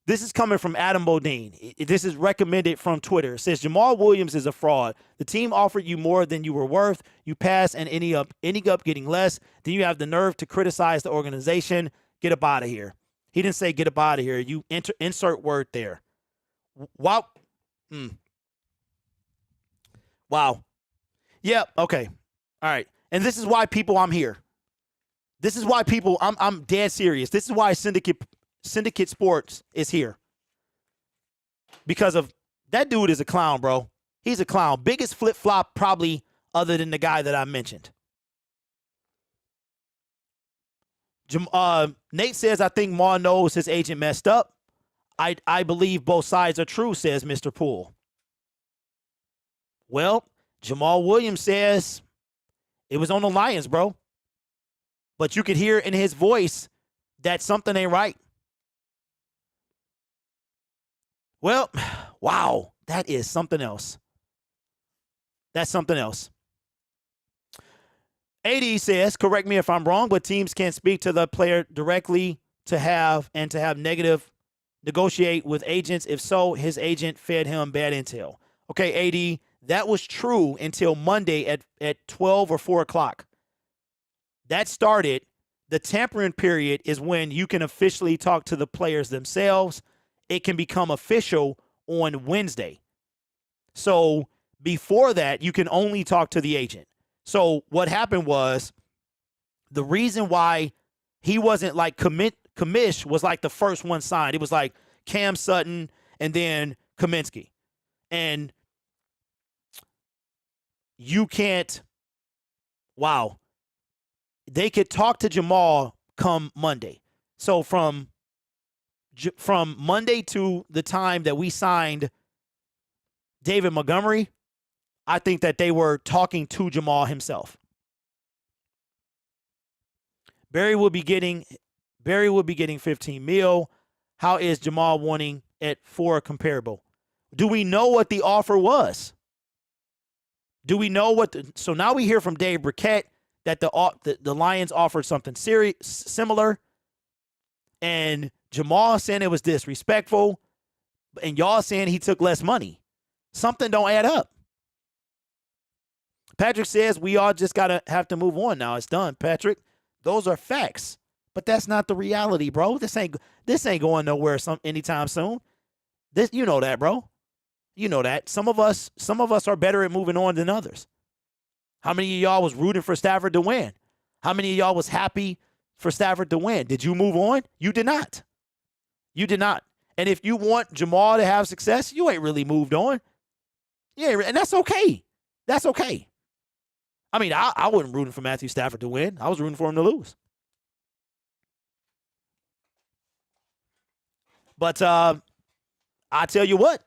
This is coming from Adam Bodine. This is recommended from Twitter. It says Jamal Williams is a fraud. The team offered you more than you were worth. You passed and ending up getting less. Then you have the nerve to criticize the organization. Get up out of here. He didn't say get up out of here. You insert word there. Wow. Wow. Yep. Okay. All right. And this is why I'm here. This is why I'm dead serious. This is why Syndicate Sports is here. Because of that dude is a clown, bro. He's a clown. Biggest flip-flop probably other than the guy that I mentioned. Nate says, I think Ma knows his agent messed up. I believe both sides are true, says Mr. Poole. Well, Jamal Williams says it was on the Lions, bro. But you could hear in his voice that something ain't right. Well, wow, that is something else. That's something else. AD says, correct me if I'm wrong, but teams can't speak to the player directly to have negative negotiate with agents. If so, his agent fed him bad intel. Okay, AD, that was true until Monday at 12 or 4 o'clock. That started. The tampering period is when you can officially talk to the players themselves. It can become official on Wednesday. So before that, you can only talk to the agent. So what happened was the reason why he wasn't like Kamish was like the first one signed. It was like Cam Sutton and then Kaminsky. And you can't, wow. They could talk to Jamal come Monday. So from Monday to the time that we signed David Montgomery, I think that they were talking to Jamal himself. Barry will be getting 15 mil. How is Jamal wanting it for comparable? Do we know what the offer was? Do we know what so now we hear from Dave Burkett that the Lions offered something similar, and Jamal saying it was disrespectful, and y'all saying he took less money. Something don't add up. Patrick says we all just have to move on now. It's done, Patrick. Those are facts. But that's not the reality, bro. This ain't going nowhere anytime soon. You know that, bro. You know that. Some of us are better at moving on than others. How many of y'all was rooting for Stafford to win? How many of y'all was happy for Stafford to win? Did you move on? You did not. You did not. And if you want Jamal to have success, you ain't really moved on. Yeah, and that's okay. That's okay. I mean, I wasn't rooting for Matthew Stafford to win. I was rooting for him to lose. But I tell you what,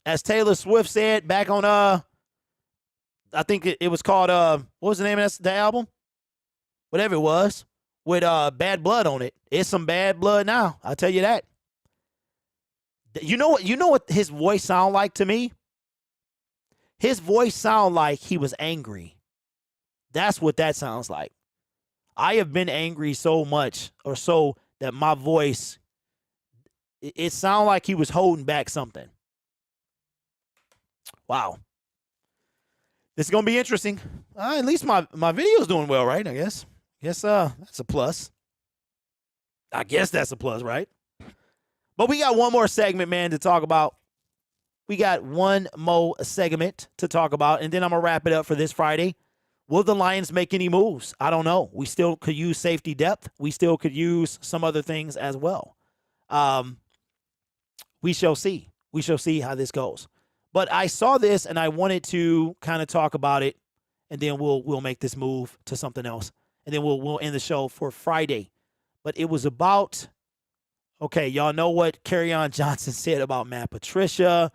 as Taylor Swift said back on I think it was called what was the name of the album? Whatever it was, with Bad Blood on it. It's some bad blood now. I'll tell you that. You know what his voice sound like to me? His voice sound like he was angry. That's what that sounds like. I have been angry so much or so that my voice, it sounded like he was holding back something. Wow. This is going to be interesting. At least my video's doing well, right? I guess. That's a plus. I guess that's a plus, right? But we got one more segment, man, to talk about. We got one more segment to talk about, and then I'm going to wrap it up for this Friday. Will the Lions make any moves? I don't know. We still could use safety depth. We still could use some other things as well. We shall see. We shall see how this goes. But I saw this, and I wanted to kind of talk about it, and then we'll make this move to something else. And then we'll end the show for Friday. But it was about, okay, y'all know what Kerryon Johnson said about Matt Patricia.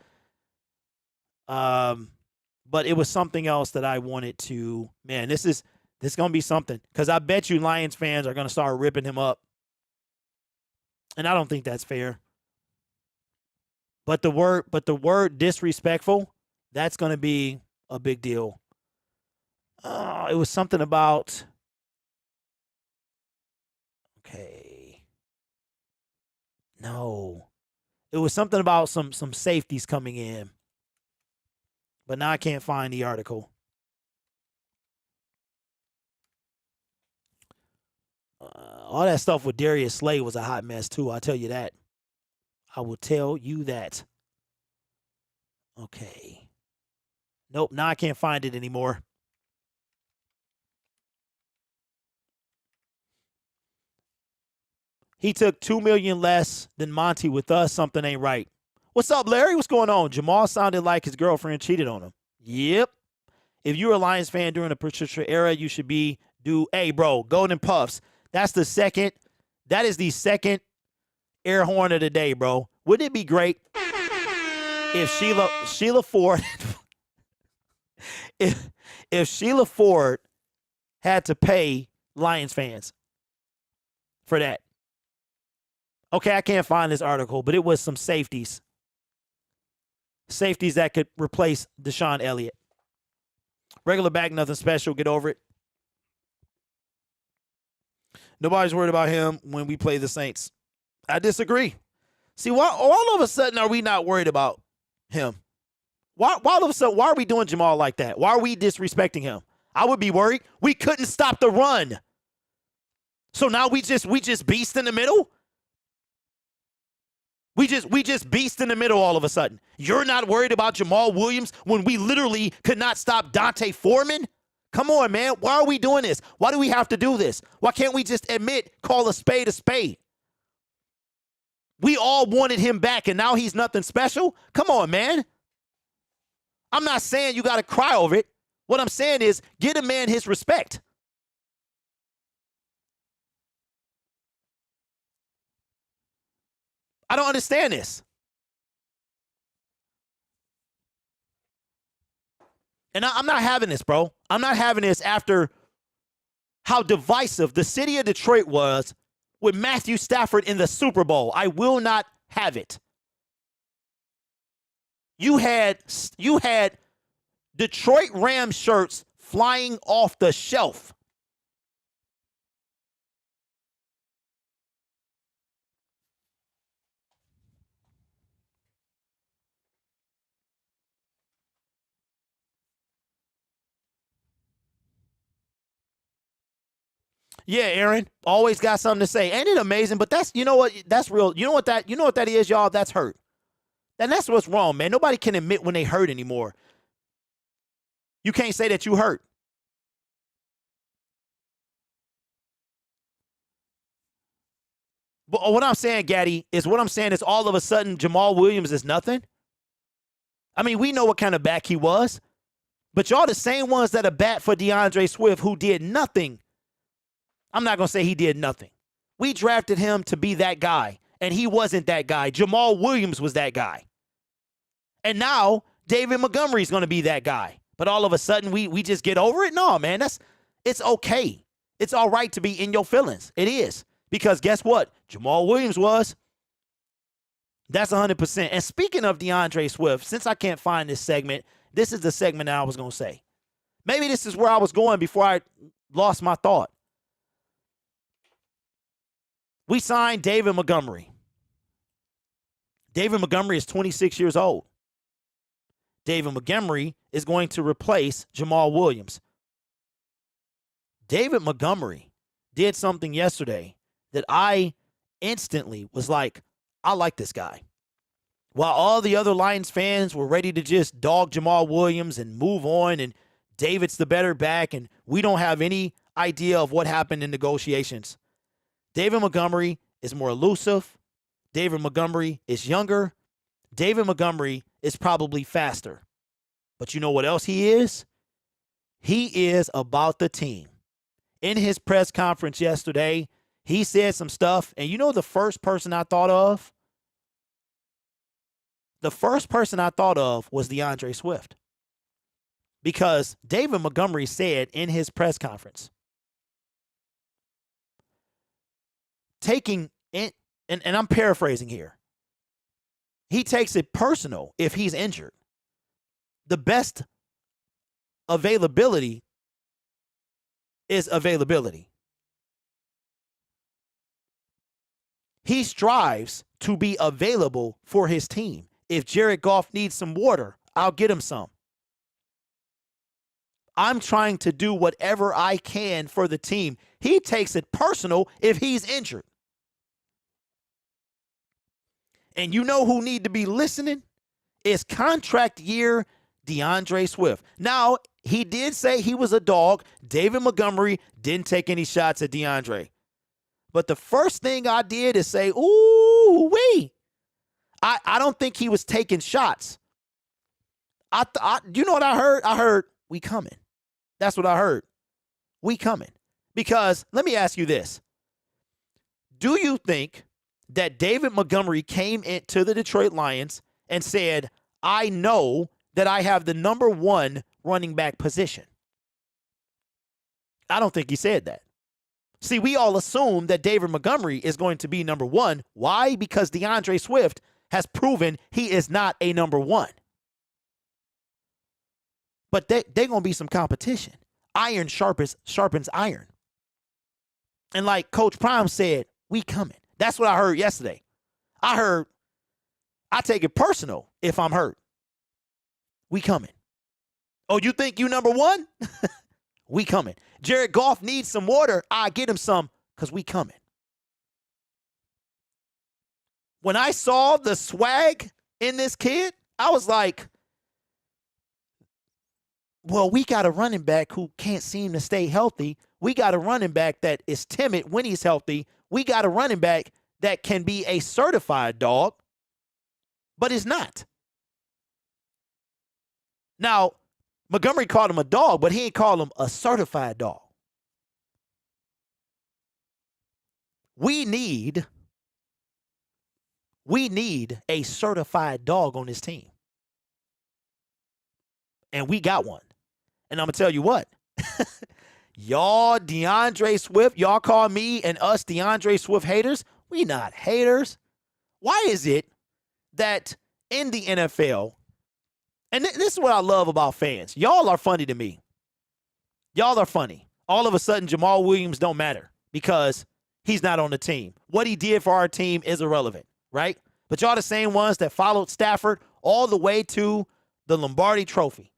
But it was something else that I wanted to, man, this is going to be something. Because I bet you Lions fans are going to start ripping him up. And I don't think that's fair. But the word disrespectful, that's going to be a big deal. It was something about, No. It was something about some safeties coming in. But now I can't find the article. All that stuff with Darius Slay was a hot mess too. I'll tell you that. I will tell you that. Okay. Nope, now I can't find it anymore. He took $2 million less than Monty with us. Something ain't right. What's up, Larry? What's going on? Jamal sounded like his girlfriend cheated on him. Yep. If you're a Lions fan during the Patricia era, you should hey, bro, Golden Puffs. That is the second air horn of the day, bro. Wouldn't it be great if Sheila Ford if Sheila Ford had to pay Lions fans for that? Okay, I can't find this article, but it was some safeties. Safeties that could replace Deshaun Elliott. Regular back, nothing special. Get over it. Nobody's worried about him when we play the Saints. I disagree. See, why all of a sudden are we not worried about him? Why all of a sudden, why are we doing Jamal like that? Why are we disrespecting him? I would be worried. We couldn't stop the run. So now we just beast in the middle? We just beast in the middle all of a sudden. You're not worried about Jamal Williams when we literally could not stop Dante Foreman? Come on, man. Why are we doing this? Why do we have to do this? Why can't we just call a spade a spade? We all wanted him back, and now he's nothing special? Come on, man. I'm not saying you got to cry over it. What I'm saying is get a man his respect. I don't understand this. And I'm not having this, bro. I'm not having this after how divisive the city of Detroit was with Matthew Stafford in the Super Bowl. I will not have it. You had Detroit Rams shirts flying off the shelf. Yeah, Aaron, always got something to say. Ain't it amazing? But you know what? That's real. You know what that is, y'all? That's hurt. And that's what's wrong, man. Nobody can admit when they hurt anymore. You can't say that you hurt. But what I'm saying, Gaddy, is all of a sudden Jamal Williams is nothing. I mean, we know what kind of back he was. But y'all the same ones that are bat for DeAndre Swift who did nothing. I'm not going to say he did nothing. We drafted him to be that guy, and he wasn't that guy. Jamal Williams was that guy. And now David Montgomery is going to be that guy. But all of a sudden we just get over it? No, man, it's okay. It's all right to be in your feelings. It is. Because guess what? Jamal Williams was. That's 100%. And speaking of DeAndre Swift, since I can't find this segment, this is the segment that I was going to say. Maybe this is where I was going before I lost my thought. We signed David Montgomery. David Montgomery is 26 years old. David Montgomery is going to replace Jamal Williams. David Montgomery did something yesterday that I instantly was like, I like this guy. While all the other Lions fans were ready to just dog Jamal Williams and move on, and David's the better back, and we don't have any idea of what happened in negotiations. David Montgomery is more elusive. David Montgomery is younger. David Montgomery is probably faster. But you know what else he is? He is about the team. In his press conference yesterday, he said some stuff. And you know the first person I thought of? The first person I thought of was DeAndre Swift. Because David Montgomery said in his press conference, taking it, and I'm paraphrasing here, he takes it personal if he's injured. The best availability is availability. He strives to be available for his team. If Jared Goff needs some water, I'll get him some. I'm trying to do whatever I can for the team. He takes it personal if he's injured. And you know who need to be listening? It's contract year DeAndre Swift. Now, he did say he was a dog. David Montgomery didn't take any shots at DeAndre. But the first thing I did is say, ooh, wee. I don't think he was taking shots. You know what I heard? I heard, we coming. That's what I heard. We coming. Because let me ask you this. Do you think that David Montgomery came into the Detroit Lions and said, I know that I have the number one running back position? I don't think he said that. See, we all assume that David Montgomery is going to be number one. Why? Because DeAndre Swift has proven he is not a number one. But they're going to be some competition. Iron sharpens iron. And like Coach Prime said, we coming. That's what I heard yesterday. I heard, I take it personal if I'm hurt. We coming. Oh, you think you number one? We coming. Jared Goff needs some water. I get him some because we coming. When I saw the swag in this kid, I was like, well, we got a running back who can't seem to stay healthy. We got a running back that is timid when he's healthy. We got a running back that can be a certified dog, but is not. Now, Montgomery called him a dog, but he ain't called him a certified dog. We need a certified dog on this team. And we got one. And I'm going to tell you what. Y'all DeAndre Swift, y'all call me and us DeAndre Swift haters. We not haters. Why is it that in the NFL, and this is what I love about fans. Y'all are funny to me. Y'all are funny. All of a sudden, Jamal Williams don't matter because he's not on the team. What he did for our team is irrelevant, right? But y'all the same ones that followed Stafford all the way to the Lombardi Trophy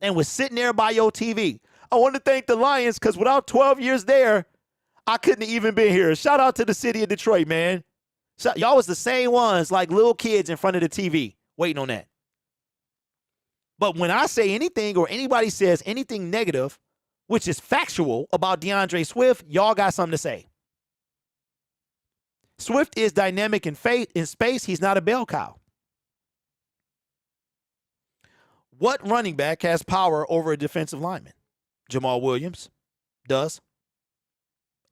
and was sitting there by your TV. I want to thank the Lions because without 12 years there, I couldn't have even been here. Shout out to the city of Detroit, man. So, y'all was the same ones like little kids in front of the TV waiting on that. But when I say anything or anybody says anything negative, which is factual about DeAndre Swift, y'all got something to say. Swift is dynamic in space. He's not a bell cow. What running back has power over a defensive lineman? Jamal Williams does.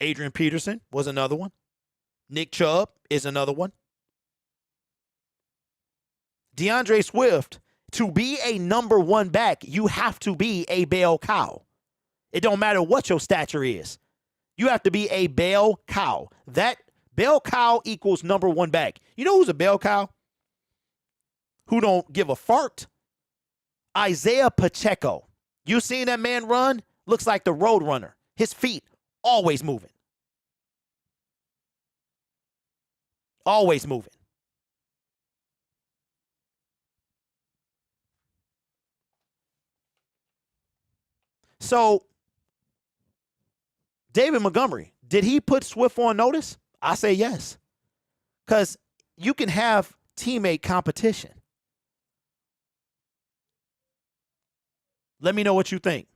Adrian Peterson was another one. Nick Chubb is another one. DeAndre Swift, to be a number one back, you have to be a bell cow. It don't matter what your stature is. You have to be a bell cow. That bell cow equals number one back. You know who's a bell cow? Who don't give a fart? Isaiah Pacheco. You seen that man run? Looks like the road runner. His feet always moving. Always moving. So, David Montgomery, did he put Swift on notice? I say yes. Because you can have teammate competition. Let me know what you think.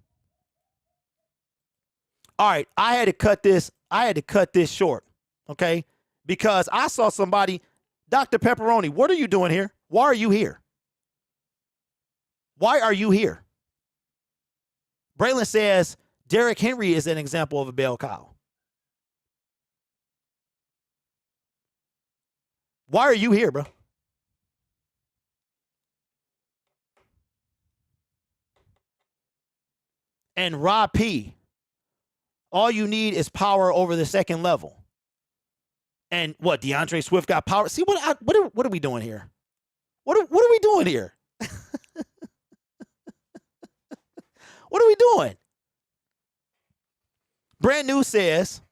All right, I had to cut this short, okay? Because I saw somebody, Dr. Pepperoni, what are you doing here? Why are you here? Why are you here? Braylon says Derrick Henry is an example of a bell cow. Why are you here, bro? And Rob P., all you need is power over the second level. And what, DeAndre Swift got power? See, what are we doing here? What are we doing here? What are we doing? Brand New says,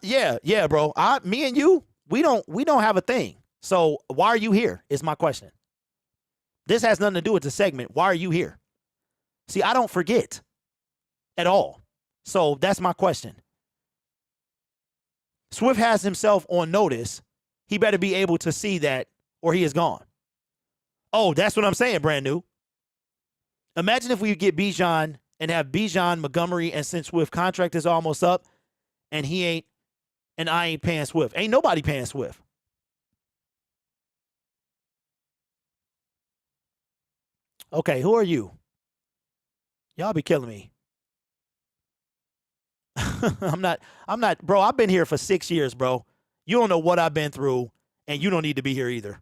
yeah, bro. Me and you, We don't have a thing. So why are you here is my question. This has nothing to do with the segment. Why are you here? See, I don't forget at all. So that's my question. Swift has himself on notice. He better be able to see that or he is gone. Oh, that's what I'm saying, brand new. Imagine if we get Bijan and have Bijan, Montgomery, and since Swift contract is almost up and I ain't paying Swift. Ain't nobody paying Swift. Okay, who are you? Y'all be killing me. I'm not, bro, I've been here for 6 years, bro. You don't know what I've been through, and you don't need to be here either.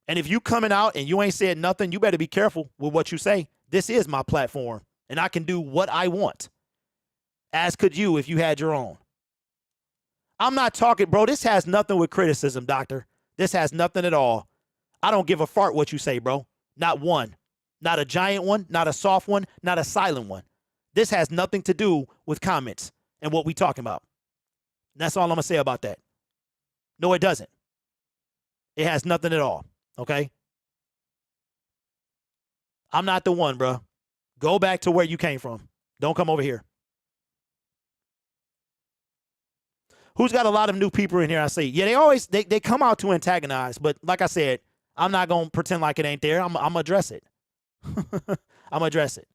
And if you coming out and you ain't said nothing, you better be careful with what you say. This is my platform, and I can do what I want, as could you if you had your own. I'm not talking, bro, this has nothing with criticism, doctor. This has nothing at all. I don't give a fart what you say, bro. Not one. Not a giant one, not a soft one, not a silent one. This has nothing to do with comments and what we talking about. That's all I'm going to say about that. No, it doesn't. It has nothing at all, okay? I'm not the one, bro. Go back to where you came from. Don't come over here. Who's got a lot of new people in here, I see? Yeah, they come out to antagonize, but like I said, I'm not going to pretend like it ain't there. I'm going to address it. I'm going to address it.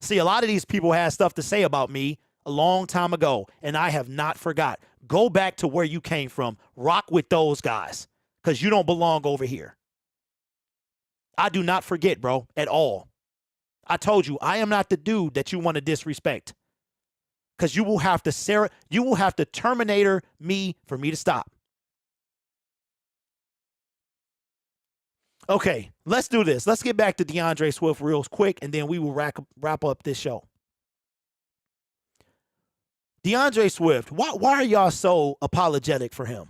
See, a lot of these people had stuff to say about me a long time ago, and I have not forgot. Go back to where you came from. Rock with those guys, because you don't belong over here. I do not forget, bro, at all. I told you, I am not the dude that you want to disrespect, because you will have to Terminator me for me to stop. Okay, let's do this. Let's get back to DeAndre Swift real quick, and then we will wrap up this show. DeAndre Swift, why are y'all so apologetic for him?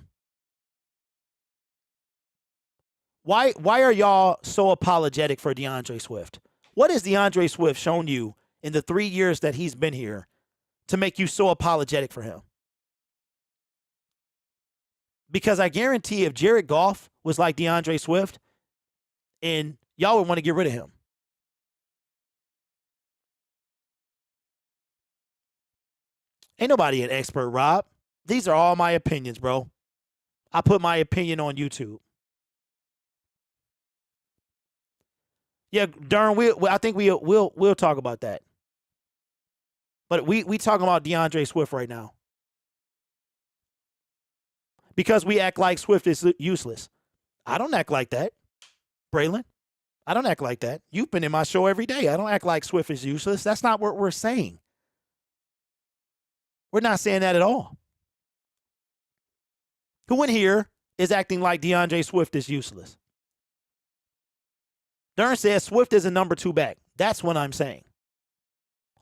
Why are y'all so apologetic for DeAndre Swift? What has DeAndre Swift shown you in the 3 years that he's been here to make you so apologetic for him? Because I guarantee if Jared Goff was like DeAndre Swift, and y'all would want to get rid of him. Ain't nobody an expert, Rob. These are all my opinions, bro. I put my opinion on YouTube. Yeah, Darren, I think we'll talk about that. But we talking about DeAndre Swift right now. Because we act like Swift is useless. I don't act like that. Braylon, I don't act like that. You've been in my show every day. I don't act like Swift is useless. That's not what we're saying. We're not saying that at all. Who in here is acting like DeAndre Swift is useless? Dern says Swift is a number 2 back. That's what I'm saying.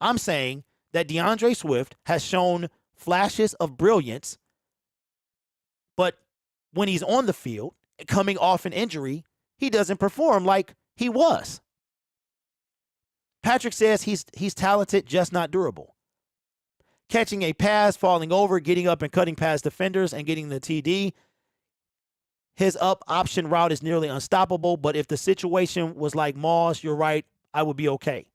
I'm saying that DeAndre Swift has shown flashes of brilliance, but when he's on the field, coming off an injury, he doesn't perform like he was. Patrick says he's talented, just not durable. Catching a pass, falling over, getting up and cutting past defenders and getting the TD. His up option route is nearly unstoppable, but if the situation was like Moss, you're right, I would be okay.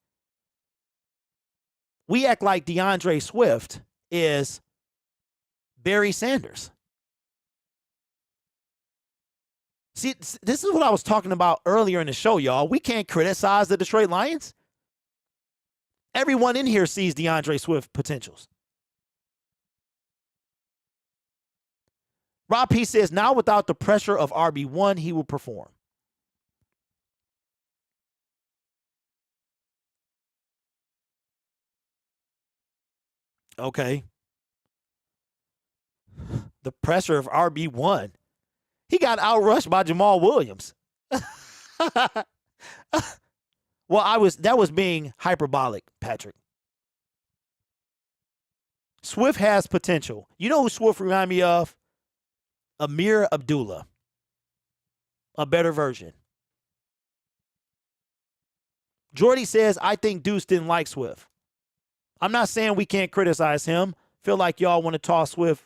We act like DeAndre Swift is Barry Sanders. See, this is what I was talking about earlier in the show, y'all. We can't criticize the Detroit Lions. Everyone in here sees DeAndre Swift potentials. Rob P says, now without the pressure of RB1, he will perform. Okay. The pressure of RB1. He got outrushed by Jamal Williams. Well, that was being hyperbolic, Patrick. Swift has potential. You know who Swift remind me of? Amir Abdullah. A better version. Jordy says, I think Deuce didn't like Swift. I'm not saying we can't criticize him. Feel like y'all want to toss Swift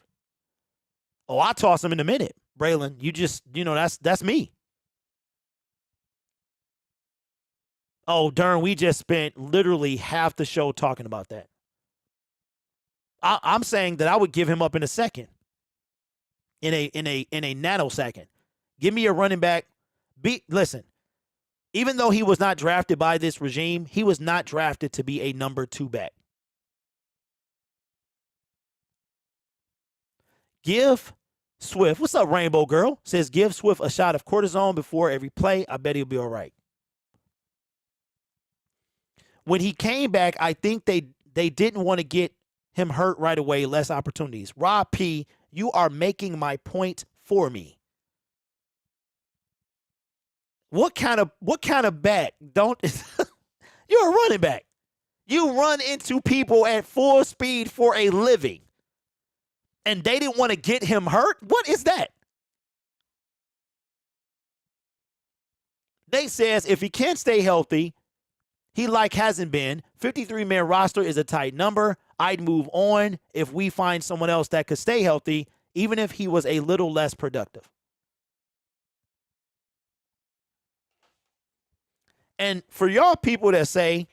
Oh, I'll toss him in a minute. Braylon, that's me. Oh, darn, we just spent literally half the show talking about that. I'm saying that I would give him up in a second. In a nanosecond. Give me a running back. Listen, even though he was not drafted by this regime, he was not drafted to be a number 2 back. Give Swift, what's up, Rainbow Girl? Says give Swift a shot of cortisone before every play. I bet he'll be all right. When he came back, I think they didn't want to get him hurt right away, less opportunities. Rob P., you are making my point for me. What kind of back don't you're a running back. You run into people at full speed for a living. And they didn't want to get him hurt? What is that? They says if he can't stay healthy, he hasn't been. 53-man roster is a tight number. I'd move on if we find someone else that could stay healthy, even if he was a little less productive. And for y'all people that say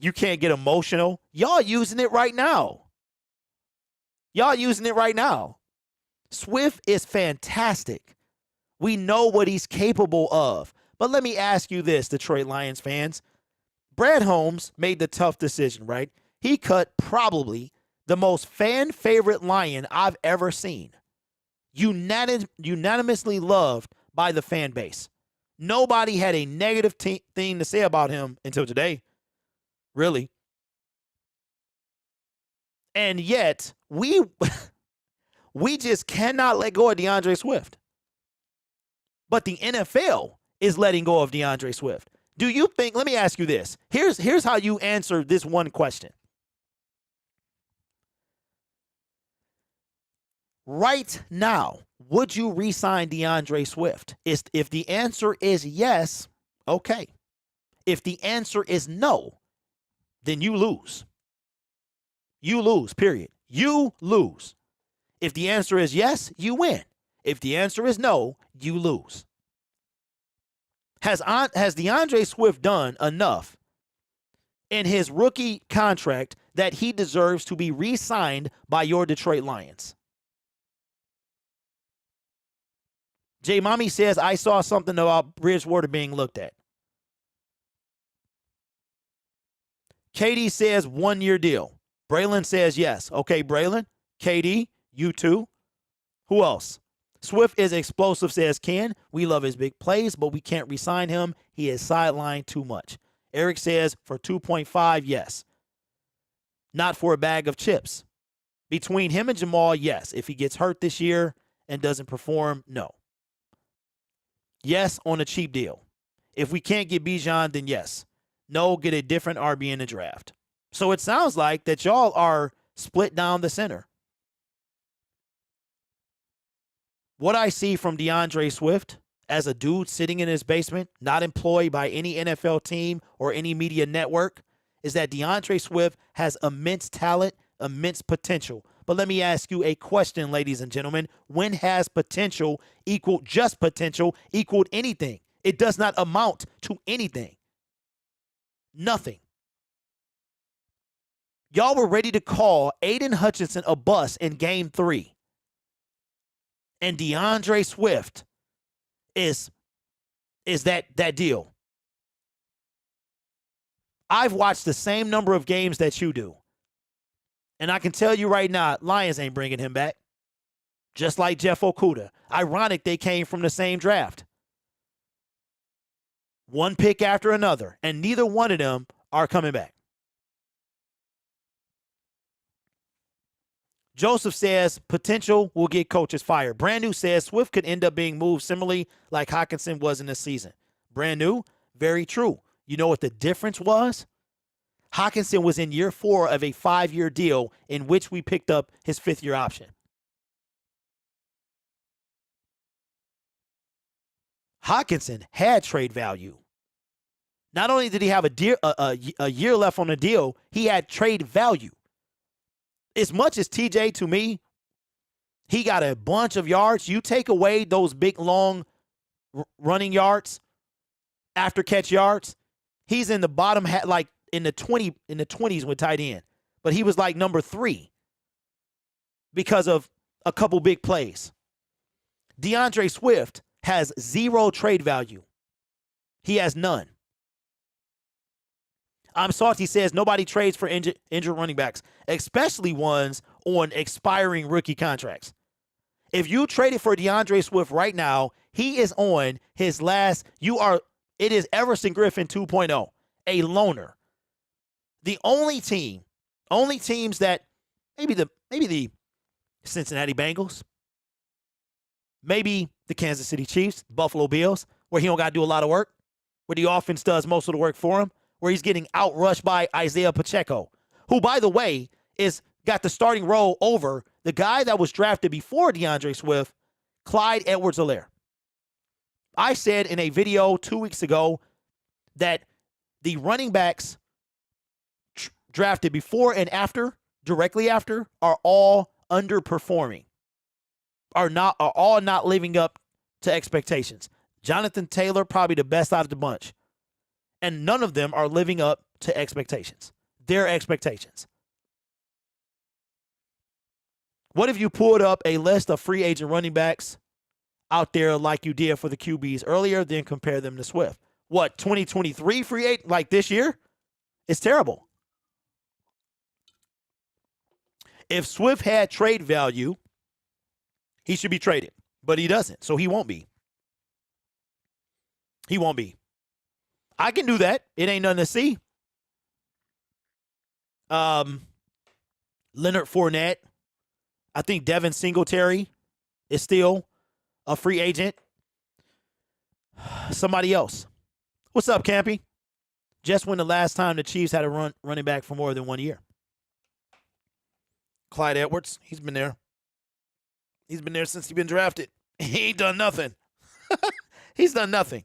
you can't get emotional, y'all using it right now. Y'all using it right now. Swift is fantastic. We know what he's capable of. But let me ask you this, Detroit Lions fans. Brad Holmes made the tough decision, right? He cut probably the most fan-favorite Lion I've ever seen. Unanimously loved by the fan base. Nobody had a negative thing to say about him until today. Really. And yet, we just cannot let go of DeAndre Swift. But the NFL is letting go of DeAndre Swift. Do you think, let me ask you this. Here's how you answer this one question. Right now, would you re-sign DeAndre Swift? If the answer is yes, okay. If the answer is no, then you lose. You lose, period. You lose. If the answer is yes, you win. If the answer is no, you lose. Has DeAndre Swift done enough in his rookie contract that he deserves to be re-signed by your Detroit Lions? J Mommy says, I saw something about Bridgewater being looked at. Katie says 1-year deal. Braylon says yes. Okay, Braylon, Katie, you too. Who else? Swift is explosive, says Ken. We love his big plays, but we can't re-sign him. He is sidelined too much. Eric says for 2.5, yes. Not for a bag of chips. Between him and Jamal, yes. If he gets hurt this year and doesn't perform, no. Yes, on a cheap deal. If we can't get Bijan, then yes. No, get a different RB in the draft. So it sounds like that y'all are split down the center. What I see from DeAndre Swift as a dude sitting in his basement, not employed by any NFL team or any media network, is that DeAndre Swift has immense talent, immense potential. But let me ask you a question, ladies and gentlemen. When has potential equaled anything? It does not amount to anything. Nothing. Y'all were ready to call Aiden Hutchinson a bust in Game 3. And DeAndre Swift is that deal. I've watched the same number of games that you do. And I can tell you right now, Lions ain't bringing him back. Just like Jeff Okuda. Ironic they came from the same draft. One pick after another. And neither one of them are coming back. Joseph says potential will get coaches fired. Brand New says Swift could end up being moved similarly like Hockenson was in this season. Brand New, very true. You know what the difference was? Hockenson was in year 4 of a 5-year deal in which we picked up his 5th-year option. Hockenson had trade value. Not only did he have a year left on the deal, he had trade value. As much as TJ, to me, He got a bunch of yards. You take away those big, long running yards, after catch yards, he's in the bottom, like in the 20s with tight end. But he was like number 3 because of a couple big plays. DeAndre Swift has 0 trade value. He has none. I'm Salty says nobody trades for injured running backs, especially ones on expiring rookie contracts. If you traded for DeAndre Swift right now, he is on his last. It is Everson Griffin 2.0, a loner. The only teams that maybe the Cincinnati Bengals, maybe the Kansas City Chiefs, Buffalo Bills, where he don't got to do a lot of work, where the offense does most of the work for him, where he's getting outrushed by Isaiah Pacheco, who, by the way, got the starting role over the guy that was drafted before DeAndre Swift, Clyde Edwards-Helaire. I said in a video 2 weeks ago that the running backs drafted before and after, directly after, are all underperforming, are all not living up to expectations. Jonathan Taylor, probably the best out of the bunch. And none of them are living up to expectations, their expectations. What if you pulled up a list of free agent running backs out there like you did for the QBs earlier, then compare them to Swift? What, 2023 free agent, like this year? It's terrible. If Swift had trade value, he should be traded, but he doesn't, so he won't be. He won't be. I can do that. It ain't nothing to see. Leonard Fournette. I think Devin Singletary is still a free agent. Somebody else. What's up, Campy? Just when the last time the Chiefs had a running back for more than 1 year. Clyde Edwards, he's been there. He's been there since he's been drafted. He ain't done nothing. He's done nothing.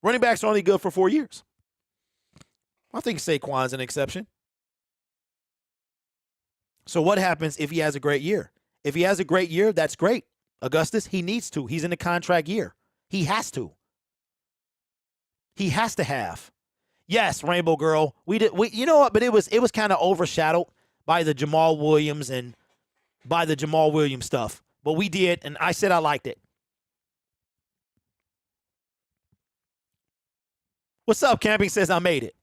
Running backs are only good for 4 years. I think Saquon's an exception. So what happens if he has a great year? If he has a great year, that's great. Augustus, he needs to. He's in a contract year. He has to. He has to have. Yes, Rainbow Girl. We you know what, but it was kind of overshadowed by the Jamal Williams and by the Jamal Williams stuff. But we did, and I said I liked it. What's up, Camping says I made it.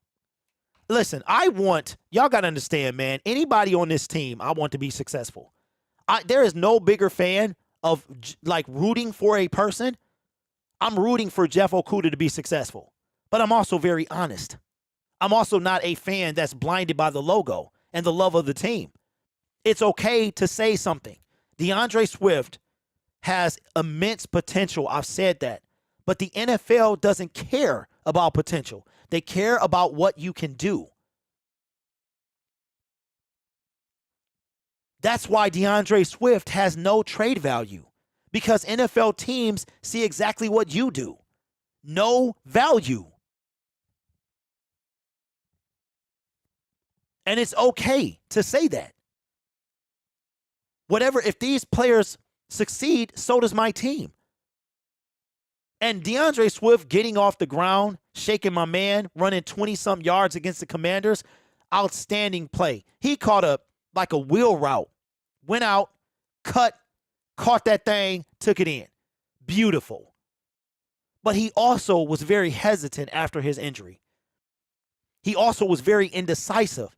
Listen, y'all got to understand, man, anybody on this team, I want to be successful. There is no bigger fan of, like, rooting for a person. I'm rooting for Jeff Okuda to be successful. But I'm also very honest. I'm also not a fan that's blinded by the logo and the love of the team. It's okay to say something. DeAndre Swift has immense potential. I've said that. But the NFL doesn't care about potential. They care about what you can do. That's why DeAndre Swift has no trade value, because NFL teams see exactly what you do. No value. And it's okay to say that. Whatever, if these players succeed, so does my team. And DeAndre Swift getting off the ground, shaking my man, running 20-some yards against the Commanders, outstanding play. He caught a wheel route, went out, caught that thing, took it in. Beautiful. But he also was very hesitant after his injury. He also was very indecisive.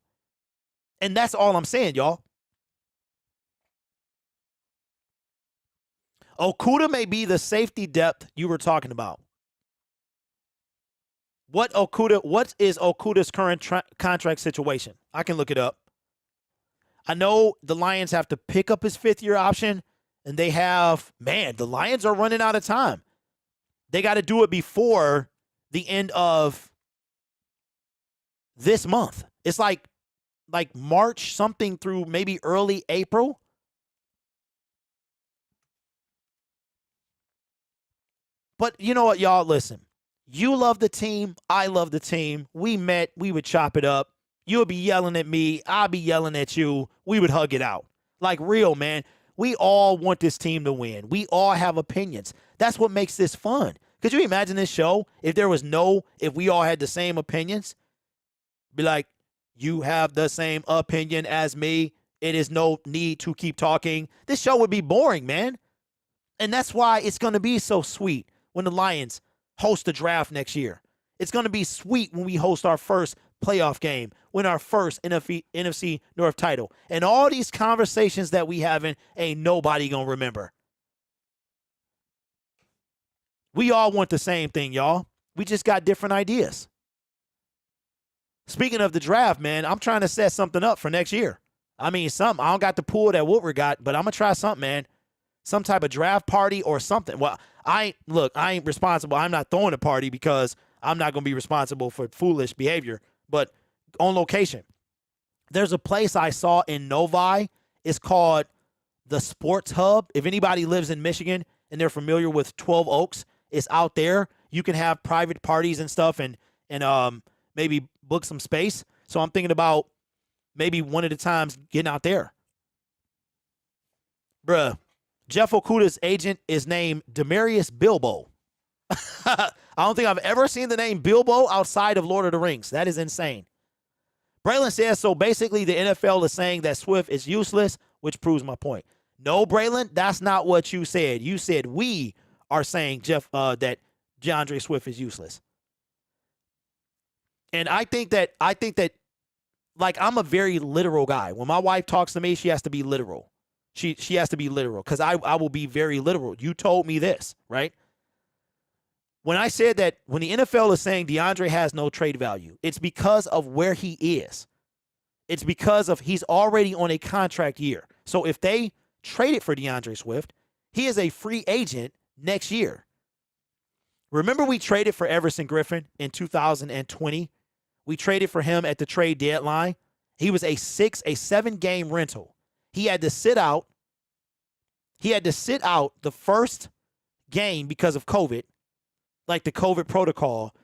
And that's all I'm saying, y'all. Okuda may be the safety depth you were talking about. What is Okuda's current contract situation? I can look it up. I know the Lions have to pick up his 5th-year option, and the Lions are running out of time. They got to do it before the end of this month. It's like March something through maybe early April. But you know what, y'all? Listen, you love the team. I love the team. We met. We would chop it up. You would be yelling at me. I'll be yelling at you. We would hug it out. Like real, man. We all want this team to win. We all have opinions. That's what makes this fun. Could you imagine this show if we all had the same opinions? Be like, you have the same opinion as me. It is no need to keep talking. This show would be boring, man. And that's why it's going to be so sweet when the Lions host the draft next year. It's going to be sweet when we host our first playoff game, win our first NFC North title. And all these conversations that we having, ain't nobody going to remember. We all want the same thing, y'all. We just got different ideas. Speaking of the draft, man, I'm trying to set something up for next year. I mean, something. I don't got the pool that Woodward got, but I'm going to try something, man. Some type of draft party or something. Well, I ain't responsible. I'm not throwing a party because I'm not going to be responsible for foolish behavior. But on location, there's a place I saw in Novi. It's called the Sports Hub. If anybody lives in Michigan and they're familiar with 12 Oaks, it's out there. You can have private parties and stuff and maybe book some space. So I'm thinking about maybe one of the times getting out there. Bruh, Jeff Okuda's agent is named Demarius Bilbo. I don't think I've ever seen the name Bilbo outside of Lord of the Rings. That is insane. Braylon says, so basically the NFL is saying that Swift is useless, which proves my point. No, Braylon, that's not what you said. You said we are saying that DeAndre Swift is useless. And I think that like I'm a very literal guy. When my wife talks to me, she has to be literal. She has to be literal because I will be very literal. You told me this, right? When I said that when the NFL is saying DeAndre has no trade value, it's because of where he is. It's because of he's already on a contract year. So if they traded for DeAndre Swift, he is a free agent next year. Remember we traded for Everson Griffin in 2020? We traded for him at the trade deadline. He was a 7-game rental. He had to sit out. The first game because of COVID, like the COVID protocol.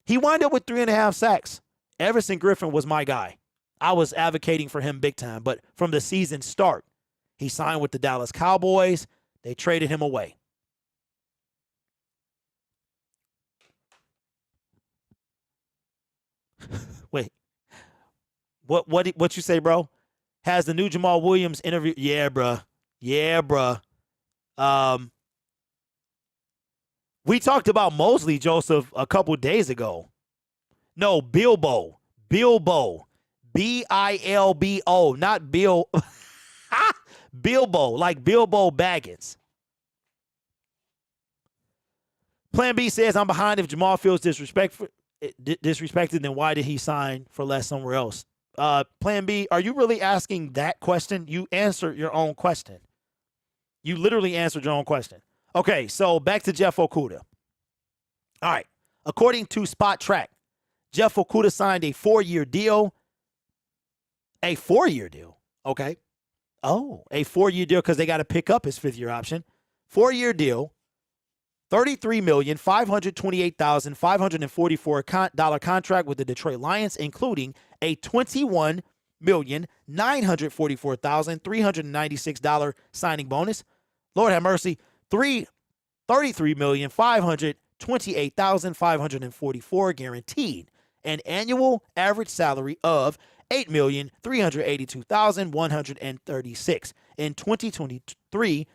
He wound up with 3.5 sacks. Everson Griffin was my guy. I was advocating for him big time. But from the season start, he signed with the Dallas Cowboys. They traded him away. Wait. What you say, bro? Has the new Jamal Williams interview? Yeah, bruh. We talked about Mosley, Joseph, a couple days ago. No, Bilbo. Bilbo. Bilbo, not Bill. Bilbo, like Bilbo Baggins. Plan B says, I'm behind. If Jamal feels disrespected, then why did he sign for less somewhere else? Plan B, are you really asking that question? You answered your own question. You literally answered your own question. Okay, so back to Jeff Okuda. All right. According to Spot Track, Jeff Okuda signed a 4-year deal. A 4-year deal. Okay. Oh, a 4-year deal because they got to pick up his 5th-year option. 4-year deal. $33,528,544 contract with the Detroit Lions, including a $21,944,396 signing bonus. Lord have mercy, $33,528,544 guaranteed, an annual average salary of $8,382,136. In 2023,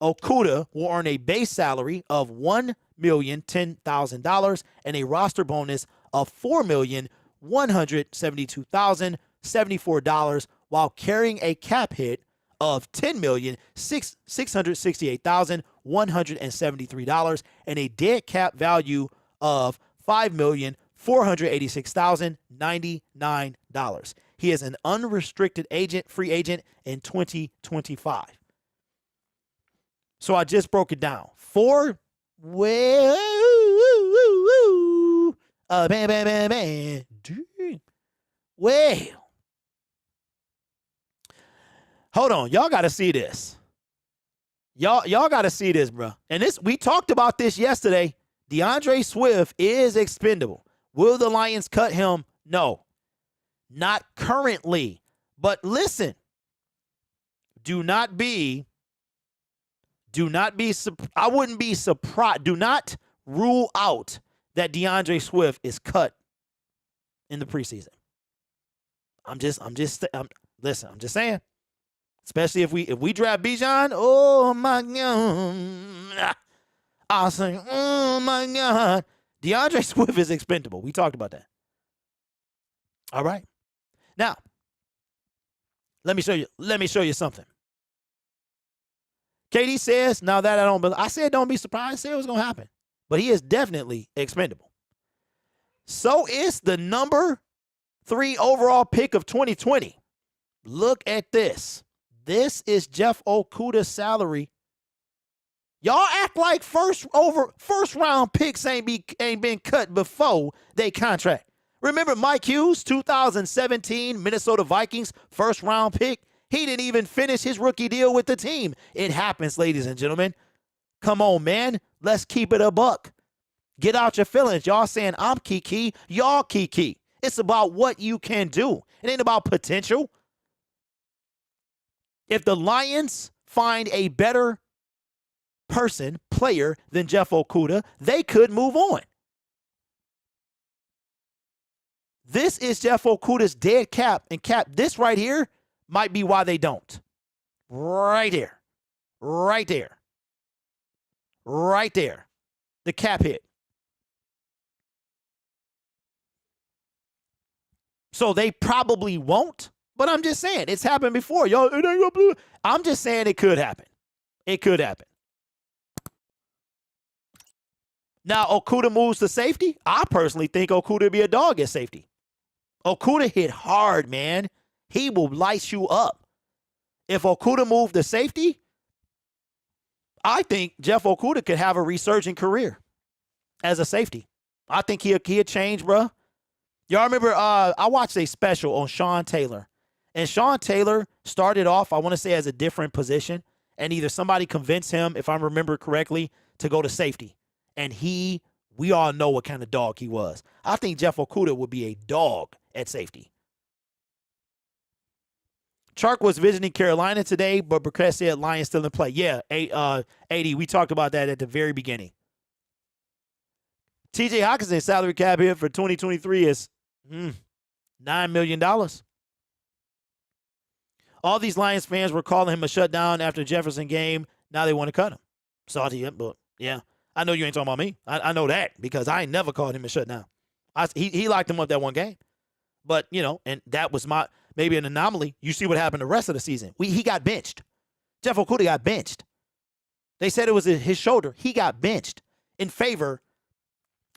Okuda will earn a base salary of $1,010,000 and a roster bonus of $4,172,074 while carrying a cap hit of $10,668,173 and a dead cap value of $5,486,099. He is an unrestricted free agent in 2025. So I just broke it down. Bam, bam, bam, bam. Well, hold on. Y'all got to see this. Y'all got to see this, bro. And we talked about this yesterday. DeAndre Swift is expendable. Will the Lions cut him? No. Not currently. But listen. I wouldn't be surprised. Do not rule out that DeAndre Swift is cut in the preseason. I'm just saying. Especially if we draft Bijan, oh my God. I'll say, oh my God. DeAndre Swift is expendable. We talked about that. All right. Now, let me show you something. KD says, now that I said don't be surprised, I said it was going to happen. But he is definitely expendable. So is the number 3 overall pick of 2020. Look at this. This is Jeff Okuda's salary. Y'all act like first round picks ain't been cut before they contract. Remember Mike Hughes, 2017 Minnesota Vikings first round pick? He didn't even finish his rookie deal with the team. It happens, ladies and gentlemen. Come on, man. Let's keep it a buck. Get out your feelings. Y'all saying I'm Kiki. Y'all Kiki. It's about what you can do. It ain't about potential. If the Lions find a better player than Jeff Okuda, they could move on. This is Jeff Okuda's dead cap, and cap, this right here might be why they don't. Right there. Right there. Right there. The cap hit. So they probably won't, but I'm just saying, it's happened before. Yo, it ain't gonna be. I'm just saying it could happen. It could happen. Now, Okuda moves to safety. I personally think Okuda would be a dog at safety. Okuda hit hard, man. He will light you up. If Okuda moved to safety, I think Jeff Okuda could have a resurgent career as a safety. I think he'll change, bro. Y'all remember, I watched a special on Sean Taylor. And Sean Taylor started off, I want to say, as a different position. And either somebody convinced him, if I remember correctly, to go to safety. And we all know what kind of dog he was. I think Jeff Okuda would be a dog at safety. Chark was visiting Carolina today, but Burkett said Lions still in play. Yeah, 80. We talked about that at the very beginning. TJ Hawkinson's salary cap here for 2023 is $9 million. All these Lions fans were calling him a shutdown after the Jefferson game. Now they want to cut him. Salty, but yeah. I know you ain't talking about me. I know that because I ain't never called him a shutdown. He locked him up that one game. But, and that was maybe an anomaly. You see what happened the rest of the season. He got benched. Jeff Okuda got benched. They said it was his shoulder. He got benched in favor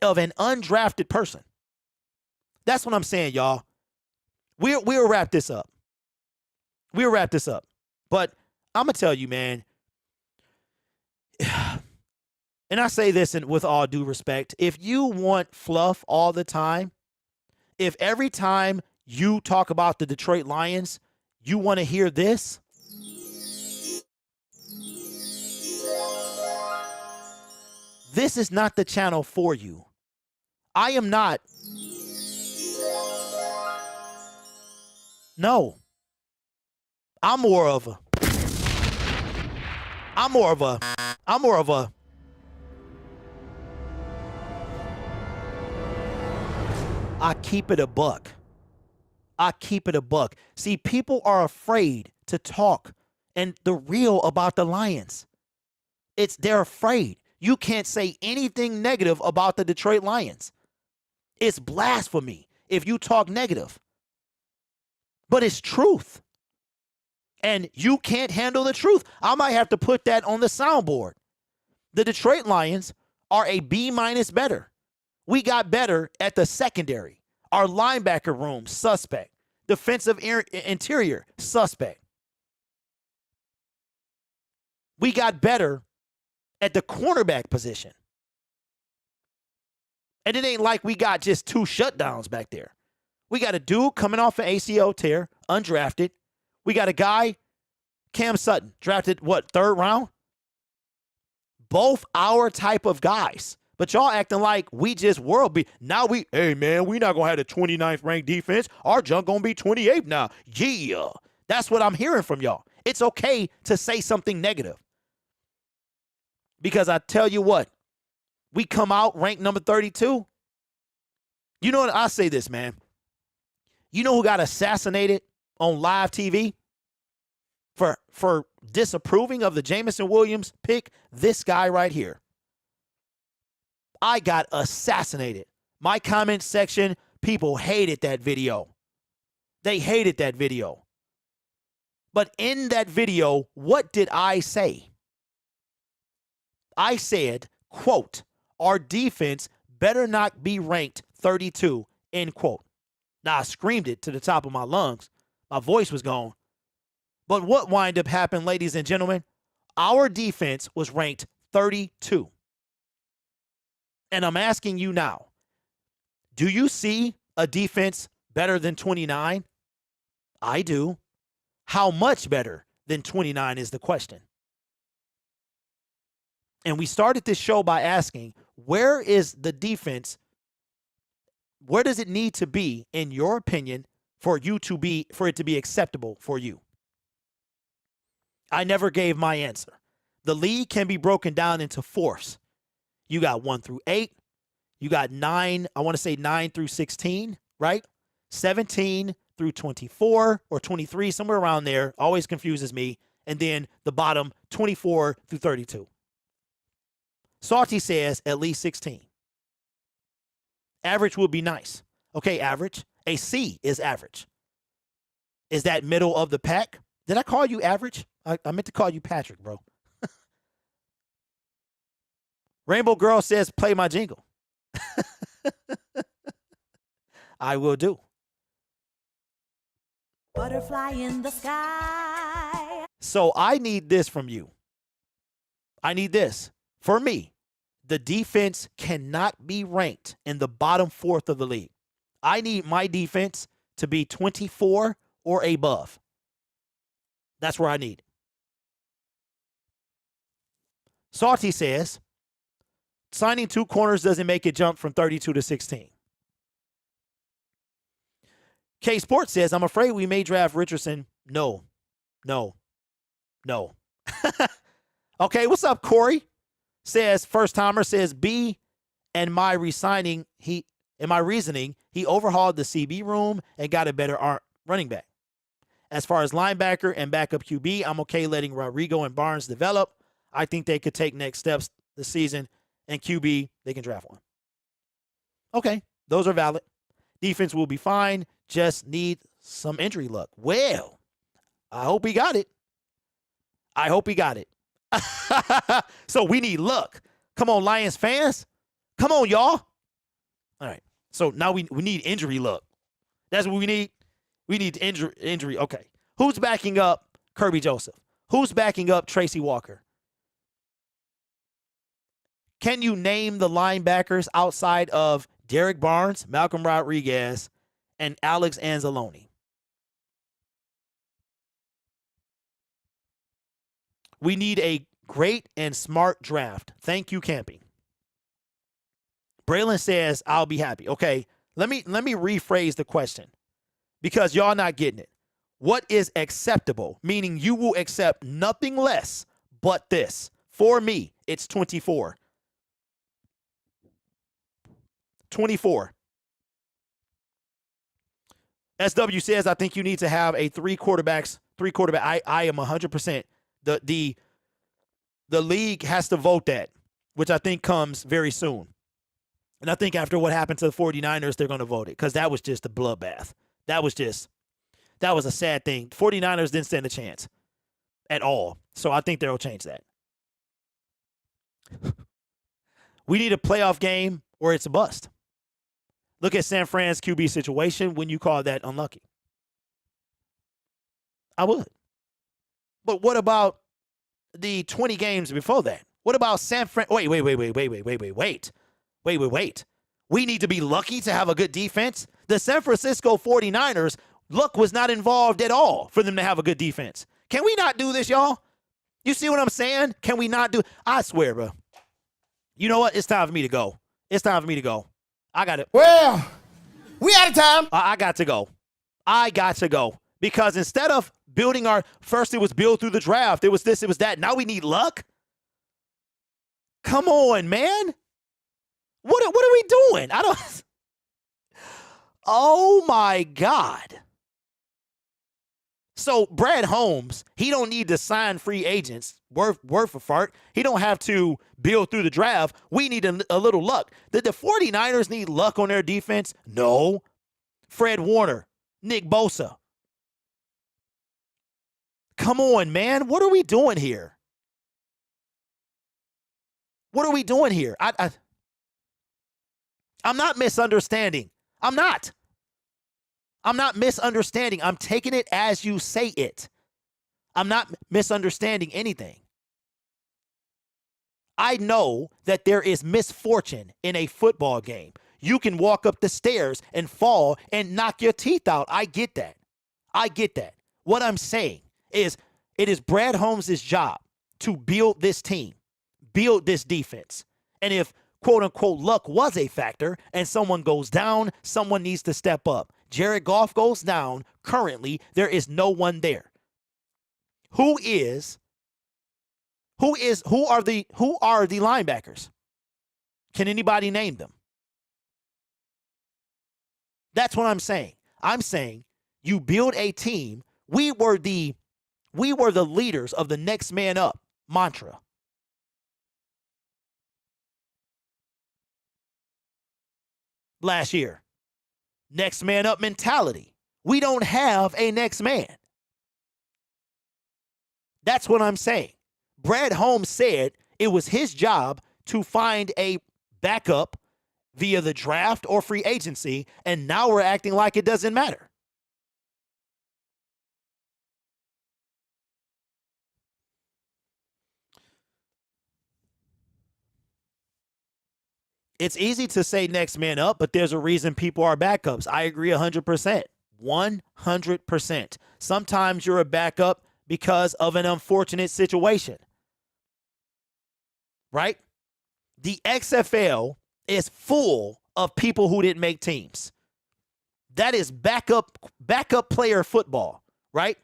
of an undrafted person. That's what I'm saying, y'all. We'll wrap this up. But I'm going to tell you, man, and I say this with all due respect, if you want fluff all the time, if every time you talk about the Detroit Lions, you want to hear this, this is not the channel for you. I am not. No. I'm more of a I keep it a buck. See, people are afraid to talk and the real about the Lions. They're afraid. You can't say anything negative about the Detroit Lions. It's blasphemy if you talk negative. But it's truth. And you can't handle the truth. I might have to put that on the soundboard. The Detroit Lions are a B- better. We got better at the secondary. Our linebacker room, suspect. Defensive interior, suspect. We got better at the cornerback position. And it ain't like we got just 2 shutdowns back there. We got a dude coming off an ACL tear, undrafted. We got a guy, Cam Sutton, drafted, 3rd round? Both our type of guys. But y'all acting like we just world beat. Now hey, man, we not going to have the 29th ranked defense. Our junk going to be 28th now. Yeah. That's what I'm hearing from y'all. It's okay to say something negative. Because I tell you what, we come out ranked number 32. You know what? I'll say this, man. You know who got assassinated on live TV for disapproving of the Jameson Williams pick? This guy right here. I got assassinated. My comment section, people hated that video. They hated that video. But in that video, what did I say? I said, quote, our defense better not be ranked 32, end quote. Now, I screamed it to the top of my lungs. My voice was gone. But what wind up happening, ladies and gentlemen? Our defense was ranked 32. And I'm asking you now, do you see a defense better than 29? I do. How much better than 29 is the question. And we started this show by asking, where is the defense? Where does it need to be, in your opinion, for it to be acceptable for you? I never gave my answer. The league can be broken down into fourths. You got 1 through 8. You got 9, I want to say 9 through 16, right? 17 through 24 or 23, somewhere around there. Always confuses me. And then the bottom, 24 through 32. Salty says at least 16. Average would be nice. Okay, average. A C is average. Is that middle of the pack? Did I call you average? I meant to call you Patrick, bro. Rainbow Girl says, play my jingle. I will do. Butterfly in the sky. So I need this from you. I need this. For me, the defense cannot be ranked in the bottom fourth of the league. I need my defense to be 24 or above. That's where I need. Salty says, signing 2 corners doesn't make it jump from 32 to 16. K Sports says, I'm afraid we may draft Richardson. No. Okay, what's up, Corey? Says, first timer says, B, and my reasoning, he overhauled the CB room and got a better running back. As far as linebacker and backup QB, I'm okay letting Rodrigo and Barnes develop. I think they could take next steps this season, and QB, they can draft one. Okay, those are valid. Defense will be fine. Just need some injury luck. Well, I hope he got it. So we need luck. Come on, Lions fans. Come on, y'all. All right. So now we need injury luck. That's what we need. We need injury. Okay. Who's backing up Kirby Joseph? Who's backing up Tracy Walker? Can you name the linebackers outside of Derek Barnes, Malcolm Rodriguez, and Alex Anzalone? We need a great and smart draft. Thank you, Camping. Braylon says, I'll be happy. Okay, let me rephrase the question because y'all not getting it. What is acceptable? Meaning you will accept nothing less but this. For me, it's 24. 24. SW says, I think you need to have a three quarterback. I am 100%. The league has to vote that, which I think comes very soon. And I think after what happened to the 49ers, they're going to vote it because that was just a bloodbath. That was a sad thing. 49ers didn't stand a chance at all. So I think they'll change that. We need a playoff game or it's a bust. Look at San Fran's QB situation when you call that unlucky. I would. But what about the 20 games before that? What about San Fran? Wait. We need to be lucky to have a good defense. The San Francisco 49ers, luck was not involved at all for them to have a good defense. Can we not do this, y'all? You see what I'm saying? Can we not do? I swear, bro. You know what? It's time for me to go. I got it. Well, we out of time. I got to go. Because instead of building first it was build through the draft, it was this, it was that. Now we need luck. Come on, man. What are we doing? Oh my God. So Brad Holmes, he don't need to sign free agents worth a fart. He don't have to build through the draft. We need a little luck. Did the 49ers need luck on their defense? No. Fred Warner, Nick Bosa. Come on, man. What are we doing here? What are we doing here? I'm not misunderstanding. I'm not misunderstanding. I'm taking it as you say it. I'm not misunderstanding anything. I know that there is misfortune in a football game. You can walk up the stairs and fall and knock your teeth out. I get that. What I'm saying is it is Brad Holmes' job to build this team, build this defense. And if quote-unquote luck was a factor and someone goes down, someone needs to step up. Jared Goff goes down. Currently, there is no one there. Who are the linebackers? Can anybody name them? That's what I'm saying. I'm saying you build a team. We were the leaders of the next man up mantra. Last year. Next man up mentality. We don't have a next man. That's what I'm saying. Brad Holmes said it was his job to find a backup via the draft or free agency, and now we're acting like it doesn't matter. It's easy to say next man up, but there's a reason people are backups. I agree 100%. 100%. Sometimes you're a backup because of an unfortunate situation. Right? The XFL is full of people who didn't make teams. That is backup player football, right?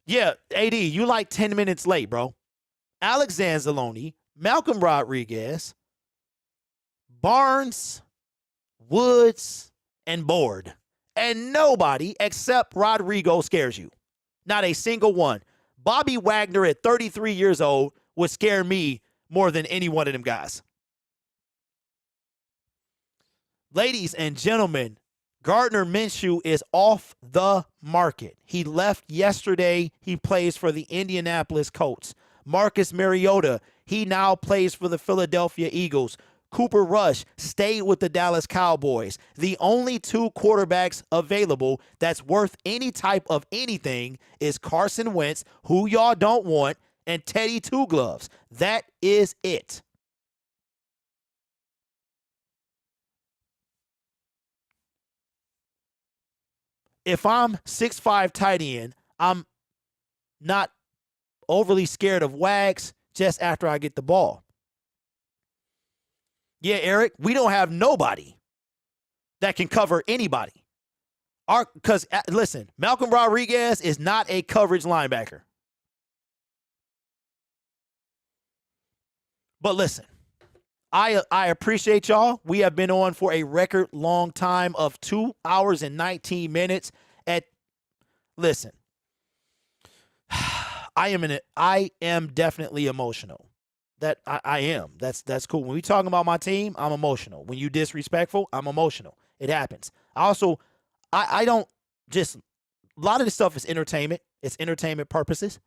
Yeah, AD, you like 10 minutes late, bro. Alex Anzalone, Malcolm Rodriguez, Barnes, Woods, and Board. And nobody except Rodrigo scares you. Not a single one. Bobby Wagner at 33 years old would scare me more than any one of them guys. Ladies and gentlemen, Gardner Minshew is off the market. He left yesterday. He plays for the Indianapolis Colts. Marcus Mariota, he now plays for the Philadelphia Eagles. Cooper Rush stayed with the Dallas Cowboys. The only two quarterbacks available that's worth any type of anything is Carson Wentz, who y'all don't want, and Teddy Two Gloves. That is it. If I'm 6'5" tight end, I'm not overly scared of Wags just after I get the ball. Yeah, Eric, we don't have nobody that can cover anybody. Because, listen, Malcolm Rodriguez is not a coverage linebacker. But listen, I appreciate y'all. We have been on for a record long time of 2 hours and 19 minutes. Listen, I am definitely emotional. That I am. That's cool. When we talking about my team, I'm emotional. When you disrespectful, I'm emotional. It happens. I don't just, a lot of this stuff is entertainment. It's entertainment purposes.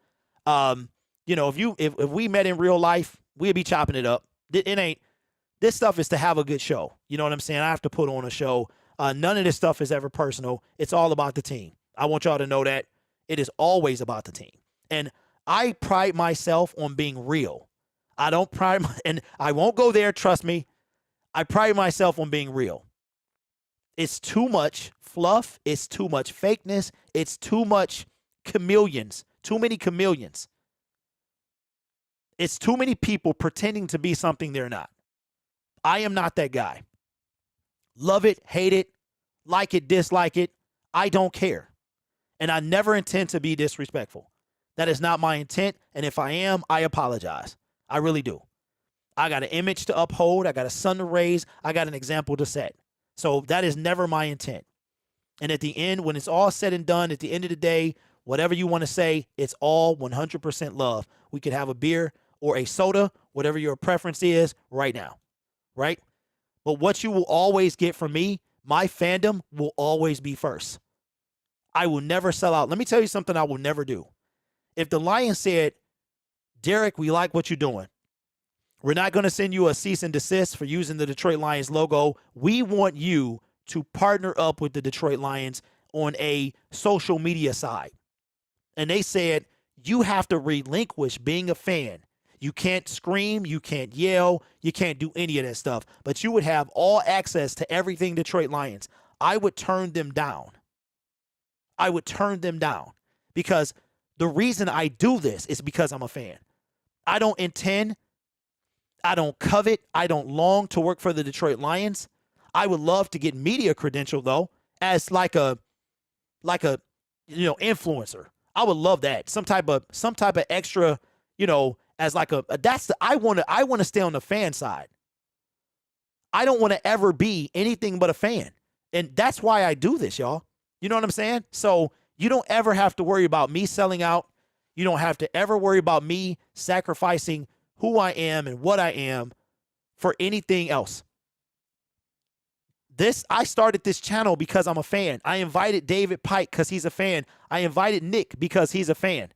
If we met in real life, we'd be chopping it up. This stuff is to have a good show. You know what I'm saying? I have to put on a show. None of this stuff is ever personal. It's all about the team. I want y'all to know that it is always about the team. And I pride myself on being real. And I won't go there, trust me. I pride myself on being real. It's too much fluff. It's too much fakeness. It's too much chameleons. Too many chameleons. It's too many people pretending to be something they're not. I am not that guy. Love it, hate it, like it, dislike it. I don't care. And I never intend to be disrespectful. That is not my intent. And if I am, I apologize. I really do. I got an image to uphold. I got a son to raise. I got an example to set. So that is never my intent. And at the end, when it's all said and done, at the end of the day, whatever you want to say, it's all 100% love. We could have a beer or a soda, whatever your preference is right now, right? But what you will always get from me, my fandom will always be first. I will never sell out. Let me tell you something I will never do. If the Lions said, Derek, we like what you're doing. We're not going to send you a cease and desist for using the Detroit Lions logo. We want you to partner up with the Detroit Lions on a social media side. And they said, you have to relinquish being a fan. You can't scream, you can't yell, you can't do any of that stuff. But you would have all access to everything Detroit Lions. I would turn them down. I would turn them down. Because the reason I do this is because I'm a fan. I don't intend, I don't covet, I don't long to work for the Detroit Lions. I would love to get media credential, though, as like a influencer. I would love that. Some type of extra, as like I want to stay on the fan side. I don't want to ever be anything but a fan. And that's why I do this, y'all. You know what I'm saying? So you don't ever have to worry about me selling out. You don't have to ever worry about me sacrificing who I am and what I am for anything else. I started this channel because I'm a fan. I invited David Pike because he's a fan. I invited Nick because he's a fan.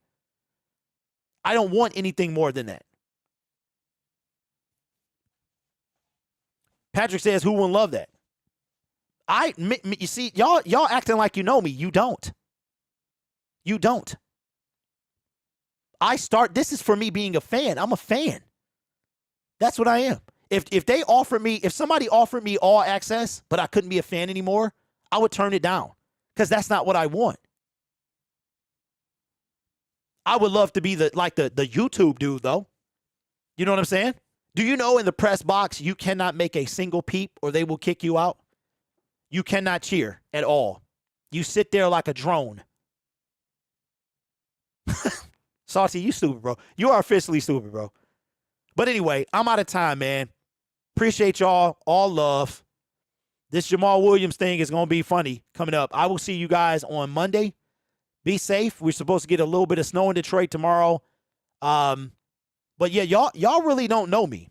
I don't want anything more than that. Patrick says, who wouldn't love that? You see, y'all acting like you know me. You don't. You don't. This is for me being a fan. I'm a fan. That's what I am. If somebody offered me all access, but I couldn't be a fan anymore, I would turn it down because that's not what I want. I would love to be the YouTube dude, though. You know what I'm saying? Do you know in the press box, you cannot make a single peep or they will kick you out? You cannot cheer at all. You sit there like a drone. Saucy, you stupid, bro. You are officially stupid, bro. But anyway, I'm out of time, man. Appreciate y'all. All love. This Jamal Williams thing is going to be funny coming up. I will see you guys on Monday. Be safe. We're supposed to get a little bit of snow in Detroit tomorrow. But yeah, y'all really don't know me.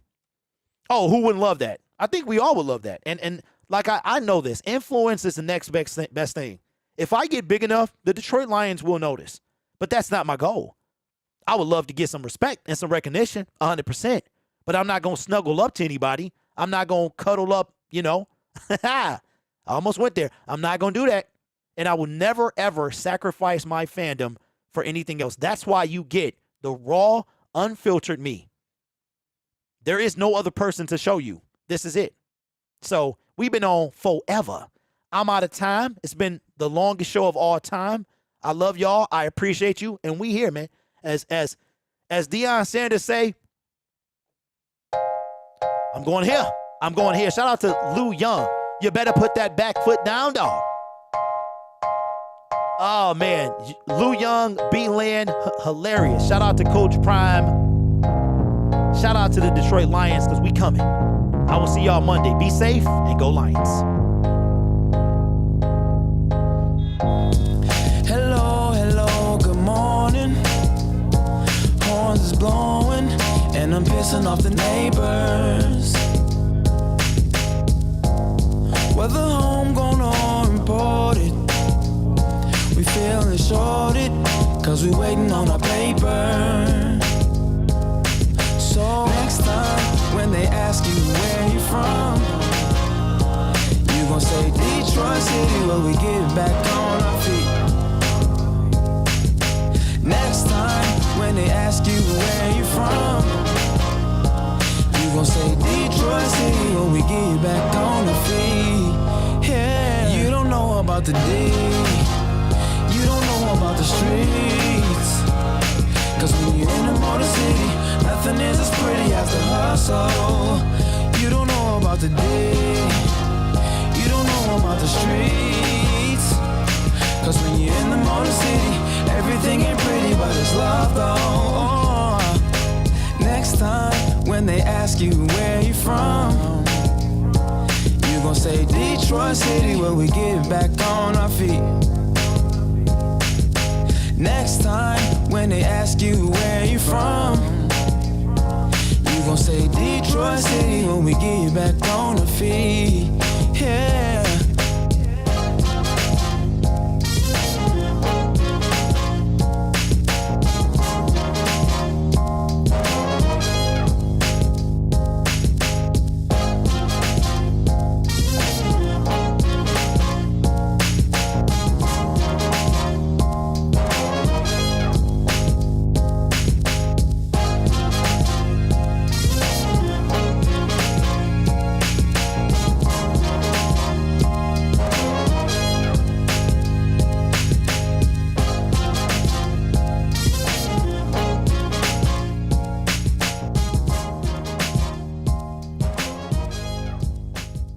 Oh, who wouldn't love that? I think we all would love that. And like I know this. Influence is the next best thing. If I get big enough, the Detroit Lions will notice. But that's not my goal. I would love to get some respect and some recognition, 100%. But I'm not going to snuggle up to anybody. I'm not going to cuddle up, I almost went there. I'm not going to do that. And I will never, ever sacrifice my fandom for anything else. That's why you get the raw, unfiltered me. There is no other person to show you. This is it. So we've been on forever. I'm out of time. It's been the longest show of all time. I love y'all. I appreciate you. And we here, man. As Deion Sanders say, I'm going here. I'm going here. Shout out to Lou Young. You better put that back foot down, dog. Oh, man. Lou Young, B-Land, hilarious. Shout out to Coach Prime. Shout out to the Detroit Lions because we coming. I will see y'all Monday. Be safe and go Lions. Hello, good morning. Horns is blowing and I'm pissing off the neighbors. Whether homegrown or imported, we feeling shorted, cause we waiting on our paper. So next time, when they ask you where you from, you gon' say Detroit City, where we get back on our feet. Next time, when they ask you where you from, you gon' say Detroit City, where we get back on our feet. Yeah, you don't know about the D, you don't know about the streets. Cause when you're in the motor city, nothing is as pretty as the hustle. You don't know about the D, you don't know about the streets. Cause when you're in the Motor City, everything ain't pretty, but it's love though. Next time when they ask you where you from, you gon' say Detroit City, where we get back on our feet. Next time when they ask you where you from, you gon' say Detroit City, when we get back on our feet. Yeah.